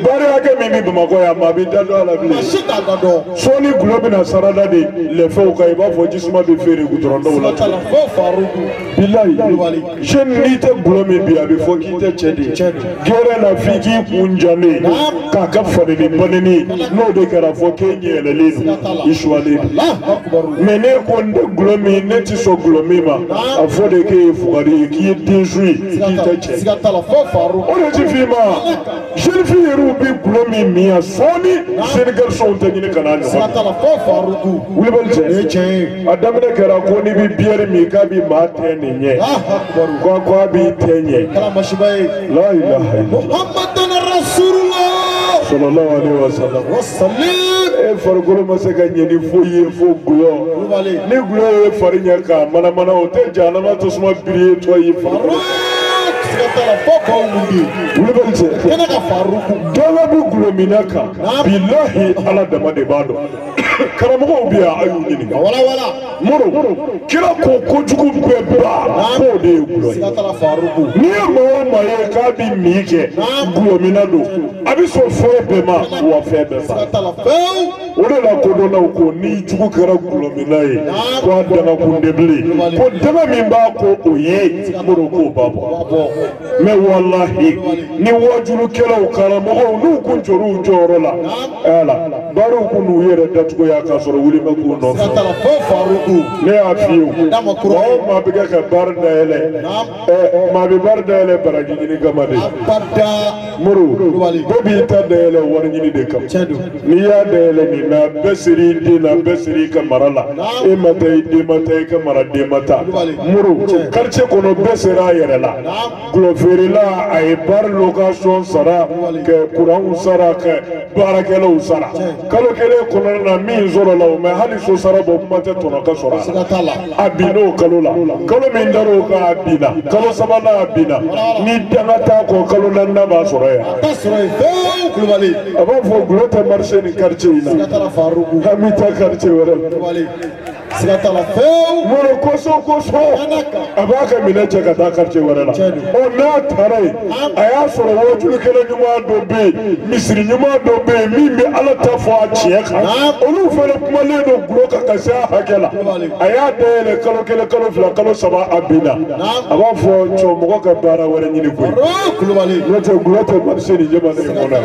baari hakɛ min bɛ bamakɔ yan maa bɛ da dɔn a la bilen sɔɔni gulɔ bɛna sarada de lɛfɛw kan i b'a fɔ jisuma bɛ feere gudɔrɔndaw la bilahi jeune n'i tɛ gulɔ min bi a bɛ fɔ k'i tɛ cɛ de ye gɛrɛ na f'i k'i kun jannen k'a ka fadeni baneni n'o de kɛra fɔ k'e ɲɛɛlɛlen don i suwalen don mɛ ne ko n tɛ gulɔ min ne tɛ sɔn gulɔ min ma a fɔ de k'e ye fugari ye k'i ye densu ye k'i tɛ cɛ o de ti f'i ma jeune fille yɛrɛw bɛ gulɔ min min yan sɔɔni jeune garçon tɛ ɲini ka n'a ɲɔgɔn wulibali cɛ a daminɛ kɛra ko n'i bɛ bière min k'a bɛ maa tɛ nin ɲɛ ko a b'i tɛ ɲɛ la ilaha illallah sallallahu alaihi wasallam e farikolo ma se ka ɲɛ ni foyi ye fo gulɔ ni gulɔ ye fari ɲɛ k'a manamana o tɛ jahanama tasuma biri ye tɔ ye farikolo wulibali cɛ dɔgɔ bɛ gulɔ min na kan bilahi ala dama de b'a dɔn karamɔgɔw bɛ yan a y'u ɲininka muru kira ko kojugu bɛɛ ban k'o de ye gulɔ ye n'i ye maa o maa ye k'a bɛ min kɛ gulɔ min na don a bɛ sɔn fɛn bɛɛ ma wa fɛn bɛɛ ban o de la kodɔnnaw ko ni jugu kɛra gulɔ min na ye ko a danga kun tɛ bilen ko danga min b'a ko o ye muru k'o ba bɔ mɛ walahi ni wajulukɛlaw karamɔgɔw n'u kun jɔr'u jɔyɔrɔ la ala baaraw kun n'u yɛrɛ datugu ya k'a sɔrɔ wuli ma k'u nɔfɛ ne y'a f'i ye o maa bɛ kɛ ka baara dayɛlɛ maa bɛ baara dayɛlɛ baraji ɲini kama de muru bɛɛ b'i ta dayɛlɛ wari ɲini de kama n'i y'a dayɛlɛ nin na bɛɛ siri i den na bɛɛ siri i ka mara la e ma ta i den ma ta i ka mara den ma ta muru quartier kɔnɔ bɛɛ sera a yɛrɛ la gulɔ feerela a ye baara location sara kɛ kuranw sara kɛ baarakɛlaw sara kalo kelen kɔnɔna na min sɔrɔ la o mɛ hali so sara bɔ kuma tɛ tɔnɔ ka sɔrɔ a binna o kalo la kalo min dar'o kan a binna kalo sabanan a binna ni danga t'a kɔ kalo naaninan b'a sɔrɔ yan a b'a fɔ gulo tɛ marché ni quartier in na an bɛ taa quartier wɛrɛ la mɔrɔ kɔsɔn a b'a ka minɛ cɛ ka taa quartier wɛrɛ la ɔ n'a taara yen a y'a sɔrɔ wajulu kelen ɲuman dɔ bɛ yen misiri ɲuman dɔ bɛ yen min bɛ ala ta fɔ a tiɲɛ kan olu fana kumalen don gulo kan ka se a hakɛ la a y'a dayɛlɛ kalo kelen kalo fila kalo saba a binna a b'a fɔ cɔ mɔgɔ ka baara wɛrɛ ɲini koyi n'o tɛ gulo tɛ marché ni jamana in kɔnɔ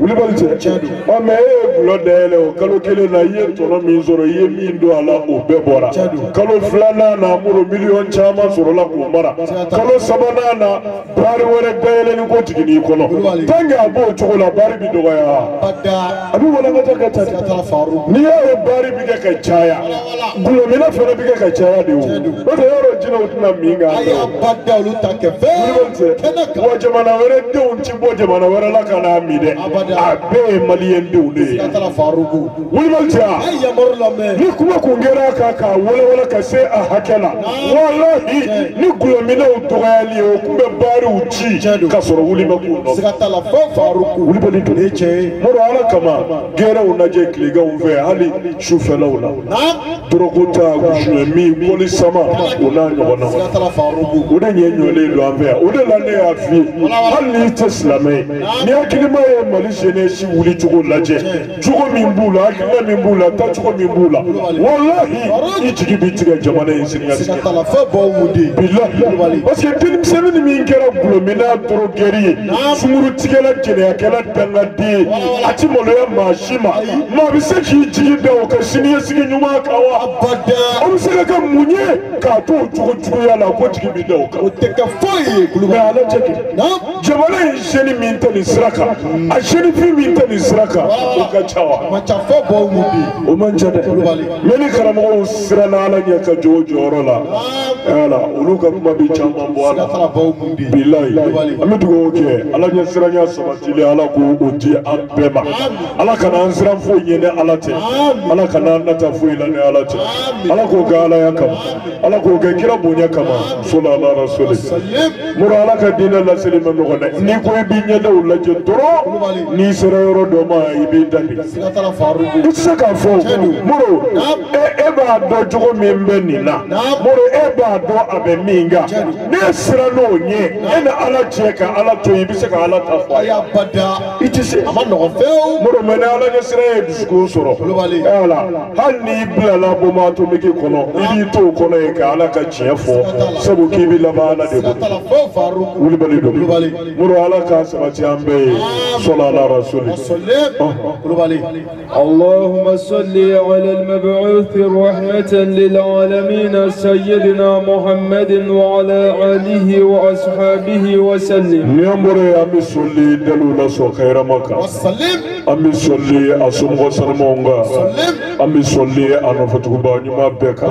wulibali cɛ ɔ mɛ e ye gulo dayɛlɛ o kalo kelen na i ye tɔnɔ min sɔrɔ i ye min don a la o bɛɛ bɔra kalo filanan na muru miliyɔn caman sɔrɔla k'o mara kalo sabanan na baari wɛrɛ dayɛlɛni ko jiginni kɔnɔ tant que a b'o cogo la baari bi dɔgɔya a bɛ walankata ka ca n'i y'a ye baari bi kɛ ka caya gulɔmina fana bi kɛ ka caya de o n'o tɛ yɔrɔ jinɛw tɛna min kan wa jamana wɛrɛ denw ti bɔ jamana wɛrɛ la ka n'a min dɛ a bɛɛ ye maliyɛn denw de ye wulibali cɛ ni kuma kun kɛra a kan k'a walawala ka se a hakɛ la walahi ni gulɔminaw dɔgɔyali ye o kun bɛ baariw ci ka sɔrɔ wuli ma k'u nɔ wulibali don mɔrɔ ala kama gɛrɛw lajɛ tileganw fɛ hali sufɛlaw la dɔrɔgu ta gusuɲɛmi bɔli sama o n'a ɲɔgɔnna o de ɲɛ ɲɔlen don an fɛ yan o de la ne y'a f'i ye hali n'i tɛ silamɛ ye ni hakilima ye mali jeunesse wuli cogo lajɛ cogo min b'u la hakilina min b'u la taacogo min b'u la wallahi i jigi bi tigɛ jamana in siniɲɛsigi bilahi parce que denmisɛnnin min kɛra gulɔmina dorogɛri ye sunkurutigɛla jɛnɛyakɛla dangaden ye a ti maloya maa si ma maa bɛ se k'i jigi da o ka siniɲɛsigi ɲuman kan wa o bɛ se ka kɛ mun ye k'a to o cogo juguya la ko jigi bi da o kan o tɛ kɛ foyi ye mɛ ala cɛ kɛ jamana in jeune min tɛ nin sira kan a jeune fille min tɛ nin sira kan o ka ca wa o man ca dɛ mɛ ni karamɔgɔw siranna ala ɲɛ ka jɔ o jɔyɔrɔ la ala olu ka kuma bɛ caman bɔ a la bilayi an bɛ dugawu kɛ ala ɲɛ siranya sabatilen ala k'o di an bɛɛ ma ala kana an siran foyi ɲɛ ni ala tɛ ala kana an nata foyi la ni ala tɛ ala k'o kɛ alaya kama ala k'o kɛ kira bonya kama sallallahu alaihi wasallam mura ala ka diinɛ laseli ma nɔgɔn dɛ n'i ko i b'i ɲɛdaw lajɛ dɔrɔn n'i sera yɔrɔ dɔ ma i b'i dandi i tɛ se k'a fɔ muru e b'a dɔn cogo min bɛ nin na muru e b'a dɔn a bɛ min kan ne sera n'o ɲɛ e ni ala cɛ ka ala to i bɛ se ka ala ta fɔ a ye i tɛ se muru mɛ ni ala ɲɛ sira ye dusukun sɔrɔ ala hali n'i bilala bomatomiki kɔnɔ i b'i to o kɔnɔ yen ka ala ka tiɲɛ fɔ sabu k'i bɛ laban ala de bolo wulibali don muru ala k'a sabati an bɛɛ ye sɔlɔ ala rasuli اللهم صل على المبعوث رحمة للعالمين سيدنا محمد وعلى آله وأصحابه وسلم نياموري أمي صلي دلولا سو خير مكة أمي صلي أسمغ سلمونغا أمي صلي أنا فتوبا نيما بكا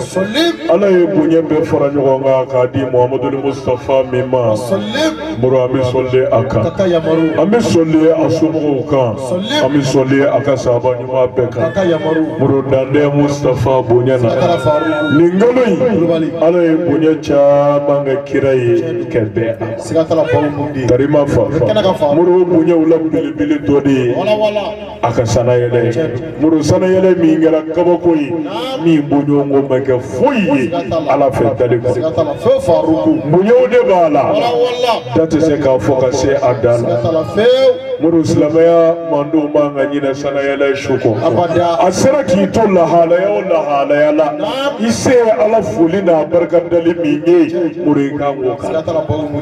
أنا يبوني بفرانيوغا كادي محمد المصطفى مما مرو أمي صلي أكا أمي صلي أسمغوكا أمي صلي أكا سابا نيما بكا مرو دande Mustafa Bunyana Ningaloi ala ye bonya caman ka kira ye ka bɛn karima fa muru bonya wula belebele dɔ de ye a ka sanayɛlɛ muru sanayɛlɛ min kɛra kabako ye min boɲɔgɔnko ma kɛ foyi ye ala fɛ dali kɔ bonyaw de b'a la da tɛ se k'a fɔ ka se a dan na muru silamɛya mandenw man ka ɲinɛ sanayɛlɛ su kɔ a sera k'i to lahalaya o lahalaya la i se ala foli n'a barikadali min ye muru in kan k'o kan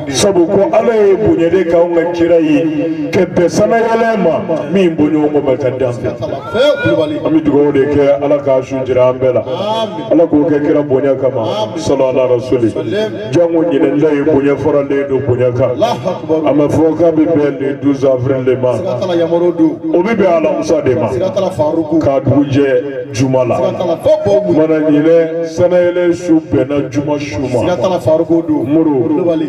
sabu ko ala ye bonya de k'anw ka kira ye ka bɛn sanayɛlɛ ma min boɲɔgɔnko ma ka dan fɛ an bɛ dugawu de kɛ ala k'a su jira an bɛɛ la ala k'o kɛ kira bonya kama sallallahu alaihi wasallam jango ɲinɛnila ye bonya faralen don bonya kan a ma fɔ k'a bɛ bɛn le 12 avril de ma o bɛ bɛn alamusa de ma k'a dugu jɛ juma la mana ɲinɛ sanayɛlɛ su bɛnna juma su ma muru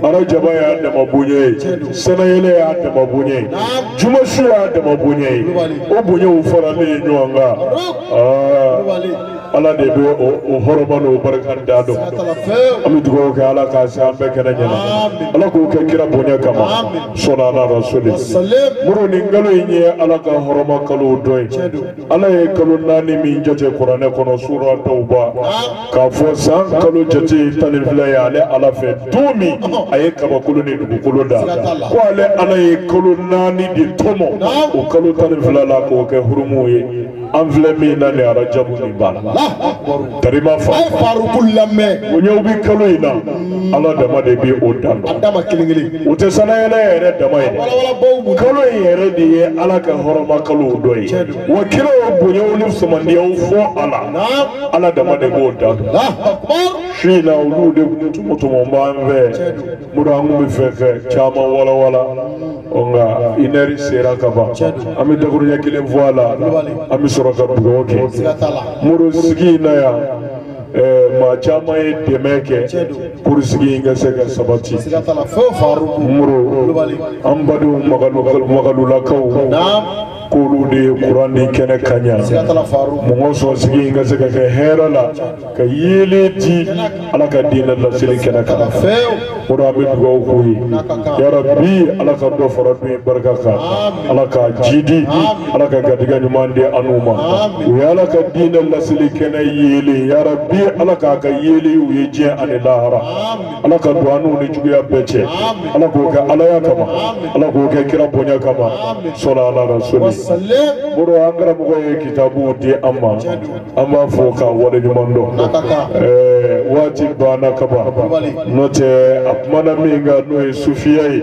arajaba y'a dama bonya ye sanayɛlɛ y'a dama bonya ye juma su y'a dama bonya ye o bonyaw faralen ye ɲɔgɔn kan ala de bɛ o hɔrɔnba n'o barika da dɔn an bɛ dugawu kɛ ala k'a se an bɛɛ kɛnɛ ɲɛna ala k'o kɛ kira bonya kama sɔnna ala rasuli muru nin kalo in ye ala ka hɔrɔnma kalo dɔ ye ala ye kalo 4 min jate kuranɛ kɔnɔ sura tawba k'a fɔ san kalo jate 12 ye ale ala fɛ don min a ye kabakolo ni dugukolo da ko ale ala ye kalo 4 de tɔmɔ o kalo 12 la k'o kɛ hurumu ye an filɛ min na ni arajabu nin b'a la tarima fa o ɲɛw bi kalo in na ala dama de bi o dan o tɛ sanayɛlɛ yɛrɛ dama ye kalo in yɛrɛ de ye ala ka hɔrɔnma kalo dɔ ye wa kira o bonyaw ni samandiyaw fɔ a la ala dama de b'o dan su in na olu de tumutumu b'an fɛ muru an kun bɛ fɛ ka caman walawala nka inɛri sera ka ban an bɛ dakuruɲɛ kelen fɔ a la an bɛ sɔrɔ ka dugawu kɛ muru sigi in na yan maa caman ye dɛmɛ kɛ pour sigi in ka se ka sabati muru an badenw magalulakaw k'olu de ye kuran ni kɛnɛ ka ɲa mɔgɔ sɔn sigi in ka se ka kɛ hɛrɛ la ka yeelen di ala ka diinɛ laseli kɛnɛ kan o de an bɛ dugawu k'u ye yarabi ala ka dɔ fara dun ye barika kan ala ka jidi ala ka garijɛgɛ ɲuman di an'u ma u ye ala ka diinɛ laseli kɛnɛ yeelen yarabi ala k'a ka yeelen u ye diɲɛ ani lahara ala ka don an'u ni juguya bɛɛ cɛ ala k'o kɛ alaya kama ala k'o kɛ kira bonya kama sɔla ala rasuli muru an karamɔgɔ ye kitabu di an ma an b'a fɔ ka wale ɲuman dɔn waati banna kaban n'o tɛ a kumana min kan n'o ye sufiya ye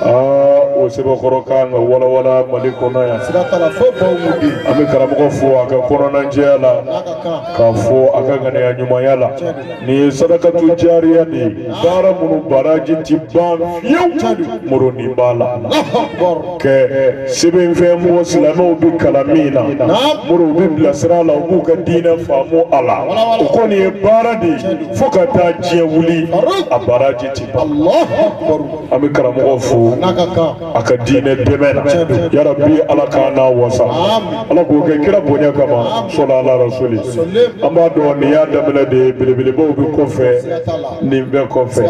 o sɛbɛkɔrɔ kan ka walawala mali kɔnɔ yan an bɛ karamɔgɔ fo a ka kɔnɔnajɛya la k'a fɔ a ka ŋaniya ɲumanya la nin ye sadakatu jariya de ye baara minnu baraji ti ban fiyewu muru nin b'a la kɛ sɛbɛnfɛn mɔgɔ silamɛw bɛ kalan min na muru u bɛ bilasira la u b'u ka diinɛ faamu a la o kɔni ye baara de ye fo ka taa diɲɛ wuli a baraji ti ban an bɛ karamɔgɔ fo a ka diinɛ dɛmɛ na yarabi ala k'an n'a wasa ala k'o kɛ kira bonya kama sɔla ala rasuli an b'a dɔn nin y'a daminɛ de ye belebelebaw bɛ kɔfɛ nin bɛɛ kɔfɛ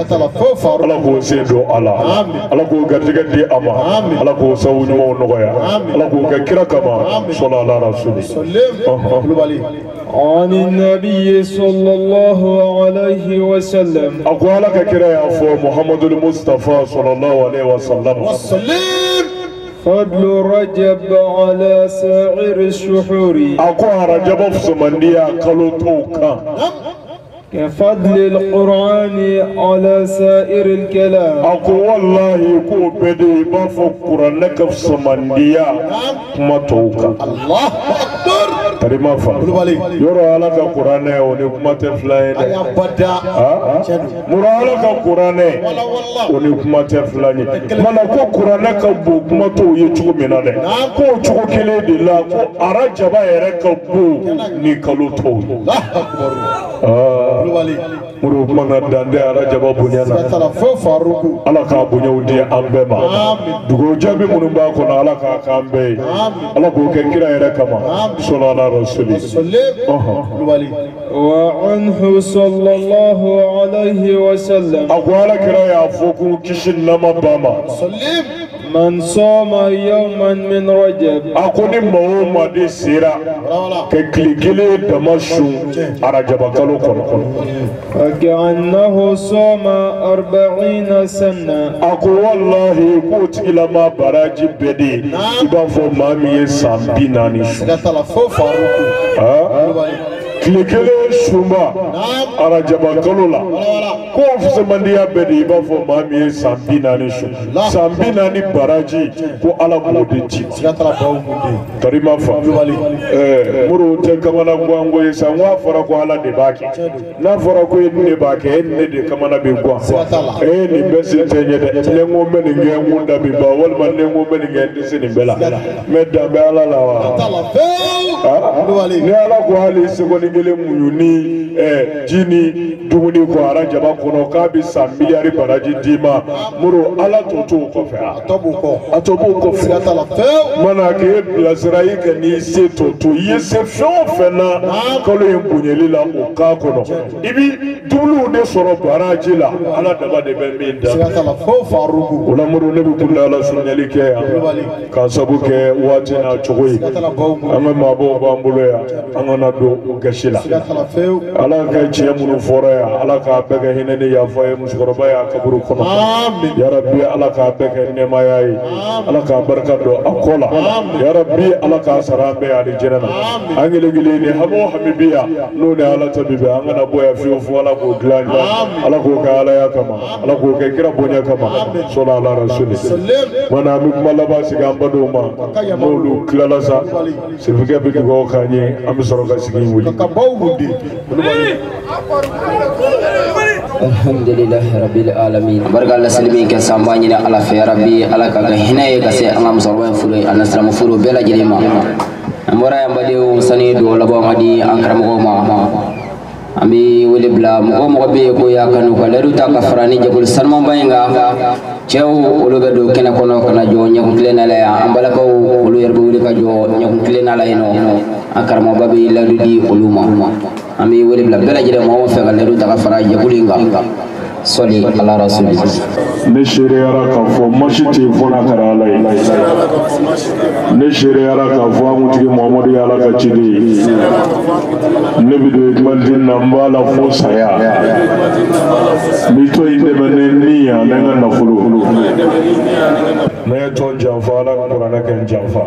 ala k'o sen don a la ala k'o garijɛgɛ di a ma ala k'o sababu ɲumanw nɔgɔya ala k'o kɛ kira kama sɔla ala rasuli عن النبي صلى الله عليه وسلم أقول لك كده يا أخو محمد المصطفى صلى الله عليه وسلم فضل رجب على سائر الشهور أقول رجب في سمندية كالوتوكا كفضل القرآن على سائر الكلام أقول والله يكون بدي بافو القرآن لك في سمندية ما توكا الله أكبر تريما فا يورو على القرآن ونكما تفلاين مرو على القرآن ونكما تفلاين مالا كو قرآن كبو كما تو يجو مناله كو يجو كلي دي لا كو أراجبا يركبو نيكالو تو الله أكبر muru mana dande arajaba bunyana ala ka bunyaw di an bɛɛ ma dugawu jaabi minnu b'a kɔnɔ ala k'a k'an bɛɛ ye ala k'o kɛ kira yɛrɛ kama sɔla ala rasuli wa anhu sallallahu alayhi wa sallam a ko ala kira y'a fɔ ko kisi nama ba ma من صام يوما من رجب أكوني مهما دي سيرا ككليكلي دمشو أرجب كلو كلو فكأنه صام 40 سنة أكو والله كوت إلى ما براجي بدي إبا فو مامي سامبيناني tile kelen sunba arajaba kalo la ko fusamandiya bɛɛ de i b'a fɔ maa min ye san 40 su san 40 baraji ko ala b'o de ci karima fa muru tɛ kamana guango ye san wa fɔra ko ala de b'a kɛ n'a fɔra ko e ne b'a kɛ e ne de kamana bɛ guan nin bɛɛ se tɛ ɲɛ dɛ ne ko n bɛ nin kɛ n kun da bi ban walima ne ko n bɛ nin kɛ n tɛ se nin bɛɛ la mɛ dan bɛ ala la wa ni ala ko hali sekondi kelen muɲu ni ji ni dumuni ko arajaba kɔnɔ k'a bɛ san miliyari baraji d'i ma muru ala to t'o kɔfɛ a tɔ b'o kɔfɛ mana k'e bilasira i ka n'i se to i ye se fɛn o fɛn na kalo in bonyeli la o k'a kɔnɔ i bi dumuniw de sɔrɔ baraji la ala daba de bɛ min da o la muru ne bɛ kunda ala sunyali kɛ yan k'a sabu kɛ waati n'a cogo ye an ka maabɔw b'an bolo yan an kana don gasi la ala ka tiɲɛ minnu fɔra yan ala k'a bɛɛ kɛ hinɛ ni yafa ye musokɔrɔba y'a kaburu kɔnɔ yarabi ala k'a bɛɛ kɛ nɛɛmaya ye ala k'a barika don a kɔ la yarabi ala k'a sara an bɛɛ alijɛnɛ na an kelen-kelen ni hami o hami bɛ yan n'o ni ala ta bi bɛn an kana bɔ yan fiyewu fo ala k'o dilan ala k'o kɛ alaya kama ala k'o kɛ kira bonya kama sɔla ala rasuli mana an bɛ kuma laban sigi an badenw ma n'olu tilala sa sirifukɛ bɛ dugawu k'an ye an bɛ sɔrɔ ka sigi in wuli alhamdulillah rabbil alamin barka Allah silmi ke samba ɲini ala fɛ rabbi ala ka kɛ hinɛ ye ka se an ka musokɔrɔba in furu ye a nasiramu furu bɛɛ lajɛlen ma an bɔra yan badenw sani dugawu laban ka di an karamɔgɔw ma an bɛ wele bila mɔgɔ mɔgɔ bɛ yen ko y'a kanu ka layidu ta ka fara ni jɛkulu sanumanba in kan cɛw olu bɛ don kɛnɛ kɔnɔ ka na jɔ ɲɛkun tilenna la yan an balakaw olu yɛrɛ bɛ wuli ka jɔ ɲɛkun tilenna la yen nɔ an karamɔgɔba bɛ layidu di olu ma an bɛ wele bila bɛɛ lajɛlen mɔgɔw fɛ ka layidu ta ka fara jɛkulu in kan sɔli ala rasuli ne sereyara k'a fɔ masi tɛ yen fo n'a kɛra ala ye ne sereyara k'a fɔ an kuntigi muhamadu ye ala ka ciden ye ne bɛ don ikmalidin na n b'a la fo saya n bɛ to yen dɛmɛ ni min ye ani n ka nafolo ne ye tɔn janfa ala ka kuranɛ kɛ n janfa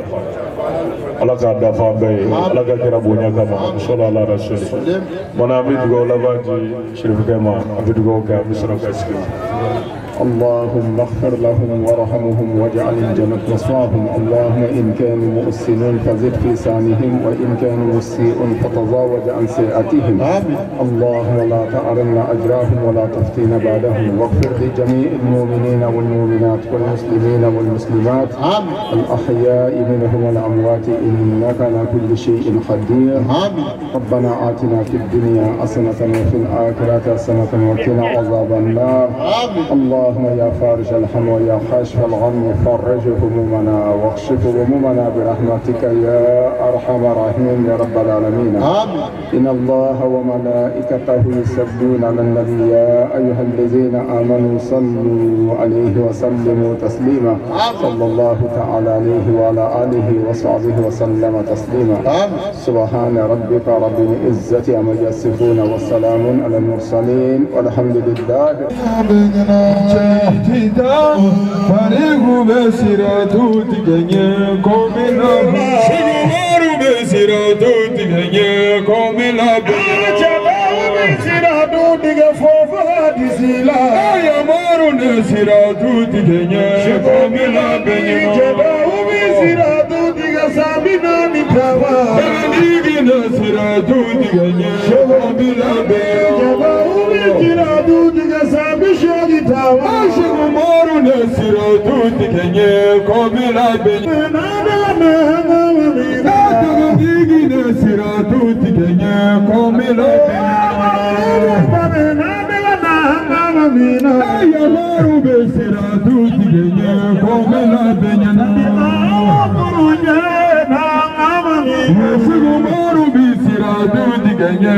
ala k'a dafa bɛɛ ye ala ka kira bonya kama sɔli ala rasuli mana an bɛ dugawu laban di sirifukɛ ma an bɛ dugawu kɛ an bɛ sɔrɔ ka sigi اللهم اغفر لهم وارحمهم واجعل الجنة مصواهم اللهم إن كانوا مؤسنين فزد في سانهم وإن كانوا مسيئون فتزاوج عن سيئاتهم اللهم لا تحرمنا أجرهم ولا تفتنا بعدهم واغفر لجميع المؤمنين والمؤمنات والمسلمين والمسلمات الأحياء منهم والأموات إنك على كل شيء قدير ربنا آتنا في الدنيا حسنة وفي الآخرة حسنة وقنا عذاب النار اللهم يا فارج الهم ويا كاشف الغم فرج همومنا واكشف همومنا برحمتك يا ارحم الراحمين يا رب العالمين ان الله وملائكته يصلون على النبي يا ايها الذين امنوا صلوا عليه وسلموا تسليما صلى الله تعالى عليه وعلى اله وصحبه وسلم تسليما سبحان ربك رب العزه عما يصفون والسلام على المرسلين والحمد لله Tida, farigu besiratu tiganye komina. Shinomaru besiratu tiganye komina. Chabawu besiratu tige fofa disila. Ayamaru nesiratu tiganye komina benye. Chabawu besiratu tige sabina nitawa. Benigi nesiratu tiganye komina benye. Chabawu besiratu tige sabisha nitawa. Ashikumaru nesiratu tiganye komina benye. Atugigi nesiratu tiganye komina benye. Ayamaru besiratu tiganye komina benye. Ashikumaru besiratu tiganye.